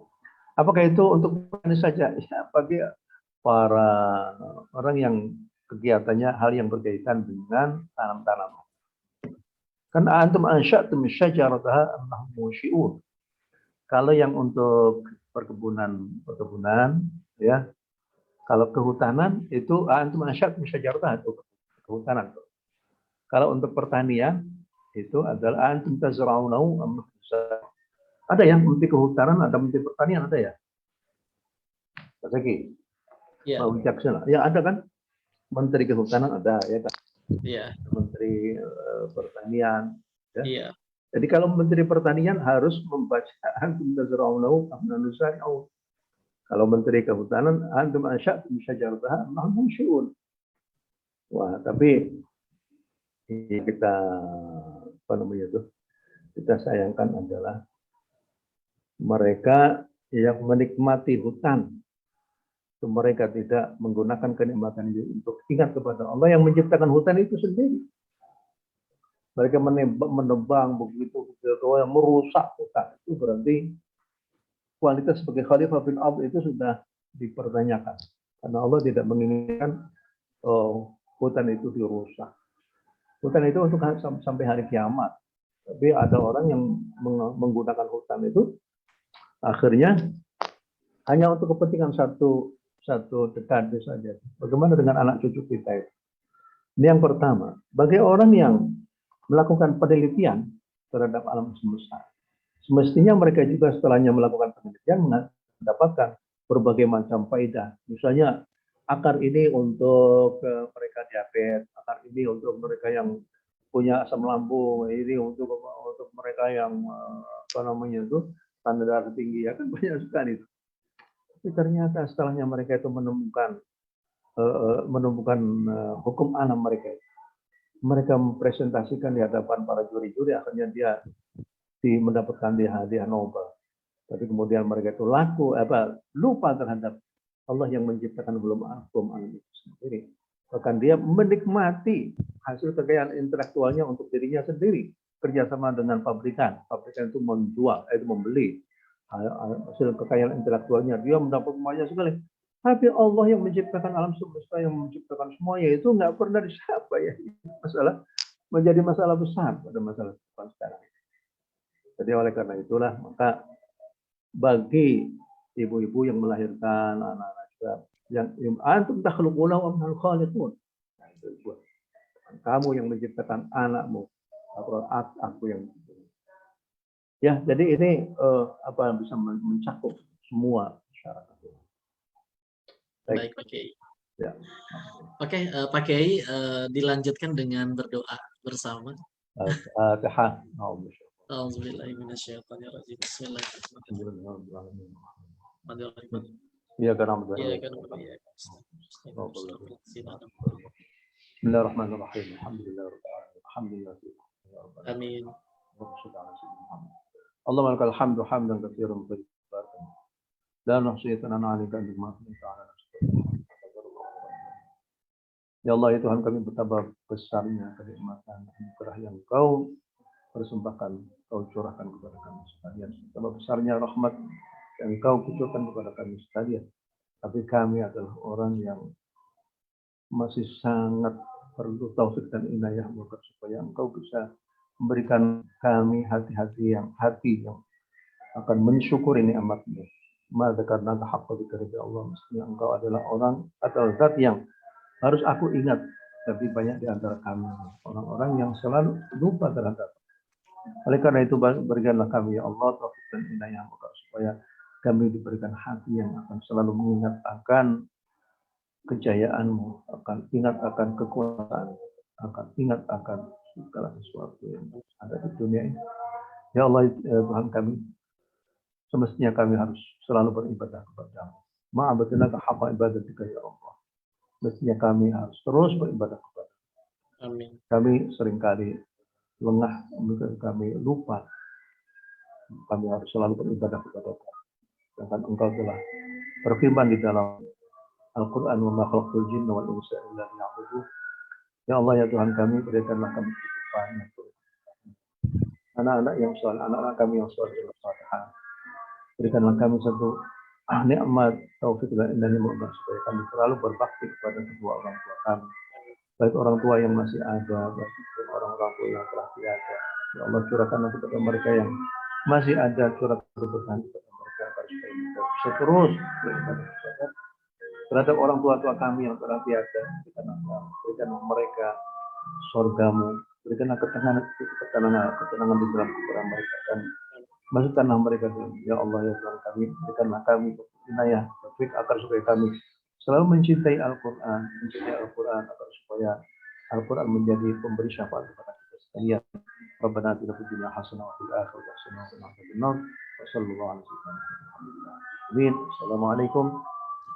apakah itu untuk petani saja? Ya, bagi para orang yang kegiatannya hal yang berkaitan dengan tanam-tanaman. Kan antum ansya'tum syajarataha annahum munsyi'un. Kalau yang untuk perkebunan ya. Kalau kehutanan itu antum ansya'tum syajarataha itu kehutanan. Kalau untuk pertanian itu adalah antum tazra'unahu am ada yang menteri kehutanan, ada menteri pertanian, ada ya? Pak Zaki. Ya. Pak Wijaksana. Ya ada kan? Menteri Kehutanan ada ya kan? Iya. Menteri Pertanian. Ya? Iya. Jadi kalau Menteri Pertanian harus membaca antum tazra'unahu am nusari'u. Kalau Menteri Kehutanan antum ansya'tum syajarataha am munsyi'un. Wah, tapi kita kita sayangkan adalah mereka yang menikmati hutan. Mereka tidak menggunakan kenikmatan itu untuk ingat kepada Allah yang menciptakan hutan itu sendiri. Mereka menebang begitu merusak hutan. Itu berarti kualitas sebagai khalifah bin Abd itu sudah dipertanyakan. Karena Allah tidak menginginkan hutan itu dirusak. Hutan itu untuk sampai hari kiamat. Tapi ada orang yang menggunakan hutan itu akhirnya hanya untuk kepentingan satu dekade saja. Bagaimana dengan anak cucu kita itu? Ini yang pertama. Bagi orang yang melakukan penelitian terhadap alam semesta, semestinya mereka juga setelahnya melakukan penelitian mendapatkan berbagai macam faedah. Misalnya akar ini untuk mereka diabetes, akar ini untuk mereka yang punya asam lambung, ini untuk mereka yang tanda darah tinggi, ya kan banyak sekali itu. Tapi ternyata setelahnya mereka itu menemukan hukum alam mereka. Mereka mempresentasikan di hadapan para juri-juri, akhirnya dia mendapatkan hadiah Nobel. Tapi kemudian mereka itu lupa terhadap Allah yang menciptakan hukum alam itu sendiri. Bahkan dia menikmati hasil kekayaan intelektualnya untuk dirinya sendiri. Kerjasama dengan pabrikan. Pabrikan itu membeli hasil kekayaan intelektualnya, dia mendapat banyak sekali. Tapi Allah yang menciptakan alam semesta, yang menciptakan semuanya itu nggak pernah disapa ya. Menjadi masalah besar pada masalah sekarang. Jadi oleh karena itulah maka bagi ibu-ibu yang melahirkan anak-anak yang antum takhluquna wa man khaliqun. Kamu yang menciptakan anakmu, aku yang Ya, jadi ini apa bisa mencakup semua masyarakat. Baik, Pak Kiai. Ya. Oke, Pak Kiai, dilanjutkan dengan berdoa bersama. Al-Fatihah. Auzubillahi minasyaitonirrajim. Bismillahirrahmanirrahim. Ya, karena berdoa. Iya, kan Bismillahirrahmanirrahim. Bismillahirrahmanirrahim. Alhamdulillah. Amin. Allahumma lakal hamdu hamdan katsiran tayyiban. La nuhsi thanan 'alaika anta kama athnayta 'ala nafsika. Ya Allah, ya Tuhan kami, betapa besarnya kenikmatan anugerah yang Kau persembahkan, Kau curahkan kepada kami sekalian. Betapa besarnya rahmat yang Kau kucurkan kepada kami sekalian. Tapi kami adalah orang yang masih sangat perlu taufik dan inayah supaya Engkau bisa memberikan kami hati yang akan mensyukuri nikmat-Mu. Maka karena haqqa dzikri Allah, mestinya Engkau adalah orang atau zat yang harus aku ingat. Tapi banyak di antara kami orang-orang yang selalu lupa terhadap. Oleh karena itu berikanlah kami ya Allah taufik dan inayah supaya kami diberikan hati yang akan selalu mengingat akan kejayaan-Mu, akan ingat akan kekuasaan, akan ingat akan segala sesuatu yang ada di dunia ini. Ya Allah, ya Tuhan kami, semestinya kami harus selalu beribadah kepada-Mu. Ma'abatina haqqa ibadatika ya Allah. Mestinya kami harus terus beribadah kepada-Mu. Amin. Kami seringkali lengah, kami lupa. Kami harus selalu beribadah kepada-Mu. Sedangkan Engkau telah berfirman di dalam Al-Quran, wa ma khalaqtul jinna wal insa illa liya'budun. Ya Allah, ya Tuhan kami, berikanlah kami kehidupan yang anak-anak yang soleh, anak-anak kami yang soleh dan salihah. Berikanlah kami satu nikmat taufik dan nikmat supaya kami selalu berbakti kepada kedua orang tua kami, baik orang tua yang masih ada, baik orang-orang tua yang telah tiada. Ya Allah, curahkanlah kepada mereka yang masih ada, curahkan kepada mereka agar supaya mereka bisa terus beribadah kepada terhadap orang tua kami yang telah tiada. Berikanlah mereka surga-Mu, berikanlah ketenangan di dalam kuburan mereka, dan masukkanlah mereka ya Allah, ya Tuhan kami, berikanlah kami inayah taufik agar supaya kami selalu mencintai Al-Quran, agar supaya Al-Quran menjadi pemberi syafaat kepada kita sekalian. Rabbana atina fid dunya hasanah wa fil akhirati hasanah wa qina adzabannar. Wassallallahu alaihi wasallam. Assalamualaikum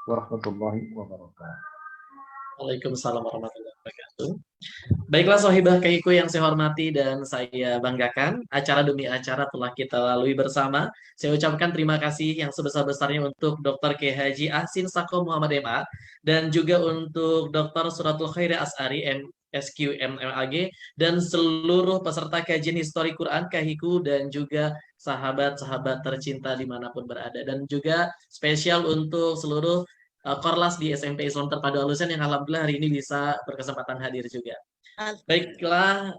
warahmatullahi wabarakatuh. Waalaikumsalam warahmatullahi wabarakatuh. Baiklah Sohibah Kaiku yang saya hormati dan saya banggakan, acara demi acara telah kita lalui bersama. Saya ucapkan terima kasih yang sebesar-besarnya untuk Dr. Kiai Haji Ahsin Sako Muhammad MA dan juga untuk Dr. Suratul Khairi As'ari MSQ MMAG dan seluruh peserta kajian histori Quran Kahiku dan juga sahabat-sahabat tercinta dimanapun berada, dan juga spesial untuk seluruh Korlas di SMP Islam Terpadu Alusan yang alhamdulillah hari ini bisa berkesempatan hadir juga. Baiklah,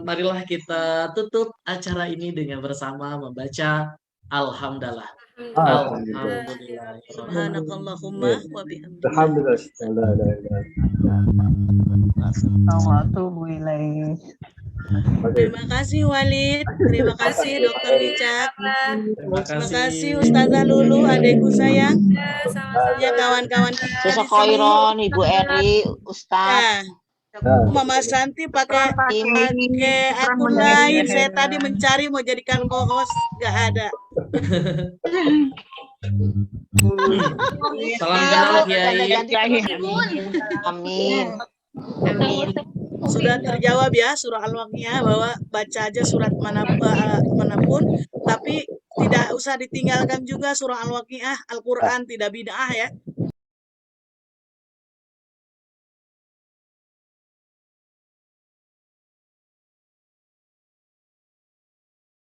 marilah kita tutup acara ini dengan bersama membaca Alhamdulillah. Alhamdulillah. Subhanakallahumma wa bihamdika. Alhamdulillah. Terima kasih Walid, terima kasih Dr. Wicak, Terima terima kasih Ustazah Lulu, adekku sayang, ya kawan-kawan kita di Susah sini. Khairon, Ibu Eri, Ya, Ustaz. Mama Santi pakai akun lain. Saya tadi mencari mau jadikan co-host, nggak ada. Salam kenal Kiai. Amin. Sudah terjawab ya surah Al-Waqiah, bahwa baca aja surat manapun, tapi tidak usah ditinggalkan juga surah Al-Waqiah. Al-Quran tidak bid'ah ya.